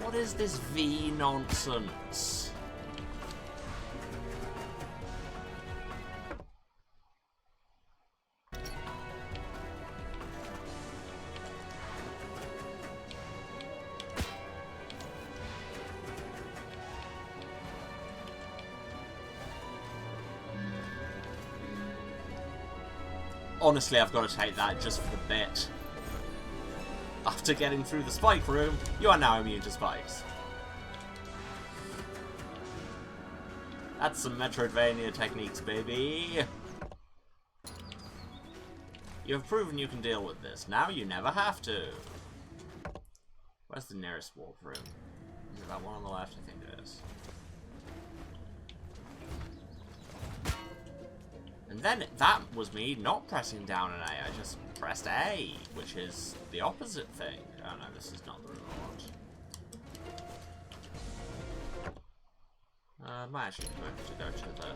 What is this V nonsense? Honestly, I've got to take that just for the bit. After getting through the spike room, you are now immune to spikes. That's some Metroidvania techniques, baby. You have proven you can deal with this. Now you never have to. Where's the nearest warp room? Is it that one on the left? I think it is. And then that was me not pressing down an A, I just pressed A, which is the opposite thing. Oh no, this is not the room I want. Might actually have to go to the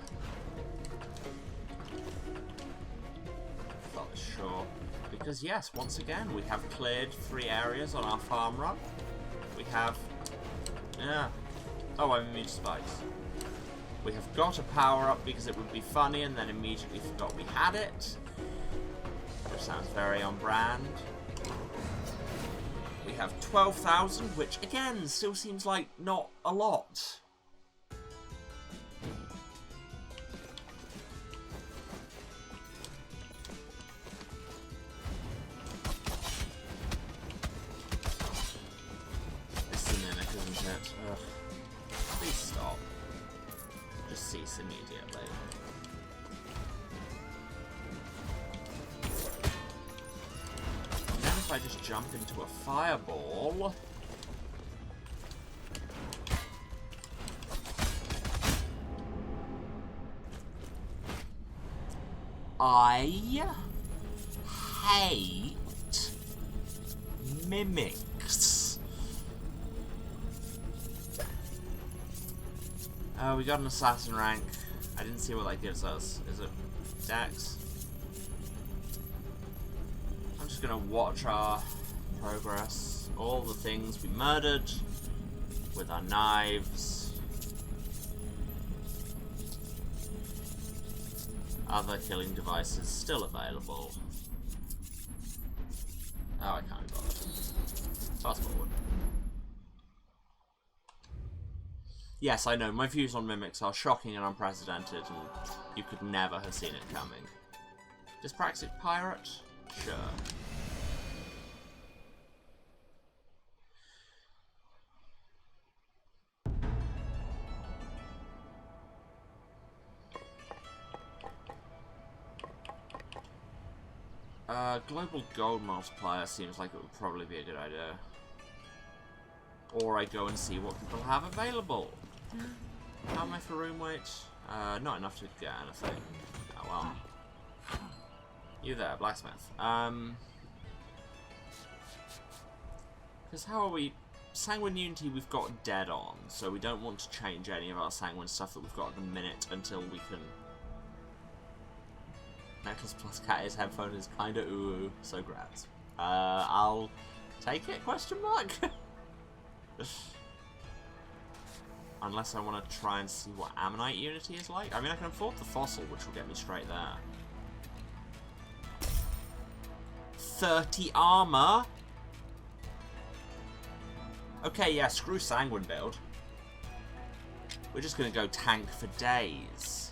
farthest shore. Because yes, once again, we have cleared 3 areas on our farm run. We have... yeah. Oh, I'm immune to spikes. We have got a power-up because it would be funny and then immediately forgot we had it. Which sounds very on brand. We have 12,000, which again still seems like not a lot. It's the mimic, isn't it? Ugh. Please stop. Just cease immediately. And then if I just jump into a fireball... I hate mimics. Oh, we got an assassin rank. I didn't see what that gives us. Is it Dex? I'm just gonna watch our progress. All the things we murdered with our knives. Other killing devices still available. Oh, I can't be bothered. Fast forward. Yes, I know, my views on mimics are shocking and unprecedented, and you could never have seen it coming. Dyspraxic pirate? Sure. Global gold multiplier seems like it would probably be a good idea. Or I go and see what people have available. How am I for room weight? Not enough to get anything. Oh well. You there, blacksmith. Because how are we... Sanguine Unity we've got dead on, so we don't want to change any of our sanguine stuff that we've got at the minute until we can... Necklace plus cat ears headphone is kinda ooh, so grats. I'll take it, question mark? Unless I want to try and see what Ammonite Unity is like. I mean, I can afford the fossil, which will get me straight there. 30 armor? Okay, yeah, screw Sanguine build. We're just gonna go tank for days.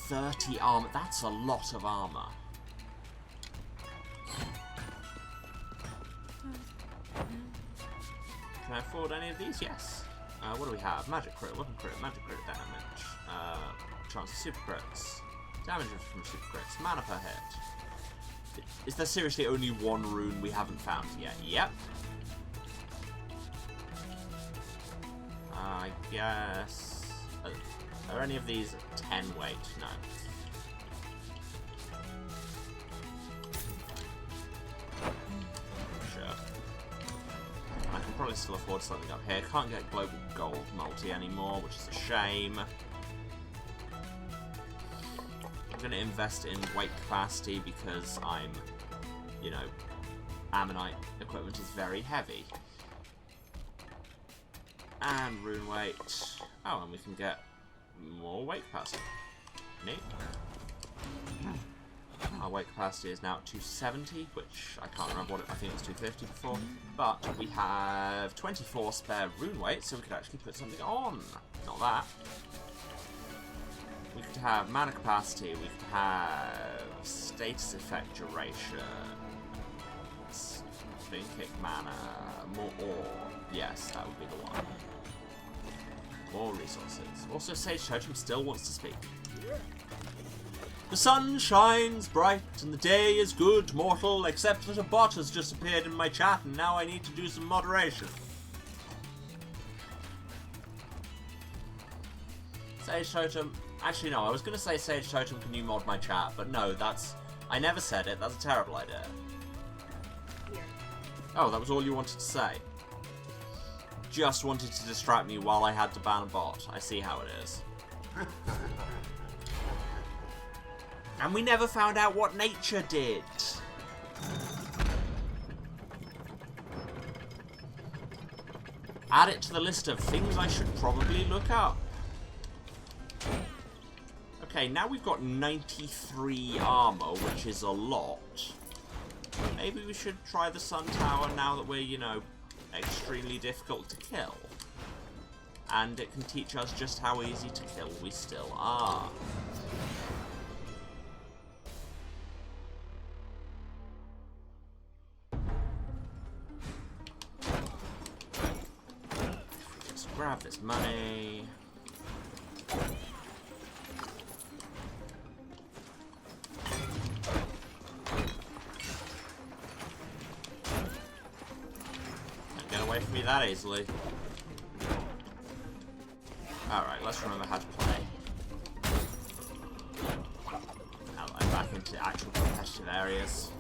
.30 armor. That's a lot of armor. Can I afford any of these? Yes. What do we have? Magic crit, weapon crit, magic crit damage. Chance of super crits. Damage from super crits. Mana per hit. Is there seriously only one rune we haven't found yet? Yep. I guess... Are any of these 10 weight? No. Sure. I can probably still afford something up here. Can't get global gold multi anymore, which is a shame. I'm going to invest in weight capacity because I'm, you know, Ammonite equipment is very heavy. And rune weight. Oh, and we can get more weight capacity. Neat. Our weight capacity is now at 270, which I can't remember what it, I think it was 250 before. But we have 24 spare rune weight, so we could actually put something on. Not that. We could have mana capacity, we could have status effect duration, spin kick mana, more ore. Yes, that would be the one. More resources. Also, Sage Totem still wants to speak. The sun shines bright and the day is good, mortal, except that a bot has just appeared in my chat and now I need to do some moderation. Sage Totem... Actually, no, I was going to say Sage Totem, can you mod my chat? But no, that's... I never said it. That's a terrible idea. Oh, that was all you wanted to say. Just wanted to distract me while I had to ban a bot. I see how it is. And we never found out what nature did. Add it to the list of things I should probably look up. Okay, now we've got 93 armor, which is a lot. Maybe we should try the Sun Tower now that we're, you know, extremely difficult to kill. And it can teach us just how easy to kill we still are. Let's grab this money. Me that easily. Alright, let's remember how to play. Now that I'm back into actual competitive areas.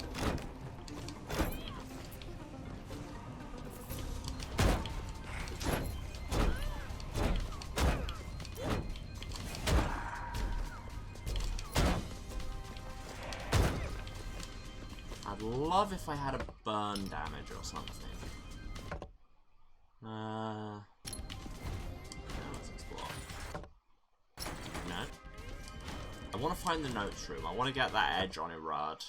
I'd love if I had a burn damage or something. Let's explore. No. I want to find the notes room. I want to get that edge on Irad.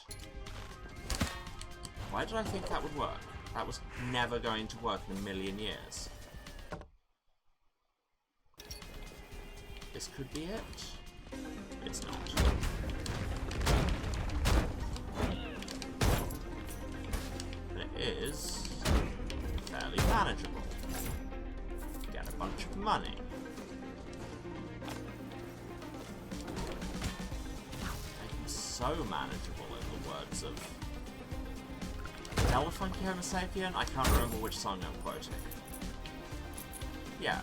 Why did I think that would work? That was never going to work in a million years. This could be it. It's not. But it is fairly manageable. Get a bunch of money. So manageable, in the words of Delta Funky Homo Sapien. I can't remember which song I'm quoting. Yeah.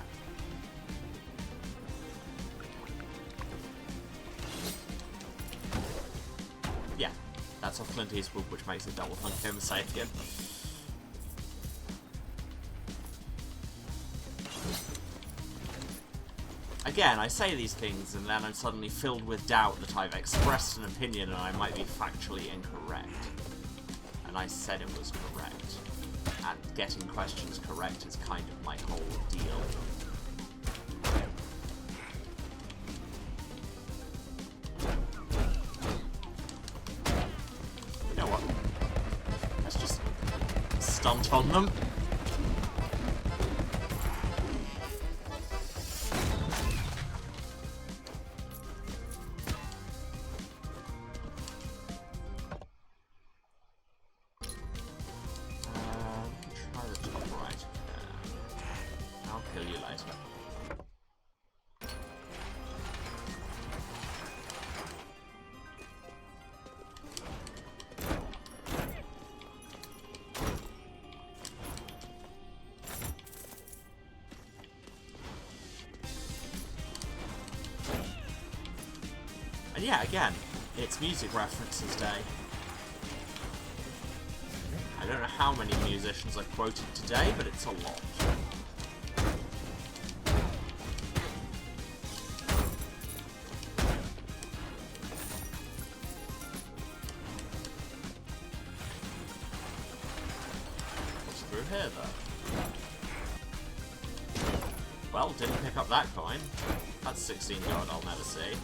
Yeah, that's off Clint Eastwood, which makes it Delta Funky Homo Sapien. Again, I say these things and then I'm suddenly filled with doubt that I've expressed an opinion and I might be factually incorrect. And I said it was correct. And getting questions correct is kind of my whole deal. You know what? Let's just stunt on them. And yeah, again, it's music references day. I don't know how many musicians I've quoted today, but it's a lot. What's through here, though? Well, didn't pick up that coin. That's 16 gold I'll never see.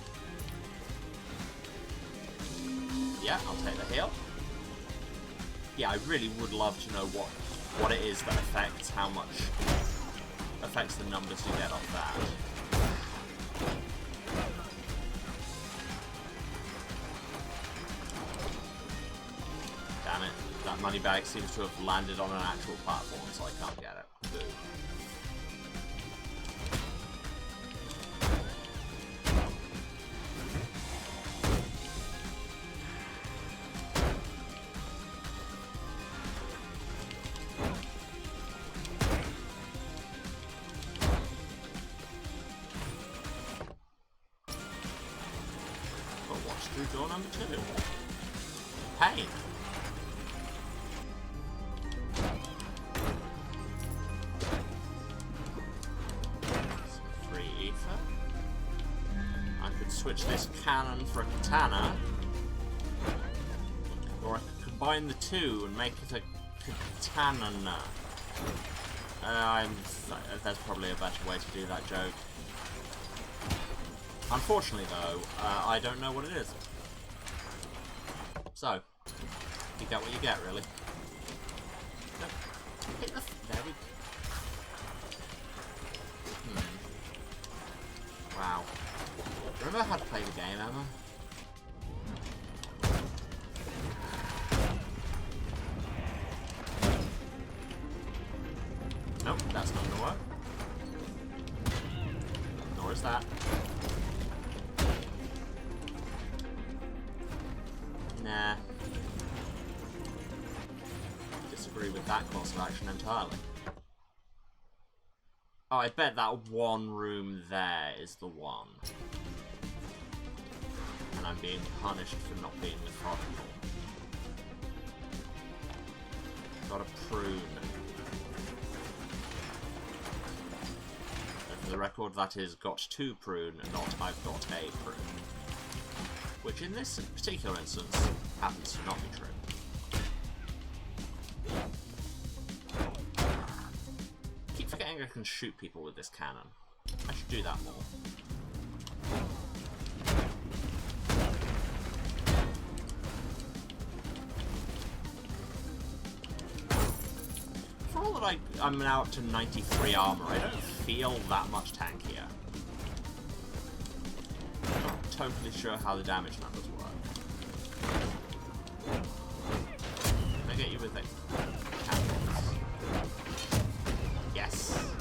Yeah, I'll take the heal. Yeah, I really would love to know what it is that affects how much affects the numbers you get off that. Damn it, that money bag seems to have landed on an actual platform, so I can't get it. Boo. Through door number 2. Pain. Some free ether. I could switch this cannon for a katana. Or I could combine the two and make it a katana. There's probably a better way to do that joke. Unfortunately, though, I don't know what it is. So, you get what you get, really. No. Hit the... There we go. Wow. Remember how to play the game, Emma? Nope, that's not gonna work. Nor is that. Nah. Disagree with that course of action entirely. Oh, I bet that one room there is the one. And I'm being punished for not being methodical. Got a prune. And for the record, that is got to prune, not I've got a prune. Which in this particular instance happens to not be true. think I can shoot people with this cannon. I should do that more. For all that I'm now up to 93 armor, I don't feel that much tankier. I'm not totally sure how the damage numbers work. Can I get you with it? Cannons. Yes.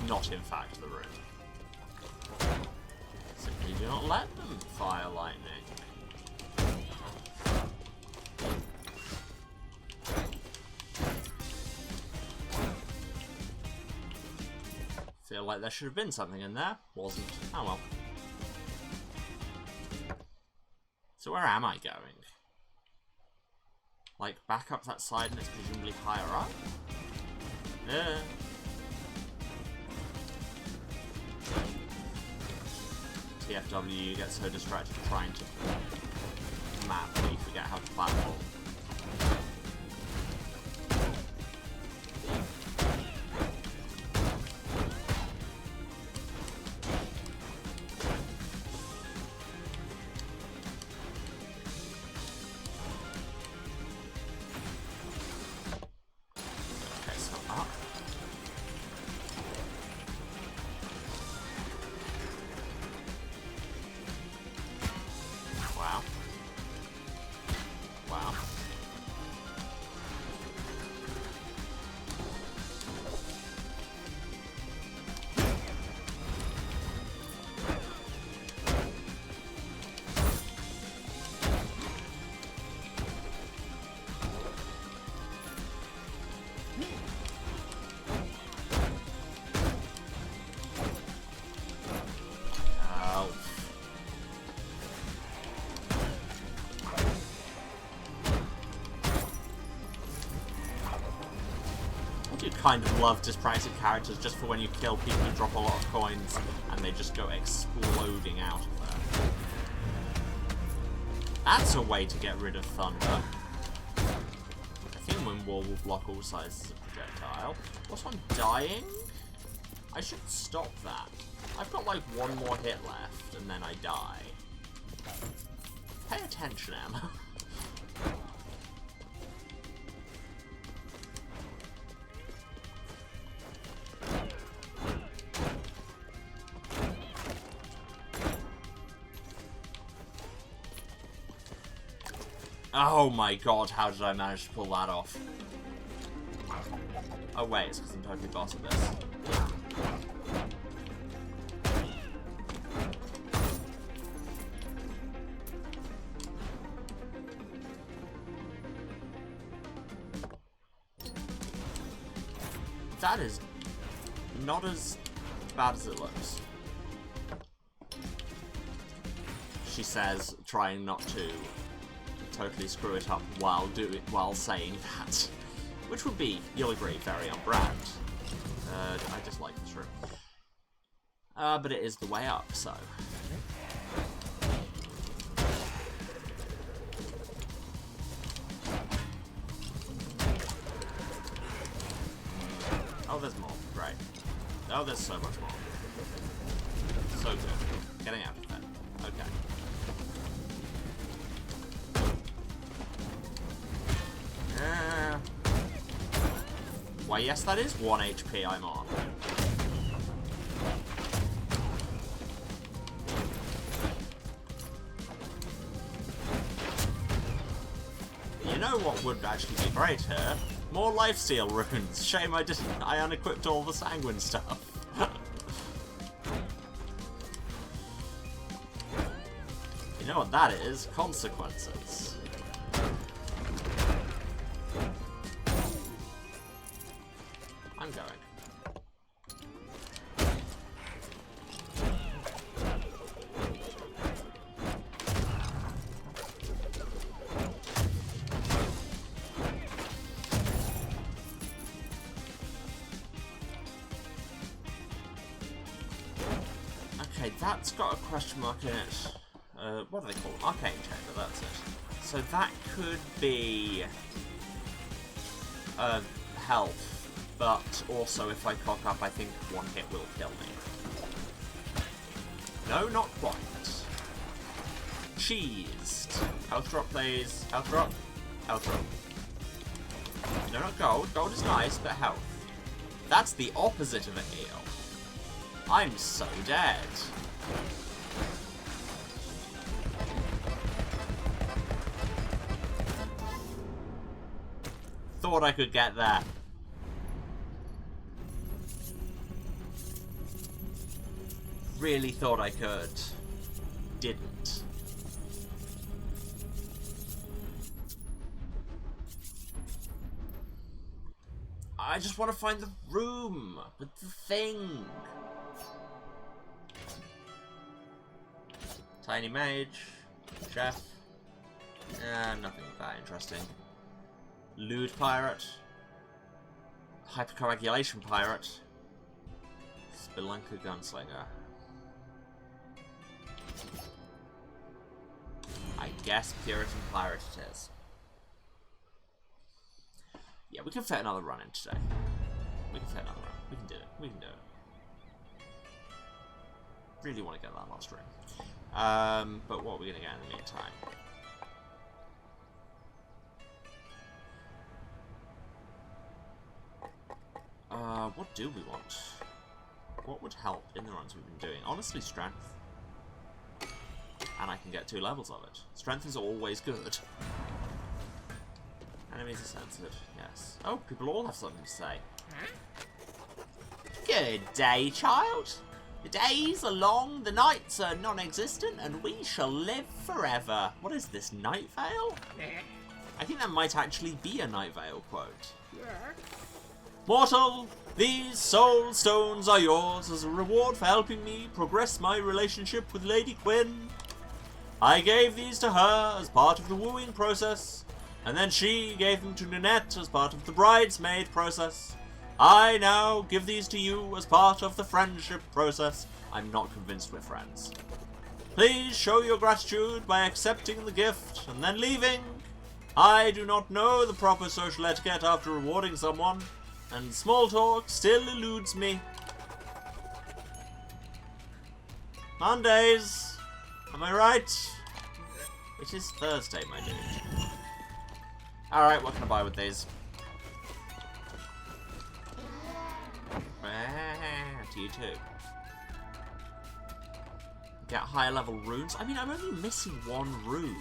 Not in fact the room. Simply do not let them fire lightning. Feel like there should have been something in there. Wasn't. Oh well. So where am I going? Like back up that side and it's presumably higher up? Yeah. TFW, you get so distracted trying to map that you forget how to platform. Okay, so up. Wow. Wow. I kind of love dyspraxic characters just for when you kill people who drop a lot of coins and they just go exploding out of there. That's a way to get rid of thunder. I think Wind Wall will block all sizes of projectile. What, I'm dying? I should stop that. I've got like one more hit left and then I die. Pay attention, Emma. Oh my god, how did I manage to pull that off? Oh wait, it's because I'm totally boss at this. That is not as bad as it looks. She says, trying not to totally screw it up while saying that, which would be, you'll agree, very on brand. I just like this room, but it is the way up, so. Oh, there's more. Great. Oh, there's so much more. So good. Getting out of there. Okay. Why, yes, that is 1 HP I'm on. You know what would actually be great here? More lifesteal runes. Shame I unequipped all the sanguine stuff. You know what that is? Consequences. I'm going. that's got a question mark in it. What do they call them? Arcane chamber, that's it. So that could be health, but also if I cock up, I think one hit will kill me. No, not quite. Cheesed. Health drop, please. Health drop. Health drop. No, not gold. Gold is nice, but health. That's the opposite of a heal. I'm so dead. Thought I could get there. Really thought I could. Didn't. I just want to find the room with the thing. Tiny mage. Chef. Nothing that interesting. Lewd pirate. Hypercoagulation pirate. Spelunker gunslinger. I guess Puritan pirate it is. Yeah, we can fit another run in today. We can fit another run. We can do it. We can do it. Really want to get that last ring. But what are we going to get in the meantime? What do we want? What would help in the runs we've been doing? Honestly, strength. And I can get 2 levels of it. Strength is always good. Enemies are censored, yes. Oh, people all have something to say. Good day, child. The days are long, the nights are non-existent, and we shall live forever. What is this, Night Vale? I think that might actually be a Night Vale quote. Mortal, these soul stones are yours as a reward for helping me progress my relationship with Lady Quinn. I gave these to her as part of the wooing process, and then she gave them to Ninette as part of the bridesmaid process. I now give these to you as part of the friendship process. I'm not convinced we're friends. Please show your gratitude by accepting the gift and then leaving. I do not know the proper social etiquette after rewarding someone, and small talk still eludes me. Mondays, am I right? It is Thursday, my dude. Alright, what can I buy with these? To you too. Get higher level runes? I mean, I'm only missing 1 rune.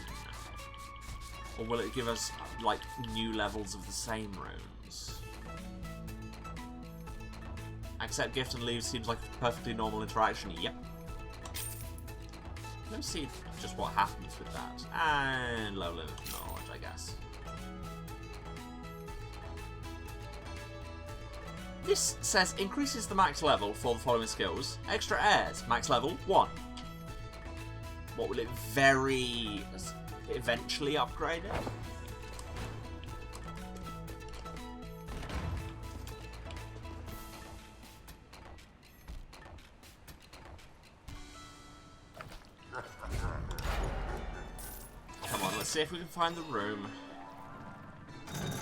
Or will it give us, like, new levels of the same runes? Accept gift and leave seems like a perfectly normal interaction. Yep. Let's see just what happens with that. And low limit knowledge, I guess. This says increases the max level for the following skills. Extra airs, max level 1. What will it very eventually upgrade it? Come on, let's see if we can find the room.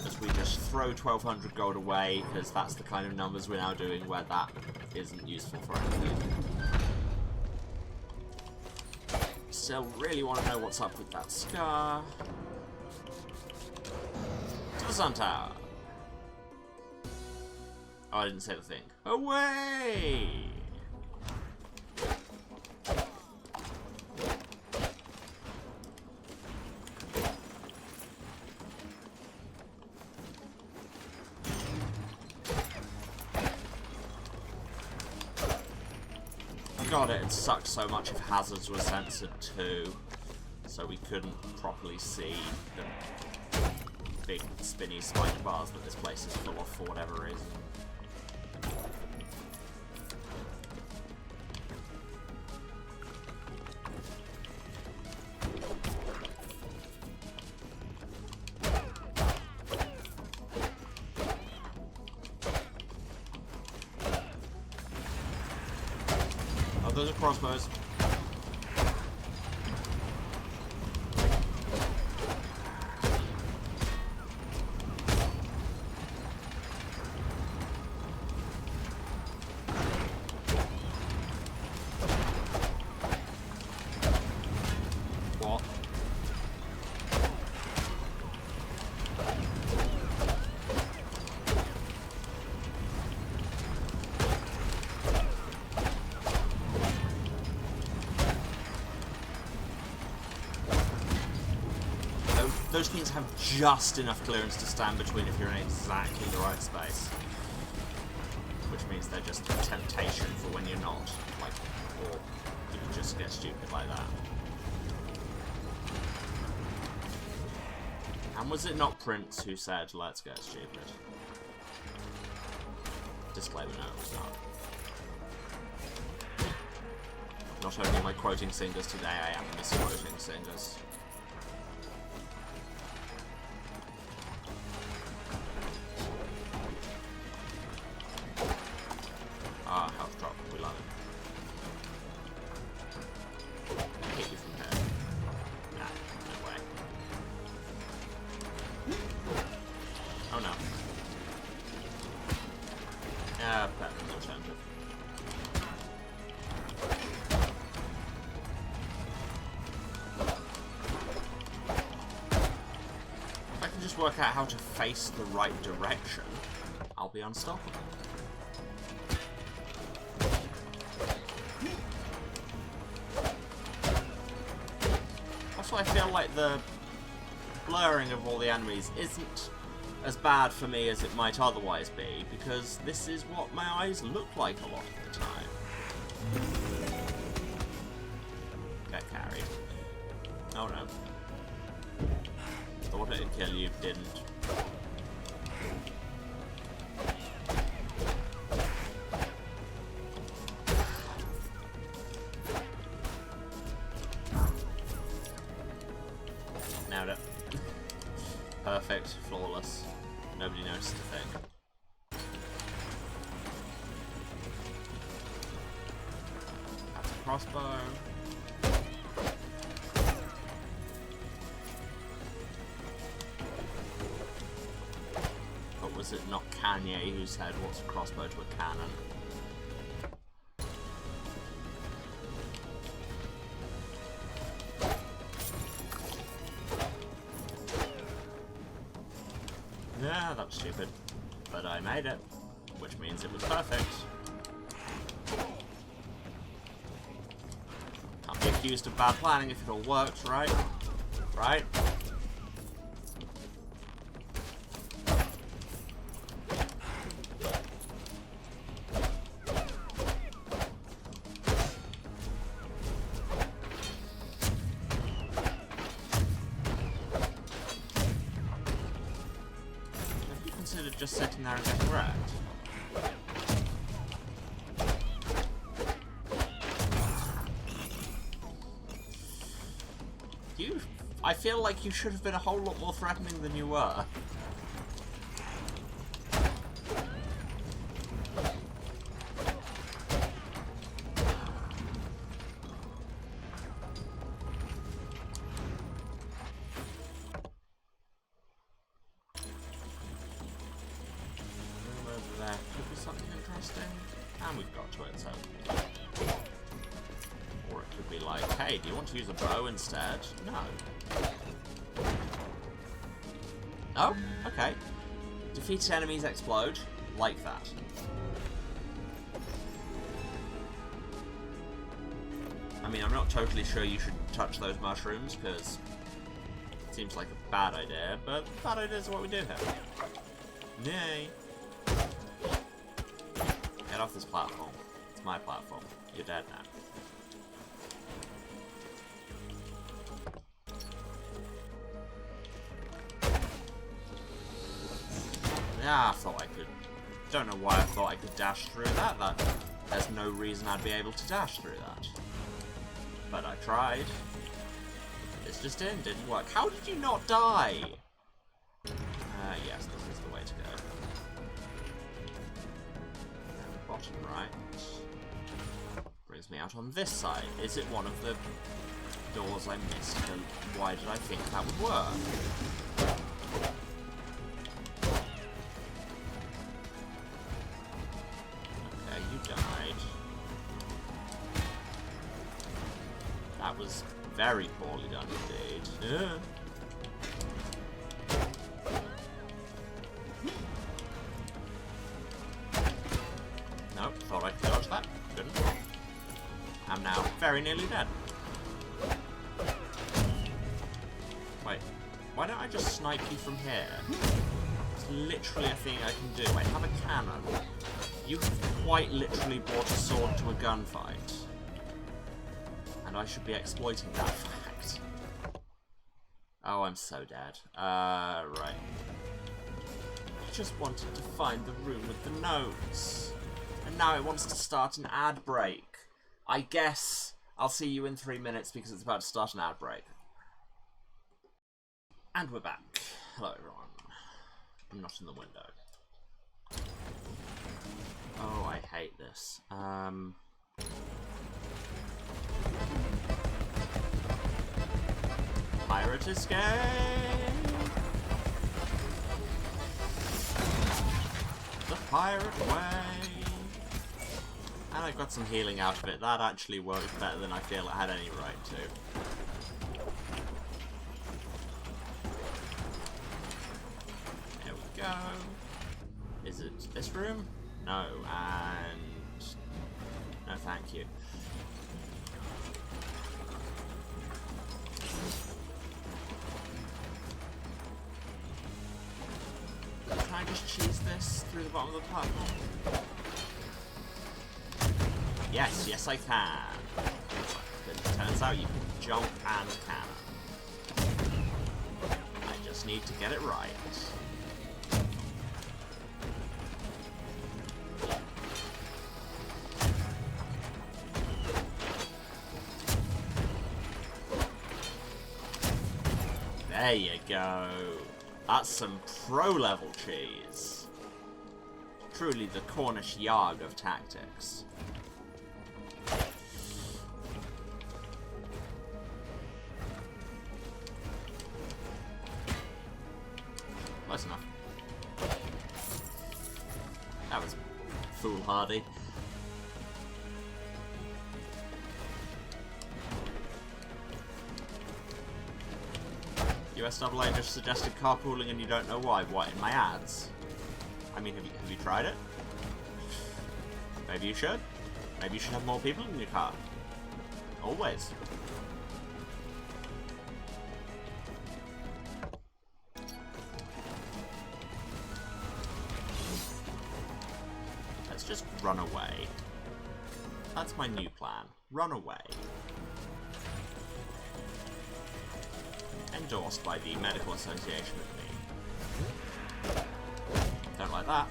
As we just throw 1,200 gold away, because that's the kind of numbers we're now doing where that isn't useful for anything. Still really want to know what's up with that scar. To the Sun Tower. Oh, I didn't say the thing. Away! God, it'd suck so much if hazards were censored too, so we couldn't properly see the big spinny spider bars that this place is full of for whatever reason. Those are crossbows. those things have just enough clearance to stand between if you're in exactly the right space. Which means they're just a temptation for when you're not. Like, or you can just get stupid like that. And was it not Prince who said, let's get stupid? Disclaimer, no, it was not. Not only am I quoting singers today, I am misquoting singers. Ah, health drop, we love it. Hit you from here. Nah, no way. Oh no. Yeah, better than the alternative. If I can just work out how to face the right direction, I'll be unstoppable. Also, I feel like the blurring of all the enemies isn't as bad for me as it might otherwise be, because this is what my eyes look like a lot of the time. Get carried. Oh no. Thought it'd kill you, didn't. Nailed it. Perfect, flawless. Nobody noticed a thing. That's a crossbow. But was it not Kanye who said, what's a crossbow to a cannon? Yeah, that was stupid. But I made it, which means it was perfect. Can't be accused of bad planning if it all works, right? Right? Just sitting there and getting wrecked. I feel like you should have been a whole lot more threatening than you were. Could be something interesting, and we've got to it, so. Or it could be like, hey, do you want to use a bow instead? No. Oh, okay. Defeated enemies explode, like that. I mean, I'm not totally sure you should touch those mushrooms, because it seems like a bad idea, but bad ideas are what we do here. Yay! Get off this platform. It's my platform. You're dead now. Yeah, I thought I could. Don't know why I thought I could dash through that. There's no reason I'd be able to dash through that. But I tried. This just didn't work. How did you not die? Yes, this is the way to go. Bottom right brings me out on this side. Is it one of the doors I missed? And why did I think that would work? Okay, you died. That was very poorly done indeed. Nope, thought I could dodge that. Couldn't. I'm now very nearly dead. Wait, why don't I snipe you from here. It's literally a thing I can do. I have a cannon. You have quite literally brought a sword to a gunfight. And I should be exploiting that fact. Oh, I'm so dead. Right. I just wanted to find the room with the notes. And now it wants to start an ad break. I guess I'll see you in 3 minutes because it's about to start an ad break. And we're back. Hello, everyone. I'm not in the window. Oh, I hate this. Pirate escape! The pirate way! And I got some healing out of it. That actually worked better than I feel it had any right to. There we go. Is it this room? No, and... no, thank you. Can I just cheese this through the bottom of the platform? Yes, yes I can. But it turns out you can jump and cannon. I just need to get it right. There you go. That's some pro-level cheese. Truly the Cornish Yarg of tactics. Close enough. That was foolhardy. USAA just suggested carpooling and you don't know why. What, in my ads? I mean, have you tried it? Maybe you should. Maybe you should have more people in your car. Always. Let's just run away. That's my new plan. Run away. Endorsed by the Medical Association with me. Don't like that.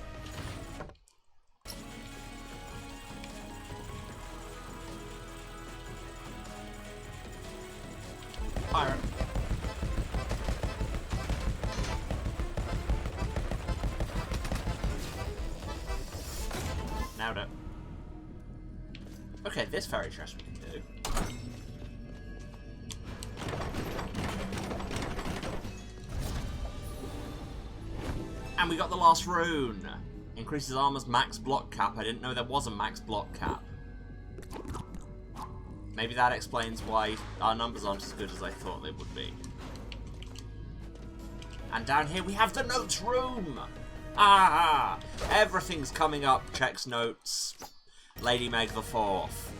Pirate. Nailed it. Okay, this fairy chest we can do. And we got the last rune. Increases armor's max block cap. I didn't know there was a max block cap. Maybe that explains why our numbers aren't as good as I thought they would be. And down here we have the notes room. Ah! Everything's coming up. Checks notes. Lady Meg the Fourth.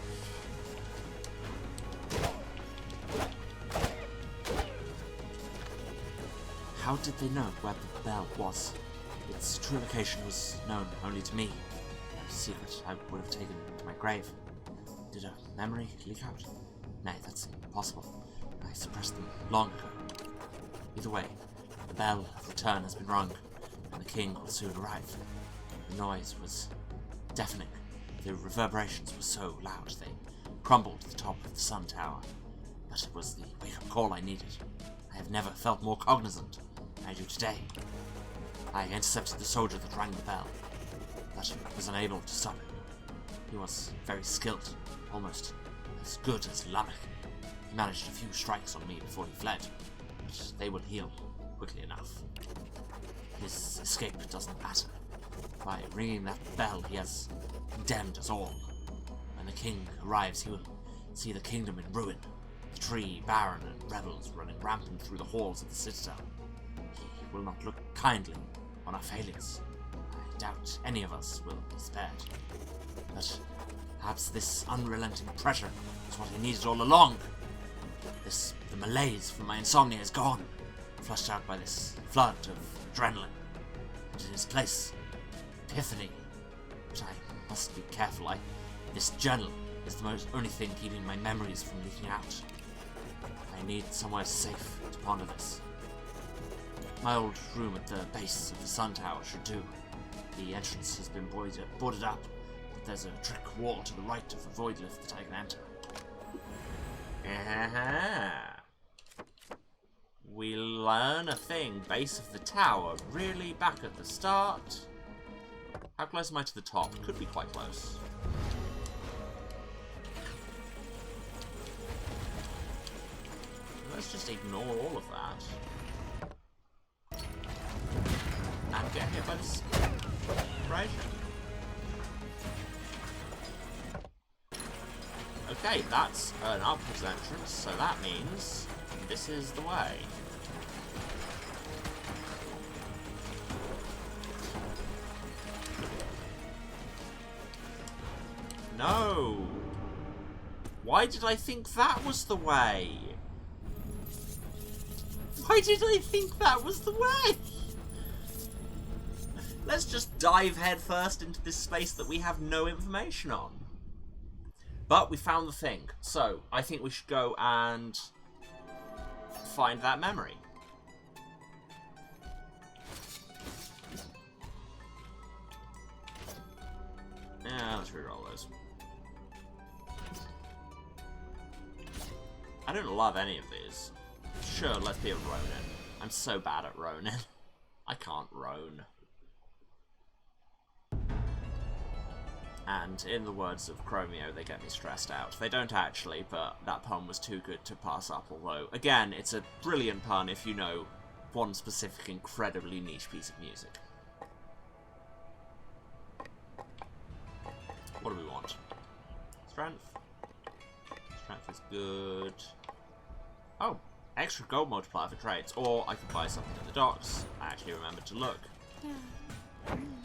How did they know where the bell was? Its true location was known only to me. A secret I would have taken to my grave. Did a memory leak out? Nay, that's impossible. I suppressed them long ago. Either way, the bell of return has been rung, and the king will soon arrive. The noise was deafening. The reverberations were so loud they crumbled to the top of the sun tower. But it was the wake-up call I needed. I have never felt more cognizant than I do today. I intercepted the soldier that rang the bell, but was unable to stop him. He was very skilled, almost as good as Lamech. He managed a few strikes on me before he fled, but they will heal quickly enough. His escape doesn't matter. By ringing that bell, he has condemned us all. When the king arrives, he will see the kingdom in ruin, the tree barren and rebels running rampant through the halls of the citadel. He will not look kindly on our failures. I doubt any of us will be spared. But perhaps this unrelenting pressure is what I needed all along. The malaise from my insomnia is gone. flushed out by this flood of adrenaline. And in its place, epiphany. But I must be careful. This journal is the only thing keeping my memories from leaking out. I need somewhere safe to ponder this. My old room at the base of the sun tower should do. The entrance has been boarded up, but there's a trick wall to the right of the void lift that I can enter. We learn a thing. Base of the tower, really back at the start. How close am I to the top? Could be quite close. Let's just ignore all of that. And get hit by this. Right? Okay, that's an upwards entrance, so that means this is the way. No! Why did I think that was the way? Why did I think that was the way? Let's just dive headfirst into this space that we have no information on. But we found the thing, so I think we should go and find that memory. Yeah, let's reroll those. I don't love any of these. Sure, let's be a Ronin. I'm so bad at Ronin. I can't Roan. And in the words of Chromio, they get me stressed out. They don't actually, but that pun was too good to pass up, although, again, it's a brilliant pun if you know one specific incredibly niche piece of music. What do we want? Strength. Strength is good. Oh, extra gold multiplier for trades. Or I could buy something at the docks. I actually remembered to look. I can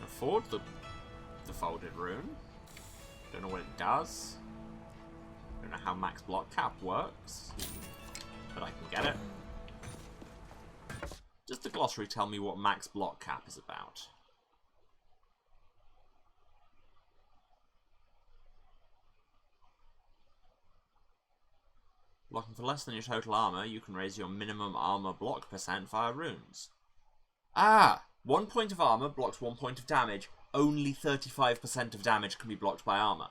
afford the folded rune. Don't know what it does. Don't know how max block cap works. But I can get it. Does the glossary tell me what max block cap is about? Blocking for less than your total armor, you can raise your minimum armor block % via runes. Ah! 1 point of armor blocks 1 point of damage. Only 35% of damage can be blocked by armor.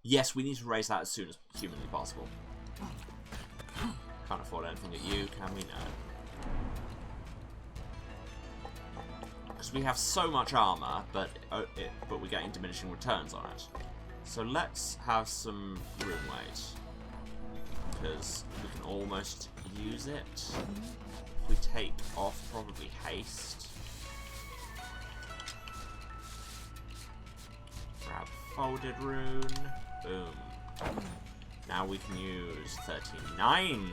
Yes, we need to raise that as soon as humanly possible. Can't afford anything at you, can we? No. Because we have so much armor, but we're getting diminishing returns on it. So let's have some rune weight. Because we can almost use it. If we take off probably haste. Grab folded rune. Boom. Now we can use 39%.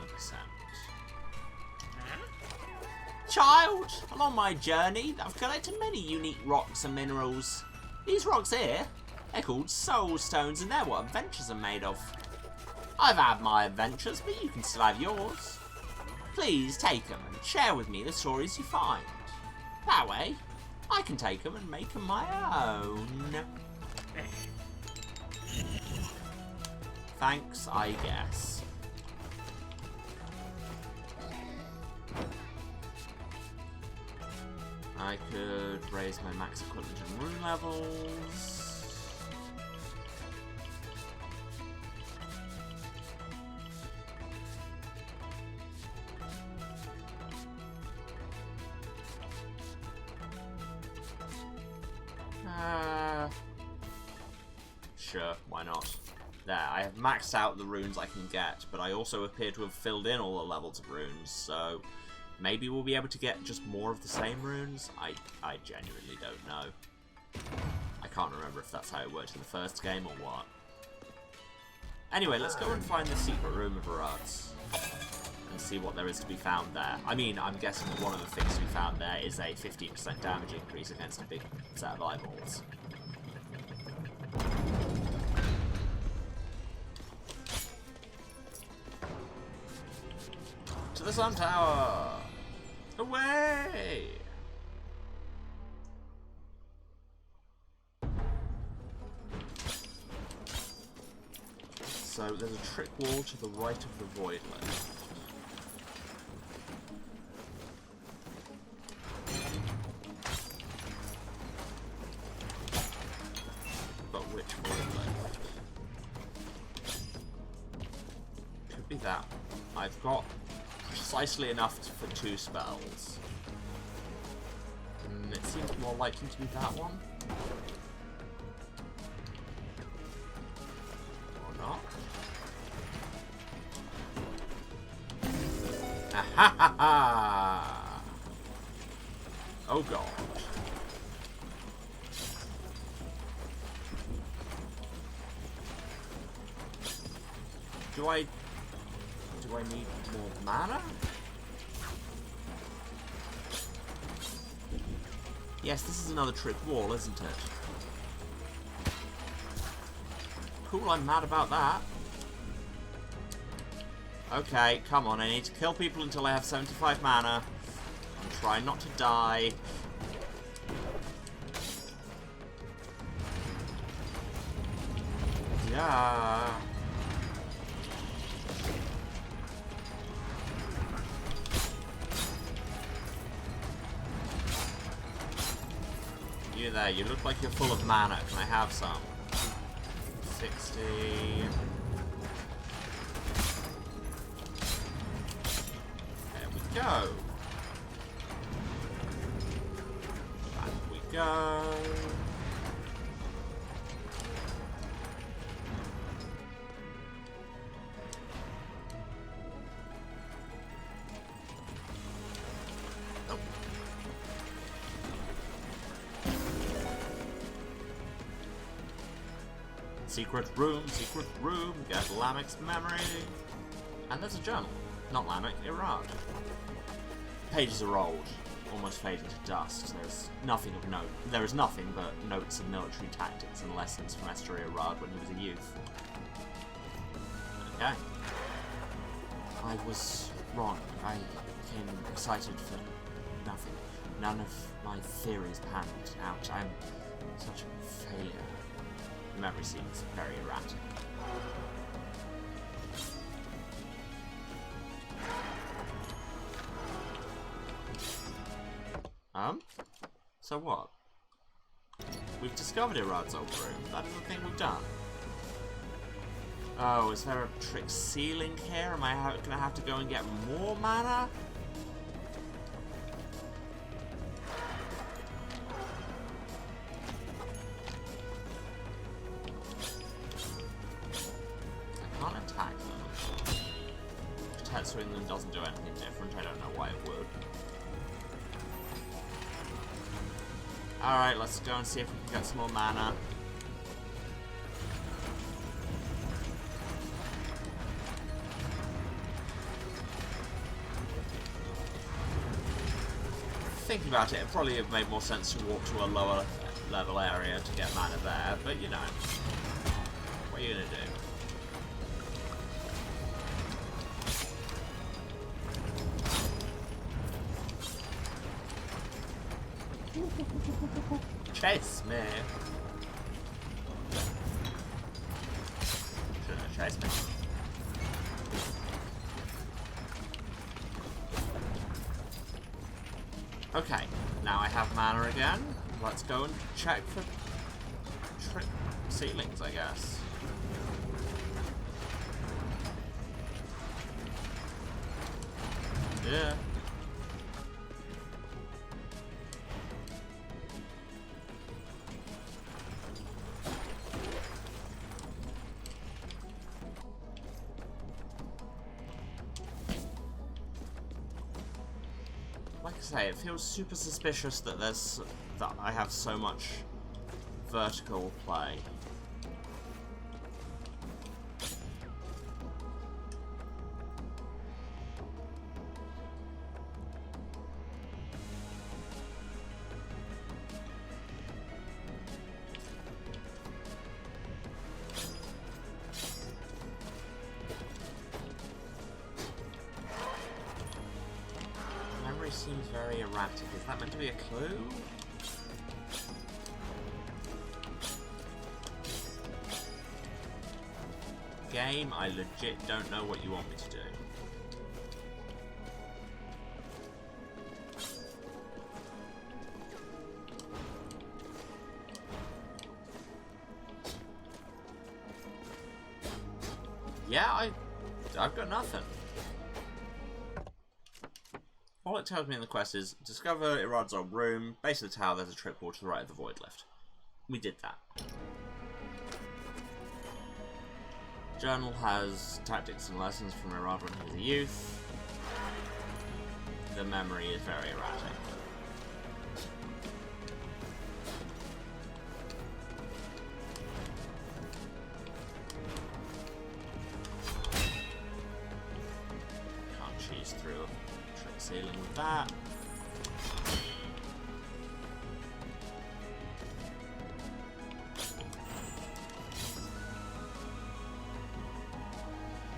Child, along my journey, I've collected many unique rocks and minerals. These rocks here, they're called soul stones, and they're what adventures are made of. I've had my adventures, but you can still have yours. Please take them and share with me the stories you find. That way, I can take them and make them my own. Thanks, I guess. I could raise my max equipment and rune levels. Sure, why not? There, I have maxed out the runes I can get, but I also appear to have filled in all the levels of runes, so maybe we'll be able to get just more of the same runes? I genuinely don't know. I can't remember if that's how it worked in the first game or what. Anyway, let's go and find the secret room of Arats and see what there is to be found there. I mean, I'm guessing that one of the things to be found there is a 15% damage increase against a big set of eyeballs. the Sun Tower! Away! So there's a trick wall to the right of the void left. But which void left? Could be that one. I've got precisely enough for 2 spells. It seems more likely to be that one. Ha ha ha! Oh god. Do I need more mana? Yes, this is another trick wall, isn't it? Cool, I'm mad about that. Okay, come on, I need to kill people until I have 75 mana. I'm trying not to die. Yeah. You there, you look like you're full of mana. Can I have some? 60... Go. Back we go. Oh. Secret room, get Lamech's memory. And there's a journal. Not Lamech, Irad. Pages are old, almost fading to dust. There's nothing of note. There is nothing but notes of military tactics and lessons from Esther Irad when he was a youth. Okay. I was wrong. I became excited for nothing. None of my theories panned out. I'm such a failure. The memory seems very erratic. So what? We've discovered Irad's old room. That is the thing we've done. Oh, is there a trick ceiling here? Am I gonna have to go and get more mana? I can't attack them. Tetsuing them doesn't do anything different. I don't know why it would. Alright, let's go and see if we can get some more mana. Thinking about it, it probably would have made more sense to walk to a lower level area to get mana there, but you know. What are you gonna do? Chase me! Shouldn't have chased me. Okay, now I have mana again. Let's go and check for trick ceilings, I guess. Yeah. Like I say, it feels super suspicious that I have so much vertical play. memory seems very erratic. Is that meant to be a clue? Game, I legit don't know what you want me to do. Yeah, I've got nothing. All it tells me in the quest is discover Irad's old room, base of the tower, there's a tripwire to the right of the void lift. We did that. Journal has tactics and lessons from Irad when he was a youth. The memory is very erratic. Can't cheese through a trick ceiling with that.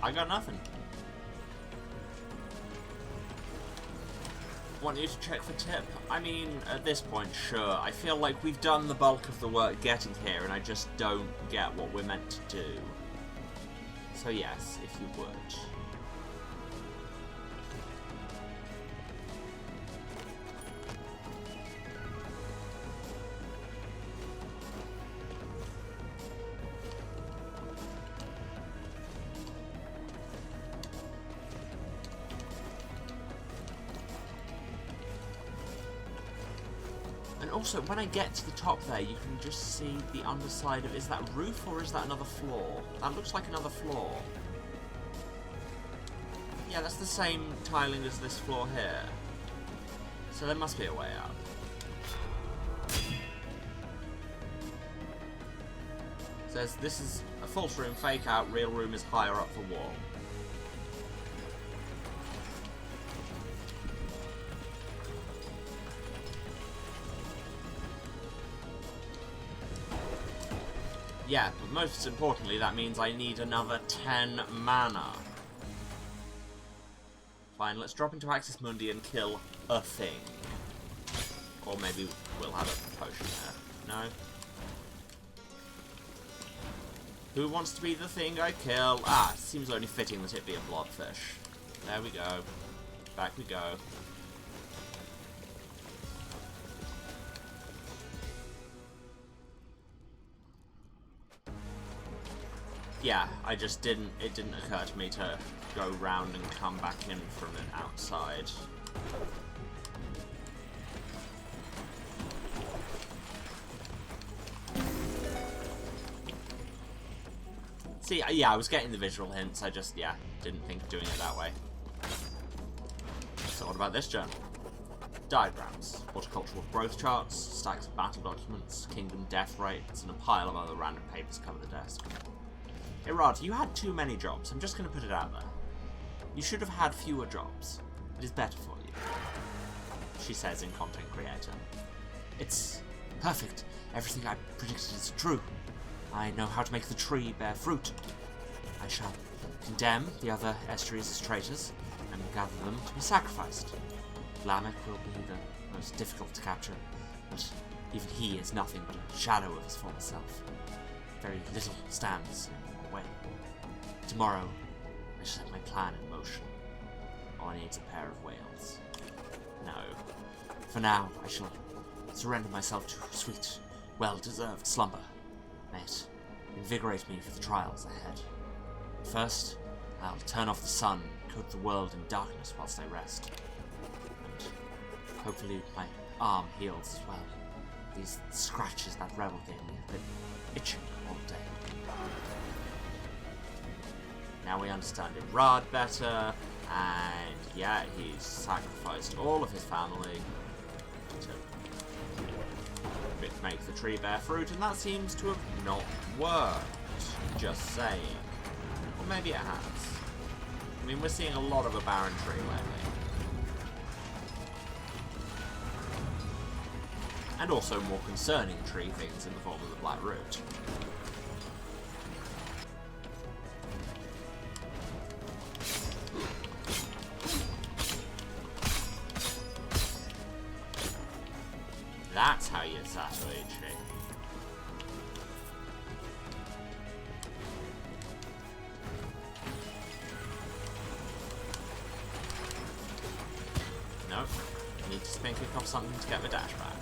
I got nothing. Want you to check for tip? I mean, at this point, sure. I feel like we've done the bulk of the work getting here, and I just don't get what we're meant to do. So yes, if you would. And also, when I get to the top there, you can just see the underside of... Is that roof or is that another floor? That looks like another floor. Yeah, that's the same tiling as this floor here. So there must be a way up. It says this is a false room, fake out, real room is higher up the wall. Yeah, but most importantly, that means I need another 10 mana. Fine, let's drop into Axis Mundi and kill a thing. Or maybe we'll have a potion there. No? Who wants to be the thing I kill? Ah, it seems only fitting that it be a blobfish. There we go. Back we go. Yeah, I just didn't, it didn't occur to me to go round and come back in from it outside. See, yeah, I was getting the visual hints, I just, yeah, didn't think of doing it that way. So what about this journal? Diagrams, horticultural growth charts, stacks of battle documents, kingdom death rates, and a pile of other random papers cover the desk. Hey Rod, you had too many jobs. I'm just going to put it out there. You should have had fewer jobs. It is better for you. She says in Content Creator. It's perfect. Everything I predicted is true. I know how to make the tree bear fruit. I shall condemn the other estuaries as traitors and gather them to be sacrificed. Lamech will be the most difficult to capture, but even he is nothing but a shadow of his former self. Very little stands way. Tomorrow, I shall set my plan in motion. All I need is a pair of whales. No. For now, I shall surrender myself to sweet, well-deserved slumber. May it invigorate me for the trials ahead. First, I'll turn off the sun and coat the world in darkness whilst I rest. And hopefully my arm heals as well. These scratches that rebel gave me have been itching all day. Now we understand Irad better, and yeah, he's sacrificed all of his family to make the tree bear fruit, and that seems to have not worked. Just saying. Or maybe it has. I mean, we're seeing a lot of a barren tree lately. And also more concerning tree things in the form of the Black Root. That's how you Satoichi. Nope. I need to spin kick off something to get the dash back.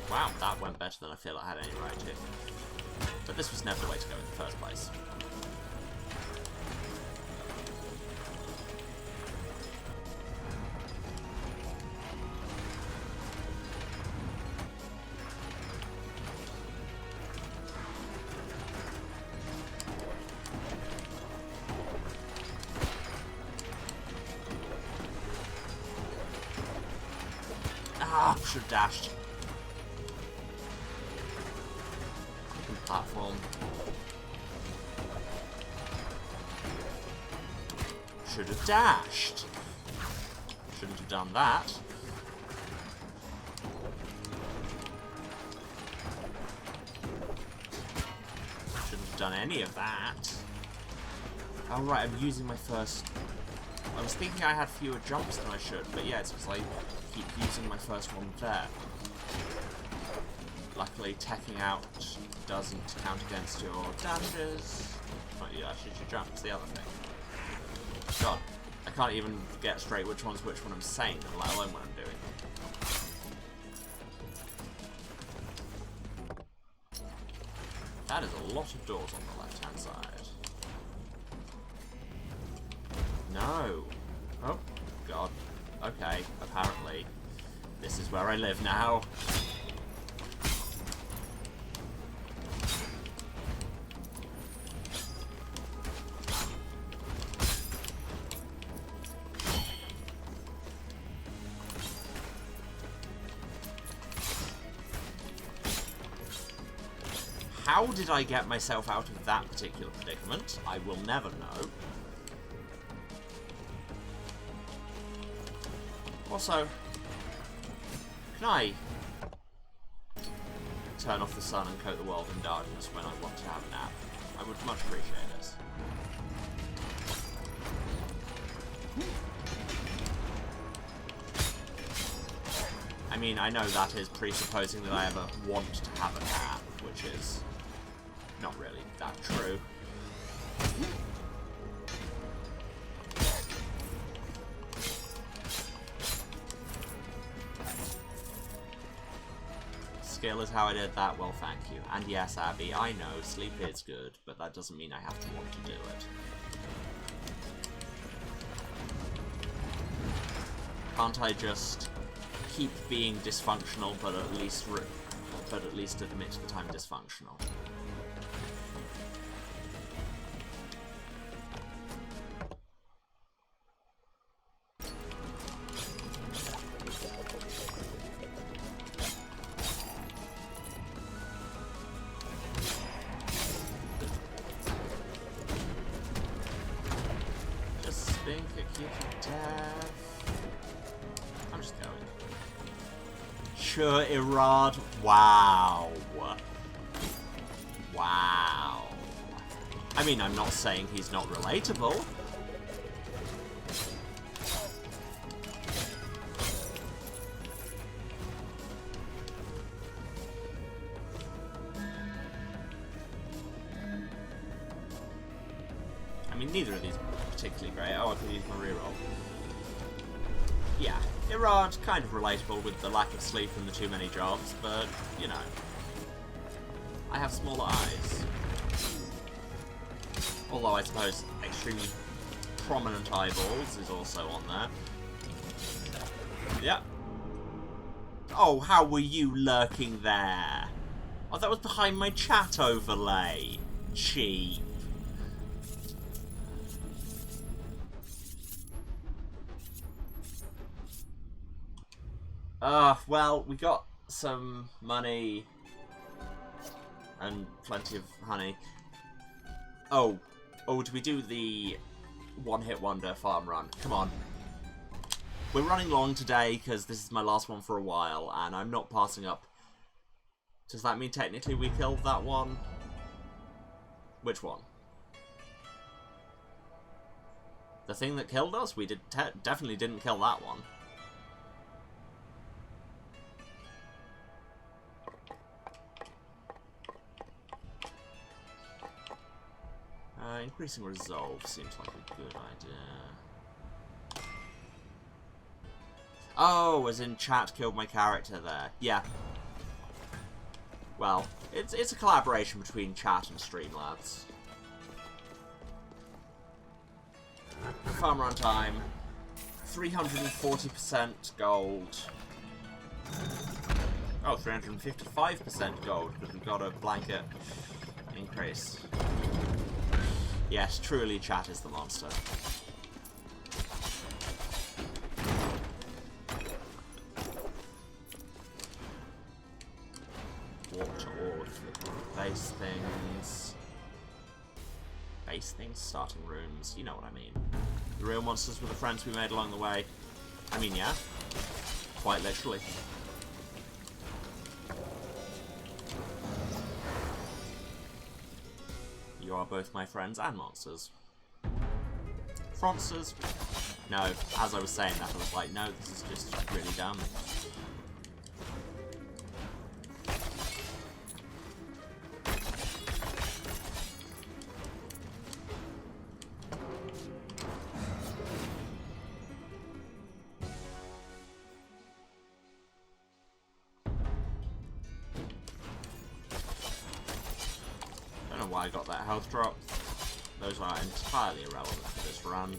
Wow, that went better than I feel I had any right to. But this was never the way to go in the first place. Ah, should have dashed. Platform. Should have dashed. Shouldn't have done that. Shouldn't have done any of that. Oh right, I'm using my first... I was thinking I had fewer jumps than I should, but yeah, it's because I keep using my first one there. Luckily, teching out doesn't count against your dashes. Not you dashes, your jumps, the other thing. God, I can't even get straight which one's which when I'm saying them, let alone what I'm doing. That is a lot of doors on the left-hand side. No. Oh, God. Okay, apparently. This is where I live now. How did I get myself out of that particular predicament? I will never know. Also, can I turn off the sun and coat the world in darkness when I want to have a nap? I would much appreciate this. I mean, I know that is presupposing that I ever want to have a nap, which is not really that true. Skill is how I did that, well thank you. And yes, Abby, I know, sleep is good, but that doesn't mean I have to want to do it. Can't I just keep being dysfunctional, but at least admit that I'm dysfunctional? Just spin kick you to death. I'm just going. Sure, Irad. Wow. Wow. I mean, I'm not saying he's not relatable. I mean, neither of these are particularly great. Oh, I could use my reroll. Yeah, Irad, kind of relatable with the lack of sleep and the too many jobs, but, you know. I have smaller eyes. Although I suppose extremely prominent eyeballs is also on there. Yeah. Oh, how were you lurking there? Oh, that was behind my chat overlay. Cheap. Well, we got some money and plenty of honey. Oh, do we do the one-hit wonder farm run? Come on. We're running long today because this is my last one for a while, and I'm not passing up. Does that mean technically we killed that one? Which one? The thing that killed us? We definitely didn't kill that one. Increasing resolve seems like a good idea. Oh, as in chat killed my character there. Yeah. Well, it's a collaboration between chat and Streamlabs. Farm run time. 340% gold. Oh, 355% gold, because we've got a blanket increase. Yes, truly chat is the monster. Walk to all of the base things. Base things? Starting rooms. You know what I mean. The real monsters were the friends we made along the way. I mean, yeah. Quite literally. You are both my friends and monsters. Fronsters? No, as I was saying that, I was like, no, this is just really dumb. Why I got that health drop. Those are entirely irrelevant for this run.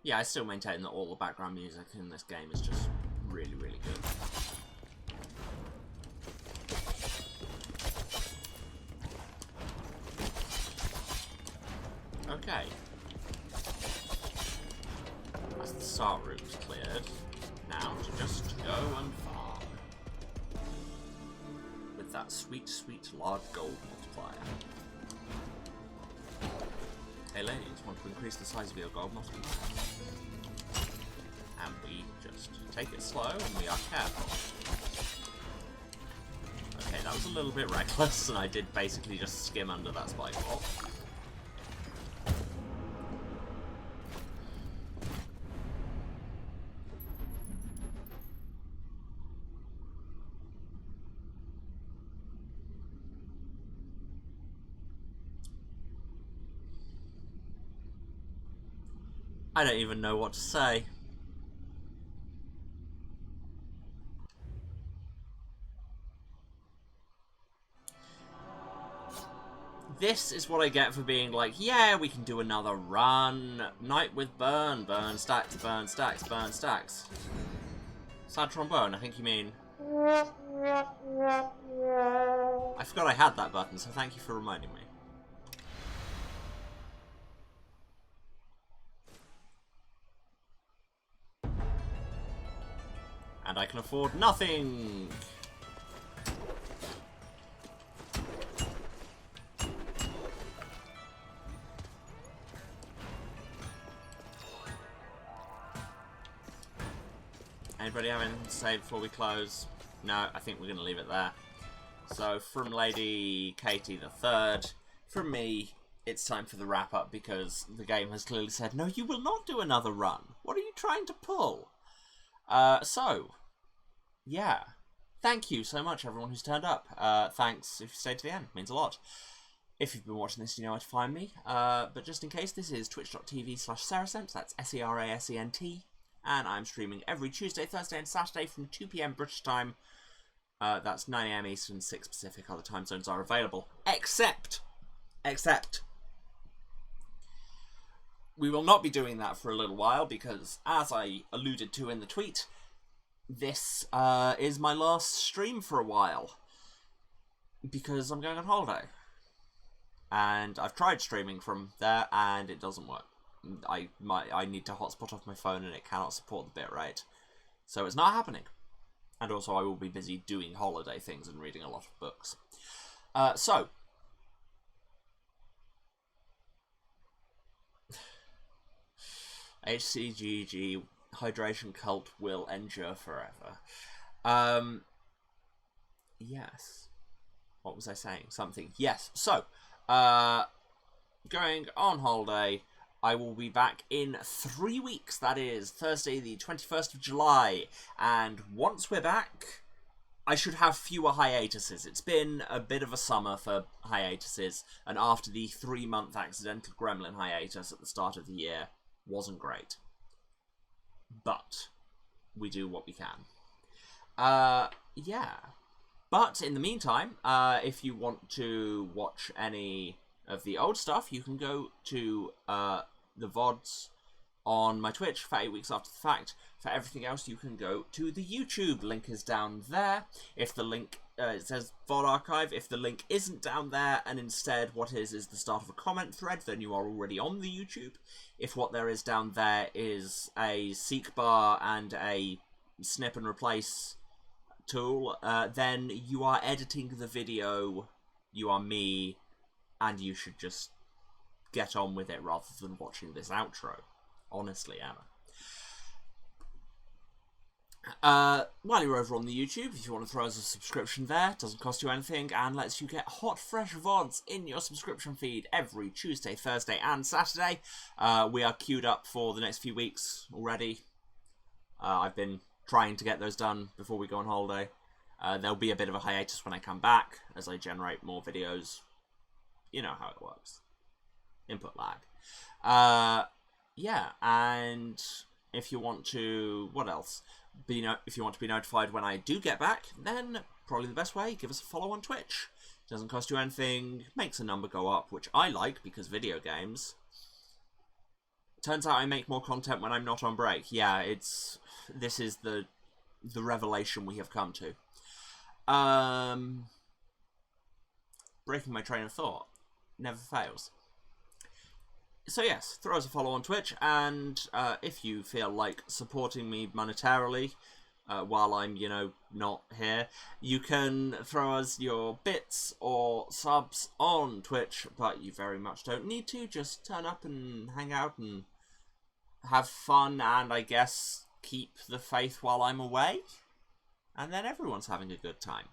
Yeah, I still maintain that all the background music in this game is just really, really good. Okay. That's the start room's cleared. Now to just go and farm. With that sweet, sweet large gold multiplier. Hey ladies, want to increase the size of your gold multiplier? And we just take it slow and we are careful. Okay, that was a little bit reckless and I did basically just skim under that spike wall. I don't even know what to say. This is what I get for being like, yeah, we can do another run. Night with burn. Burn stacks, burn stacks, burn stacks. Sad trombone, I think you mean. I forgot I had that button, so thank you for reminding me. And I can afford nothing! Anybody have anything to say before we close? No, I think we're going to leave it there. So, from Lady Katie the Third, from me, it's time for the wrap-up because the game has clearly said, no, you will not do another run. What are you trying to pull? So, yeah. Thank you so much, everyone who's turned up. Thanks if you stayed to the end. It means a lot. If you've been watching this, you know where to find me. But just in case, this is twitch.tv/Serasent. That's SERASENT. And I'm streaming every Tuesday, Thursday, and Saturday from 2 PM British time. That's 9 AM Eastern, 6 Pacific. Other time zones are available. Except, we will not be doing that for a little while because, as I alluded to in the tweet, this is my last stream for a while because I'm going on holiday. And I've tried streaming from there and it doesn't work. I need to hotspot off my phone and it cannot support the bitrate. So it's not happening. And also I will be busy doing holiday things and reading a lot of books. So HCGG hydration cult will endure forever. Yes. What was I saying? Something. Yes. So, going on holiday, I will be back in 3 weeks. That is Thursday, the 21st of July. And once we're back, I should have fewer hiatuses. It's been a bit of a summer for hiatuses, and after the 3-month accidental gremlin hiatus at the start of the year wasn't great. But we do what we can. Yeah. But in the meantime, if you want to watch any of the old stuff, you can go to the VODs on my Twitch for 8 weeks after the fact. For everything else, you can go to the YouTube. Link is down there. If the link, it says VOD archive. If the link isn't down there, and instead what is the start of a comment thread, then you are already on the YouTube. If what there is down there is a seek bar and a snip and replace tool, then you are editing the video, you are me, and you should just get on with it rather than watching this outro. Honestly, Anna. While you're over on the YouTube, if you want to throw us a subscription there, doesn't cost you anything and lets you get hot, fresh VODs in your subscription feed every Tuesday, Thursday and Saturday. We are queued up for the next few weeks already. I've been trying to get those done before we go on holiday. There'll be a bit of a hiatus when I come back as I generate more videos. You know how it works. Input lag. Yeah, and if you want to, what else? If you want to be notified when I do get back, then probably the best way, give us a follow on Twitch. Doesn't cost you anything, makes the number go up, which I like because video games. Turns out I make more content when I'm not on break. Yeah, this is the revelation we have come to. Breaking my train of thought. Never fails. So yes, throw us a follow on Twitch, and if you feel like supporting me monetarily while I'm, not here, you can throw us your bits or subs on Twitch, but you very much don't need to. Just turn up and hang out and have fun, and I guess keep the faith while I'm away, and then everyone's having a good time.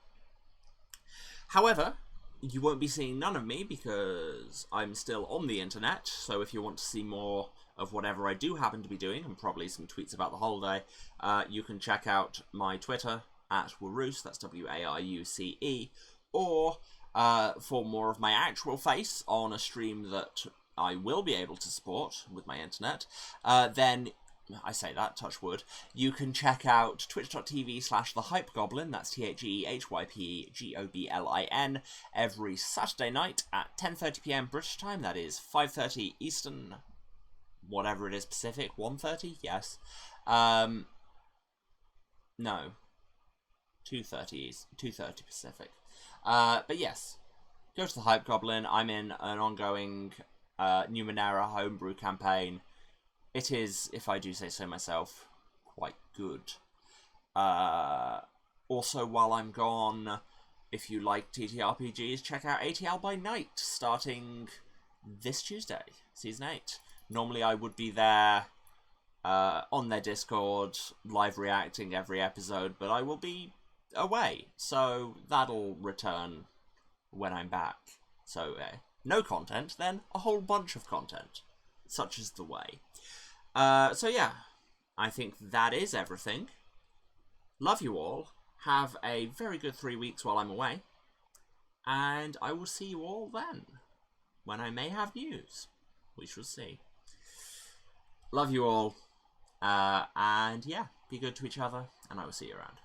However, you won't be seeing none of me because I'm still on the internet, so if you want to see more of whatever I do happen to be doing, and probably some tweets about the holiday, you can check out my Twitter at Waruce, that's W-A-R-U-C-E, or for more of my actual face on a stream that I will be able to support with my internet, then I say that, touch wood, you can check out twitch.tv/thehypegoblin, that's THEHYPEGOBLIN, every Saturday night at 10:30 PM British time, that is 5:30 Eastern, whatever it is Pacific, 1:30, yes. No, 2:30 Pacific. But yes, go to the Hype Goblin. I'm in an ongoing Numenera homebrew campaign. It is, if I do say so myself, quite good. Also, while I'm gone, if you like TTRPGs, check out ATL by Night, starting this Tuesday, Season 8. Normally I would be there on their Discord, live reacting every episode, but I will be away, so that'll return when I'm back. So, no content, then a whole bunch of content. Such is the way. So yeah, I think that is everything. Love you all. Have a very good 3 weeks while I'm away. And I will see you all then, when I may have news. We shall see. Love you all. And yeah, be good to each other, and I will see you around.